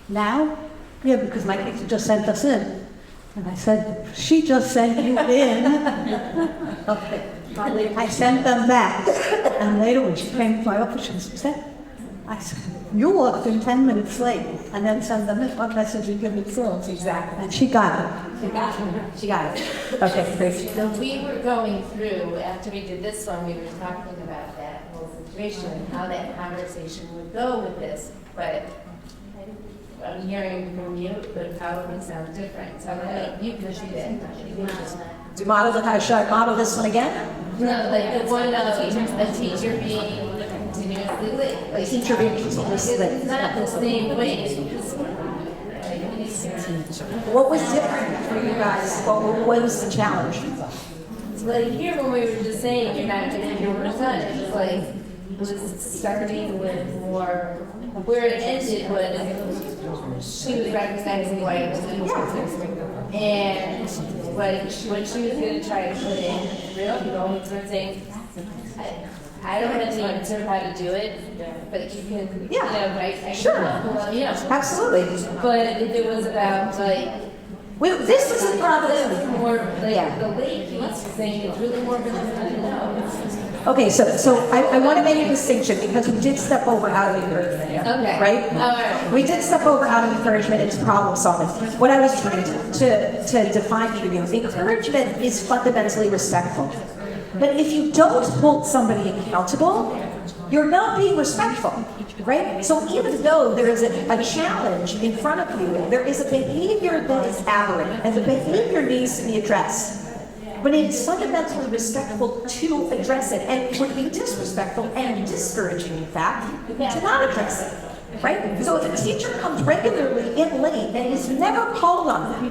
Now? Yeah, because my teacher just sent us in. And I said, she just sent you in. Okay. I sent them back. And later when she came to my office, she was upset. I said, you walked in 10 minutes late and then send them in. What message you give me girls? Exactly. And she got it. She got it. Okay, great. So we were going through, after we did this one, we were talking about that whole situation and how that conversation would go with this. But I'm hearing from you, but it probably sounds different. So you can see that. Do model the, should I model this one again? No, like the one of a teacher being continuously late. A teacher being continuously late. It's not the same way. What was different for you guys? What was the challenge? It's like here when we were just saying you're not getting your percentage, it's like it was starting with more where it ended was she was recognizing why it was doing and what she was going to try to put in real, you know, saying I don't have the answer how to do it, but you can, you know, I sure. Yeah, Absolutely. but if it was about like. Well, this is a problem. More like the late piece saying it's really more because I don't know. Okay, so I want to make a distinction because we did step over out of encouragement. Okay. Right? All right. We did step over out of encouragement into problem solving. What I was trying to define for you, encouragement is fundamentally respectful. But if you don't hold somebody accountable, you're not being respectful, right? So even though there is a challenge in front of you, there is a behavior that is aberrant, and the behavior needs to be addressed. But it is fundamentally respectful to address it, and it would be disrespectful and discouraging, in fact, to not address it. Right? So if a teacher comes regularly in late and is never called on that,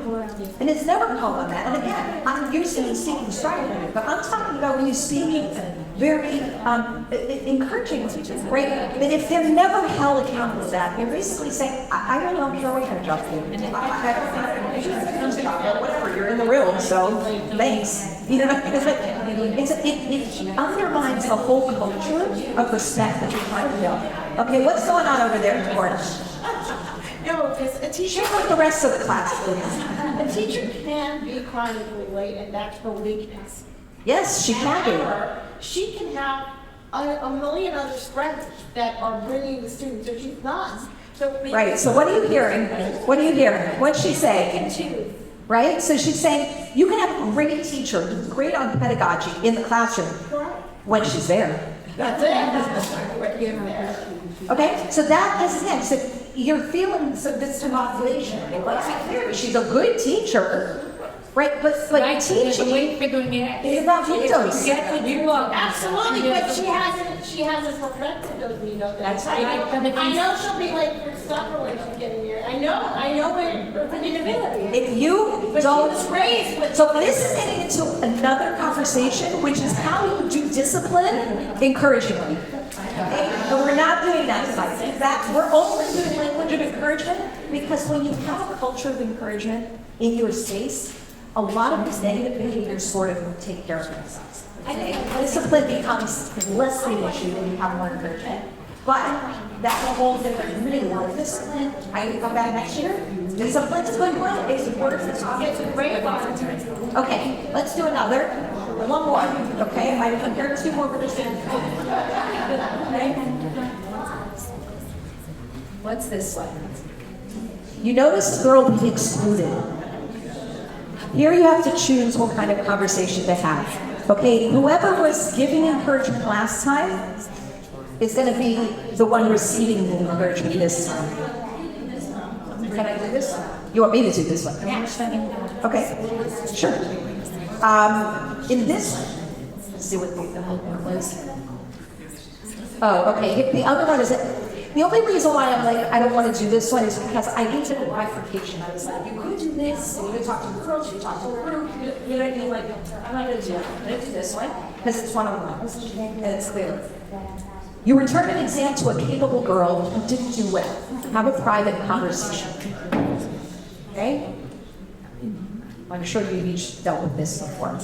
and and again, I'm usually seeking strife, but I'm talking about when you see very encouraging teachers, right? But if they're never held accountable to that, you're basically saying, I don't know if you're going to job for you. I don't think whatever, you're in the room, so thanks. You know, it undermines the whole culture of respect that you're trying to build. Okay, what's going on over there, Torch? No, because a teacher, Share with the rest of the class, please. a teacher can be chronically late, and that's her weakness. Yes, she can be. However, she can have a million other strengths that are bringing the students, so she's not. So Right, so what are you hearing? What are you hearing? What's she saying? Right, so she's saying, you can have a great teacher, who's great on pedagogy in the classroom, when she's there. That's it. Okay, so that is again, so you're feeling some discombobulation. Let's be clear, she's a good teacher, right? But teaching is about vetoes. Absolutely, but she hasn't perfected those vetoes. That's I right. know she'll be late for supper when she's getting here. I know her inability. If you don't, so this is getting into another conversation, which is how you do discipline encouragingly. Okay? But we're not doing that tonight. In fact, we're only doing language of encouragement because when you have a culture of encouragement in your space, a lot of these negative behaviors sort of take care of themselves. Discipline becomes less the issue when you have more encouragement. But that's a whole different really want discipline. I can come back next year. Discipline is good one. It's important. It's a great volunteer. Okay, let's do another. One more. Okay, I compared 2 more for this. Okay. What's this one? You notice the girl being excluded. Here you have to choose what kind of conversation to have. Okay, whoever was giving encouragement last time is going to be the one receiving the encouragement this time. Can I do this? You want me to do this one? Okay, sure. In this, let's see what the whole one was. Oh, okay. The other one is the only reason why I'm like, I don't want to do this one is because I need to do bifurcation. I was like, you could do this, and you could talk to the girls, you could talk to the group, you know what I mean? Like, I'm not going to do it. I'm going to do this one because it's one-on-one, and it's clear. You return an exam to a capable girl who didn't do well. Have a private conversation. Okay? I'm sure you've each dealt with this before.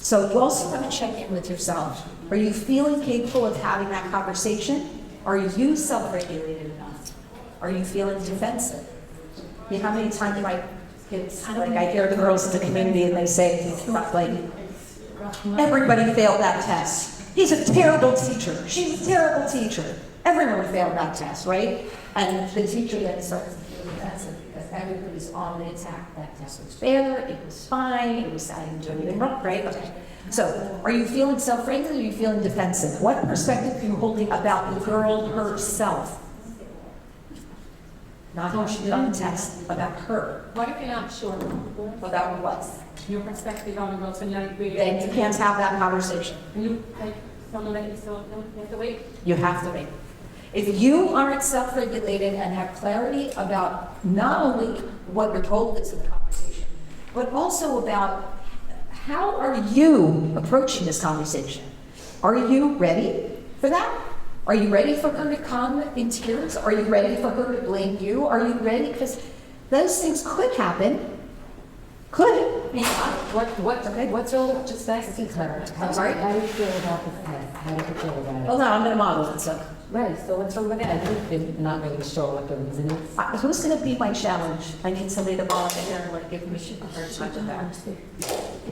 So you also want to check in with yourself. Are you feeling capable of having that conversation? Are you self-regulated enough? Are you feeling defensive? You know, how many times my kids, like I hear the girls in the community and they say, like, everybody failed that test. He's a terrible teacher. She's a terrible teacher. Everyone failed that test, right? And the teacher then starts to feel defensive because everybody's on the attack. That test was fair, it was fine, it was, I didn't do anything wrong, right? Okay. So, are you feeling self-regulated or are you feeling defensive? What perspective are you holding about the girl herself? Not how she did on the test, about her. What if you're not sure? About what? Your perspective on the girls and you're not really. Then you can't have that conversation. You, like, someone that you still have to wait. You have to wait. If you aren't self-regulated and have clarity about not only what your goal is in the conversation, but also about how are you approaching this conversation? Are you ready for that? Are you ready for her to come in tears? Are you ready for her to blame you? Are you ready? Because those things could happen. Could. What's your, just nice to clarify. I'm sorry? How do you feel about the test? How do you feel about it? Hold on, I'm going to model it. So, Right, so when somebody, I think, not really sure what the reason is. who's going to be my challenge? I need somebody to volunteer and like give me her touch of that.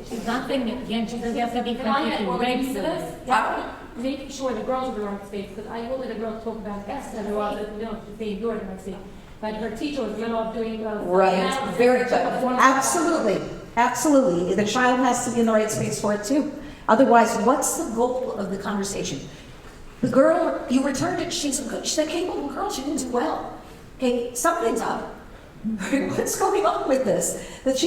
She's not saying it again, she says you have to be ready for this. Making sure the girls are in the right space, because I will let a girl talk about tests and she say you're in the right space. But her teacher was doing. Right, very good. Absolutely, absolutely. The child has to be in the right space for it too. Otherwise, what's the goal of the conversation? The girl, you returned it, she's a capable girl, she didn't do well. Okay, something's up. What's going on with this? That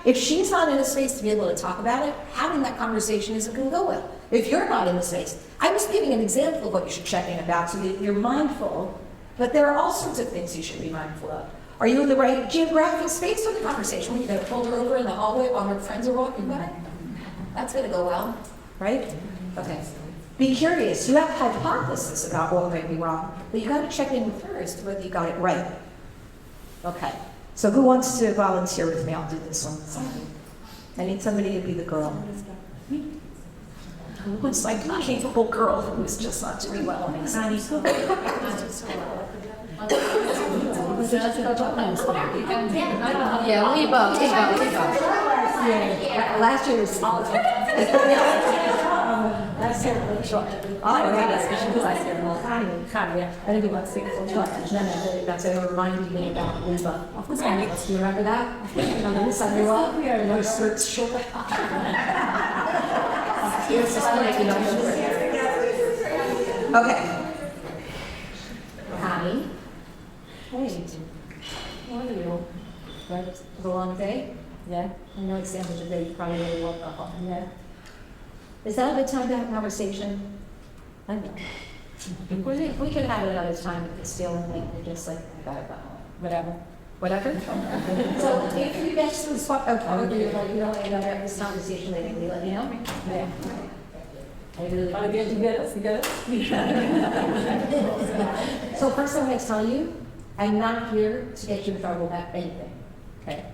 if she's not in a space to be able to talk about it, having that conversation isn't going to go well. If you're not in the space, I was giving an example of what you should check in about so that you're mindful, but there are all sorts of things you should be mindful of. Are you in the right geographic space for the conversation? When you're going to pull her over in the hallway while her friends are walking by? That's going to go well, right? Okay. Be curious. You have a hypothesis about what might be wrong, but you got to check in with her as to whether you got it right. Okay. So who wants to volunteer with me? I'll do this one. I need somebody to be the girl. Who's like a capable girl who's just not doing well. Yeah, leave up. Last year was last year was short. Oh, last year was I didn't want to sing for short. That's what it reminded me about Lisa. Do you remember that? On the side of your skirts short. It's just like, okay. Connie. Hey. How are you? Right? It was a long day? Yeah. I know it's the end of the day, you probably really woke up. Yeah. Is that a good time to have a conversation? I know. We could have it another time if it's still like just like whatever. Whatever? So if you get to the spot, okay, you know, have this conversation later, will you let me know? Yeah. I really you get it? So first I'm going to tell you, I'm not here to get you in trouble about anything. Okay?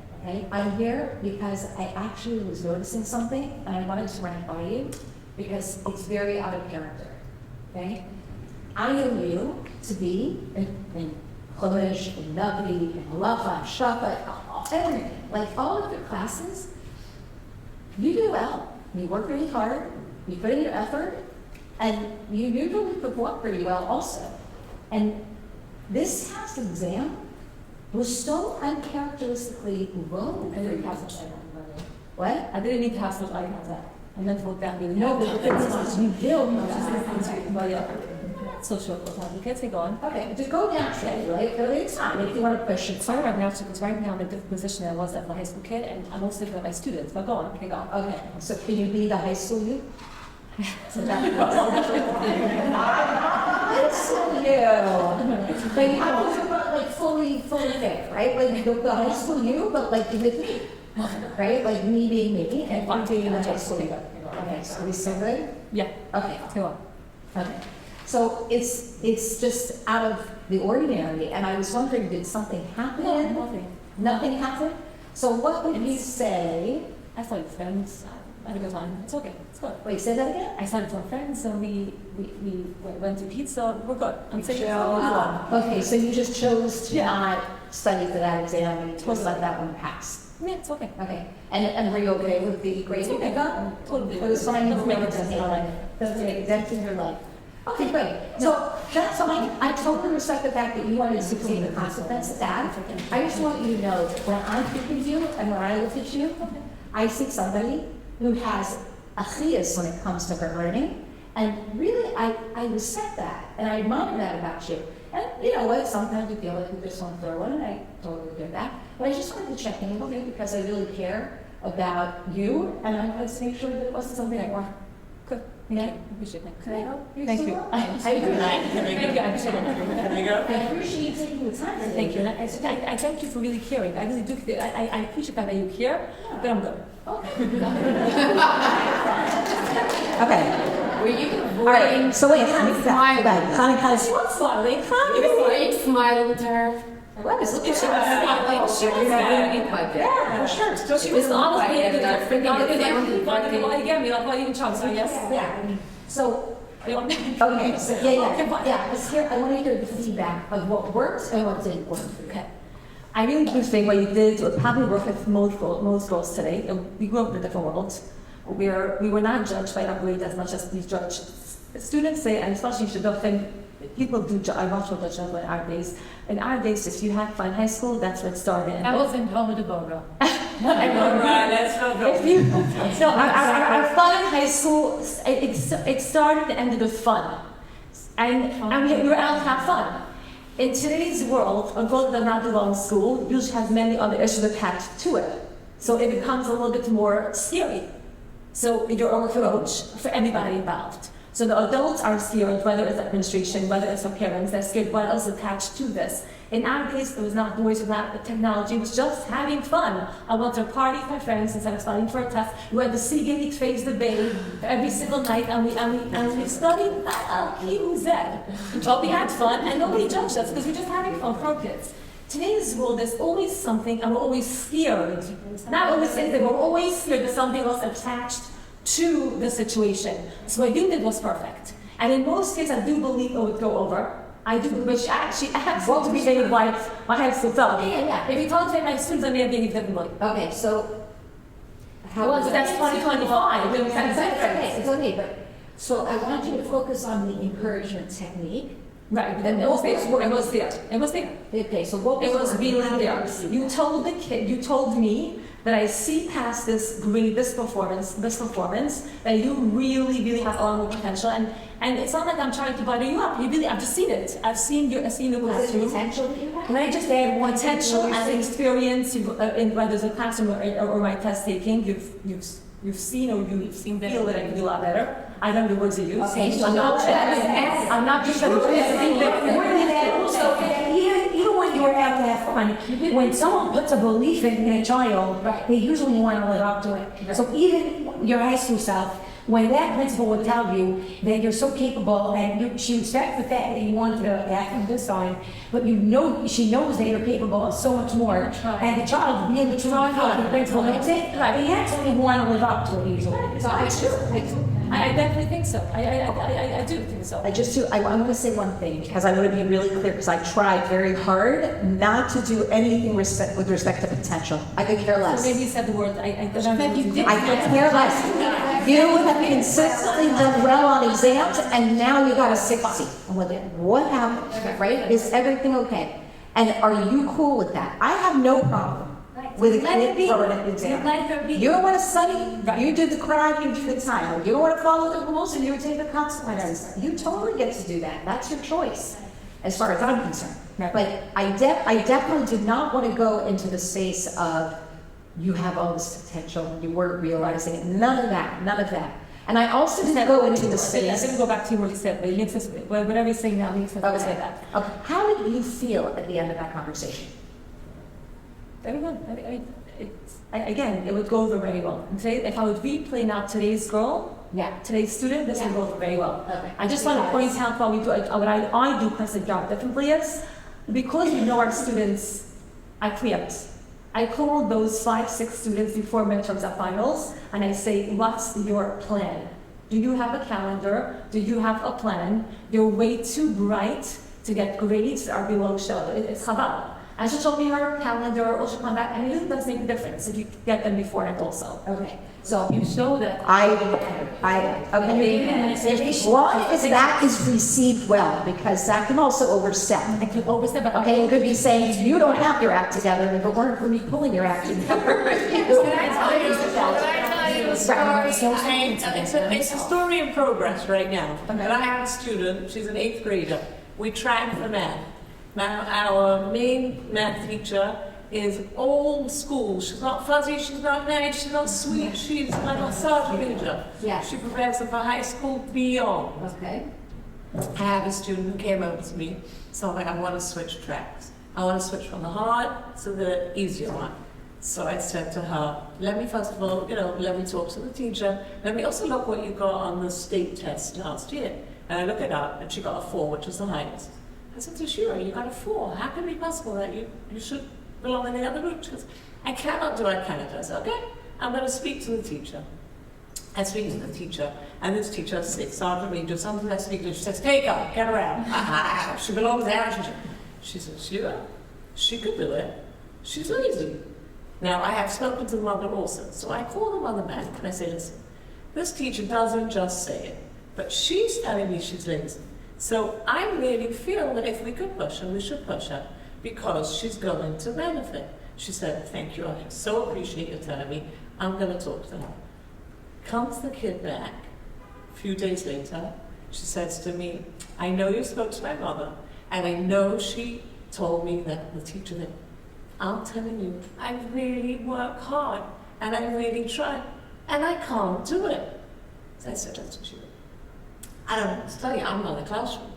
I'm here because I actually was noticing something and I wanted to run it by you because it's very out of character. Okay? I know you to be in Polish, in Nubby, in Halacha, Shabbat, everything. Like all of your classes, you do well. You work really hard, you put in your effort, and you usually perform pretty well also. And this past exam was so uncharacteristically low. I didn't pass it. What? I didn't need to pass it. I got that. I meant to look down. No, but the thing is, you did. Social you can't take on. Okay, just go down steady, right? It's fine if you want to push it. Sorry about now, because right now I'm in a different position than I was as a high school kid, and I'm also looking at my students. But go on, okay, go on. Okay, so can you be the high school you? So that it's you. But you have to like fully there, right? Like the high school you, but like with me, right? Like me being me and you being the high school you. Okay, so are we still good? Yeah. Okay, go on. Okay. So it's just out of the ordinary, and I was wondering, did something happen? No, nothing. Nothing happened? So what would you say? I thought friends. had a good time. It's okay. It's good. Wait, say that again? I started with friends, so we went to pizza. We're good. I'm saying Okay, so you just chose to Yeah. not study for that exam and to let that one pass. Yeah, it's okay. Okay, and were you okay with the grade you got? Totally. It was fine, Doesn't make a doesn't difference. make a dent in your life. Okay, great. So that's fine. I totally respect the fact that you wanted to take the consequence of that. I just want you to know that when I think of you and when I look at you, I see somebody who has a chiyus when it comes to her learning. And really, I respect that and I admire that about you. And you know what, sometimes you feel like you just want to throw one, and I totally get that. But I just wanted to check in with you because I really care about you, and I wanted to make sure that it wasn't something I want. Good. Yeah. I appreciate it. Can I help you? Thank you. I agree. Thank you. I appreciate it. I appreciate you taking the time. Thank you. And I thank you for really caring. I really do. I appreciate that you care, but I'm good. Okay. Were you All right, so wait, Connie, She was smiling. Were you smiling with her? What is it? She Yeah, for sure. So she was honestly a good friend. Why you get me? Like, why you even try? So yes. Yeah. So, okay, so yeah, because here, I want to hear the feedback of what worked and what didn't work. Okay. I really do think what you did would probably work with most girls today. We grew up in a different world. We were not judged by our grade as much as we judge students say, and especially Shidduchim, people do. I watch what judge in our days. In our days, if you had fun in high school, that's what started. I was in Home of the Boga. Let's go. No, our fun in high school, it started and ended with fun, and we were out to have fun. In today's world, a girl that does not belong in school usually has many other issues attached to it, so it becomes a little bit more scary. So you're a coach for everybody involved. So the adults are scared, whether it's administration, whether it's the parents, they're scared what else is attached to this. In our days, it was not noise, it was not technology, it was just having fun. I went to a party with my friends instead of studying for a test. We had the Seagate phase debate every single night, and we studied but we had fun, and nobody judged us because we're just having fun for our kids. Today's world, there's always something, and we're always scared. Not always saying that we're always scared there's something else attached to the situation. So what you did was perfect. And in most cases, I do believe it would go over. I do, which actually to be made my high school self. Yeah. If you told me my students, I may have been differently. Okay, so Well, that's 2025. Okay, it's okay, but so I want you to focus on the encouragement technique. Right, and it was there. It was there. It was there. Okay, so what It was really there. You told the kid, you told me that I see past this grade, this performance, that you really have a lot of potential, and it's not like I'm trying to butter you up. I've just seen it. I've seen your classroom. Potential that you have? Can I just add one potential and experience in whether it's a classroom or my test taking? You've seen or you feel that I can do a lot better. I don't know the words to use. Okay, so I'm not just Even when you're out to have fun, when someone puts a belief in a child, they usually want to live up to it. So even your high school self, when that principal would tell you that you're so capable and she respects the fact that you wanted to act this time, but you know she knows that you're capable of so much more, and the child being the the principal knows it, they actually want to live up to it usually. So I definitely think so. I do think so. I want to say one thing because I want to be really clear because I tried very hard not to do anything with respect to potential. I could care less. So maybe you said the word. I could care less. You have consistently done well on exams, and now you got a 60. What happened? Right? Is everything okay? And are you cool with that? I have no problem with a kid for an exam. You don't want to study? You do the crime, you do the time. You don't want to follow the rules, and you take the consequences. You totally get to do that. That's your choice, as far as I'm concerned. But I definitely did not want to go into the space of you have all this potential, you weren't realizing it. None of that. And I also didn't go into the space. I'm going to go back to what you said, but whatever you're saying now, you said that. Okay. How did you feel at the end of that conversation? Very good. Again, it would go over very well. And today, if I would replay now today's girl, today's student, this would go over very well. Okay. I just want to point out what we do, what I do personally job differently is because we know our students are preempt. I call those 5, 6 students before midterms and finals, and I say, what's your plan? Do you have a calendar? Do you have a plan? You're way too bright to get grades that are below show. It's Chabad. And she showed me her calendar, or she'll come back, and it does make a difference if you get them beforehand also. Okay, so You show that. okay. As long as that is received well, because that can also overstep. I can overstep, but Okay, it could be saying, you don't have your act together, and if it weren't for me pulling your act together. It's a story in progress right now. And I have a student, she's an 8th grader. We track for math. Now, our main math teacher is old school. She's not fuzzy, she's not nice, she's not sweet, she's like a sergeant major. Yeah. She prepares them for high school beyond. Okay. I have a student who came over to me, so I'm like, I want to switch tracks. I want to switch from the hard to the easier one. So I said to her, let me first of all, let me talk to the teacher. Let me also look what you got on the state test last year. And I look it up, and she got a 4, which was the highest. I said to Shira, you got a 4. How can it be possible that you should belong in the other group? She goes, I cannot do it, I said, okay, I'm going to speak to the teacher. I speak to the teacher, and this teacher says, Sergeant Major, something I speak to, she says, take her, get her out. She belongs there. She says, Shira, she could do it. She's lazy. Now, I have spoken to the mother also, so I call the mother back, and I say, listen, this teacher doesn't just say it, but she's telling me she's lazy. So I really feel that if we could push her, we should push her, because she's going to benefit. She said, thank you, I so appreciate you telling me. I'm going to talk to her. Comes the kid back a few days later. She says to me, I know you spoke to my mother, and I know she told me that the teacher that I'm telling you, I really work hard, and I really try, and I can't do it. So I said, that's what she did. I don't know what to tell you, I'm not in the classroom.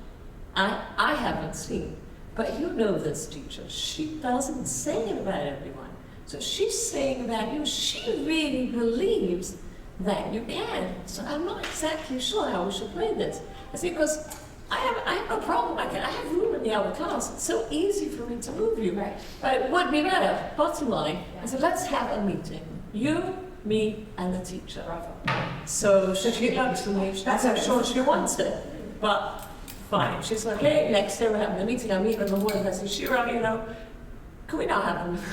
I haven't seen, but you know this teacher. She doesn't say it about everyone. So she's saying about you, she really believes that you can. So I'm not exactly sure how we should play this. I say, because I have no problem. I have room in the other class. It's so easy for me to move you. Right. But it would be better, bottom line. I said, let's have a meeting. You, me, and the teacher. So she comes to me, that's how sure she wants it. But fine. She's like, okay, next day we're having a meeting. I'm meeting with the board. I said, Shira, can we not have a meeting?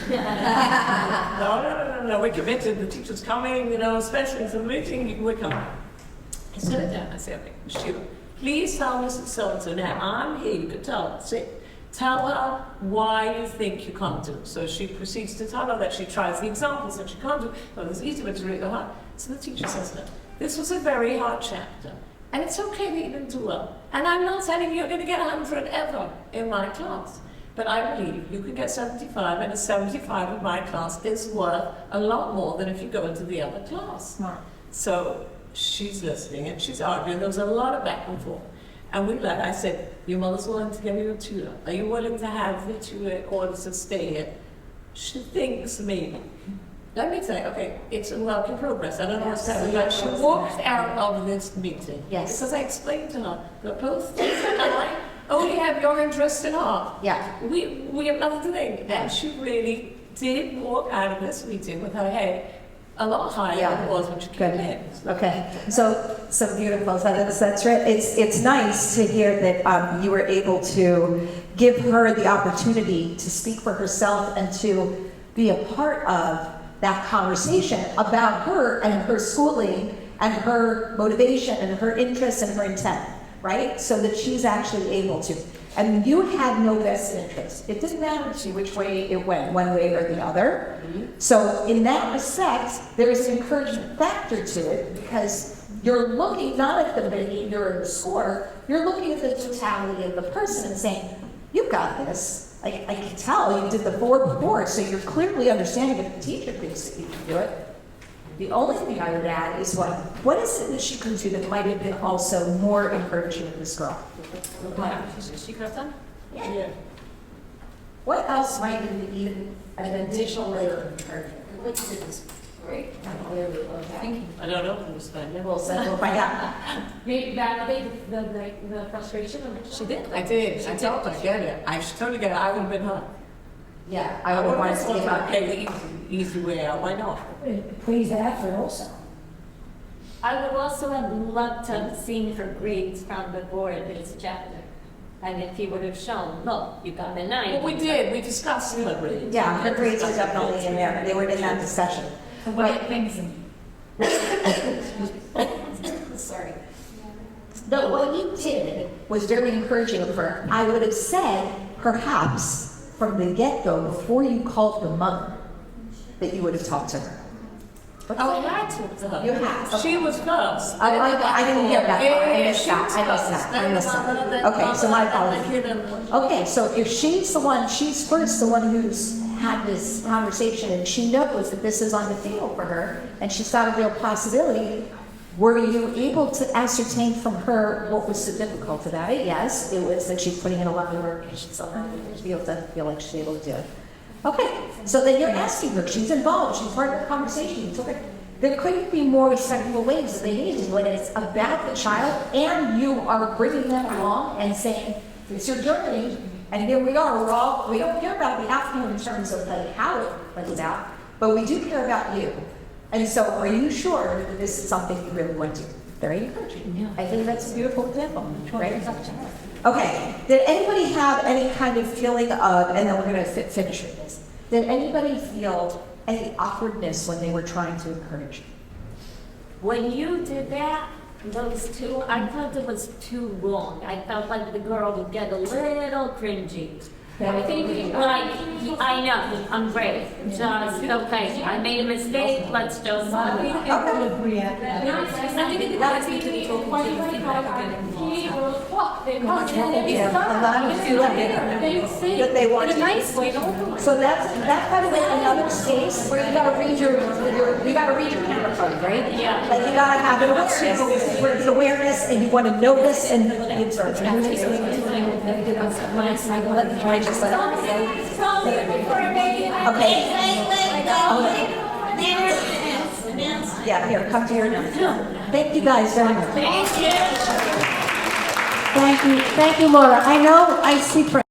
No, we're committed. The teacher's coming, especially to the meeting, we're coming. I sit it down. I say, okay, Shira, please tell Mrs. So-and-so. Now, I'm here. You can tell her. Sit. Tell her why you think you can't do it. So she proceeds to tell her that she tries the examples that she can't do. Well, it's easy, but it's really hard. So the teacher says, no, this was a very hard chapter. And it's okay that you didn't do well. And I'm not telling you you're going to get 100 ever in my class. But I believe you could get 75, and a 75 in my class is worth a lot more than if you go into the other class. Smart. So she's listening, and she's arguing. There was a lot of back and forth. And I said, your mother's willing to give you a tutor. Are you willing to have the tutor in order to stay here? She thinks maybe. Let me tell you, okay, it's a work in progress. I don't know what's happening, but she walked out of this meeting. Yes. Because I explained to her that both teacher and I only have your interest in heart. Yeah. We have nothing to think. And she really did walk out of this meeting with her head a lot higher than it was when she came in. Okay, so beautiful. So that's right. It's nice to hear that you were able to give her the opportunity to speak for herself and to be a part of that conversation about her and her schooling and her motivation and her interests and her intent, right? So that she's actually able to. And you had no vested interest. It didn't matter to you which way it went, one way or the other. So in that respect, there is an encouragement factor to it because you're looking not at the behavior or the score, you're looking at the totality of the person and saying, you've got this. I can tell you did the 4 before, so you're clearly understanding if the teacher thinks that you can do it. The only thing I would add is what is it that she can do that might have been also more encouraging to this girl? She could have done? Yeah. What else might have been an additional layer of encouragement? What did this? Great. I don't know who's that. We'll find out. Maybe validate the frustration of She did. I did. I told her, get it. I totally get it. I would have been her. Yeah, I would want to give up. Okay, the easy way out, why not? Praise the effort also. I would also have loved to have seen her grades from the board this chapter. And if he would have shown, look, you got a 9. Well, we did, we discussed the grades. Yeah, her grades are definitely in there, they were in that discussion. What things? Sorry. No, what you did was very encouraging of her. I would have said, perhaps, from the get-go, before you called her mother, that you would have talked to her. Oh, I had to. You have. She was first. I didn't hear that part. I missed that. I missed that. Okay, so my apologies. Okay, so if she's the one, she's first the one who's had this conversation and she knows that this is on the table for her and she's got a real possibility, were you able to ascertain from her what was so difficult about it? Yes, it was that she's putting in a lot of work and she's to be able to feel like she's able to do it. Okay, so then you're asking her, she's involved, she's part of the conversation. So there couldn't be more respectful ways that they need to when it's about the child and you are bringing them along and saying, it's your journey, and here we are, we don't care about the outcome in terms of like how it plays out, but we do care about you. And so are you sure that this is something you really want to do? Very encouraging. Yeah. I think that's a beautiful example, right? Okay, did anybody have any kind of feeling of, and then we're going to finish with this, did anybody feel any awkwardness when they were trying to encourage you? When you did that, those two, I felt it was too long. I felt like the girl would get a little cringy. Like, I know, I'm great. Just, okay, I made a mistake, let's just. I think it does need to be That they want to. So that's by the way another case where you gotta read your camera code, right? Yeah. Like you gotta have an awareness and you want to know this and observe. Okay. Yeah, here, come to your now. Thank you guys very much. Thank you. Thank you, Laura. I know I speak for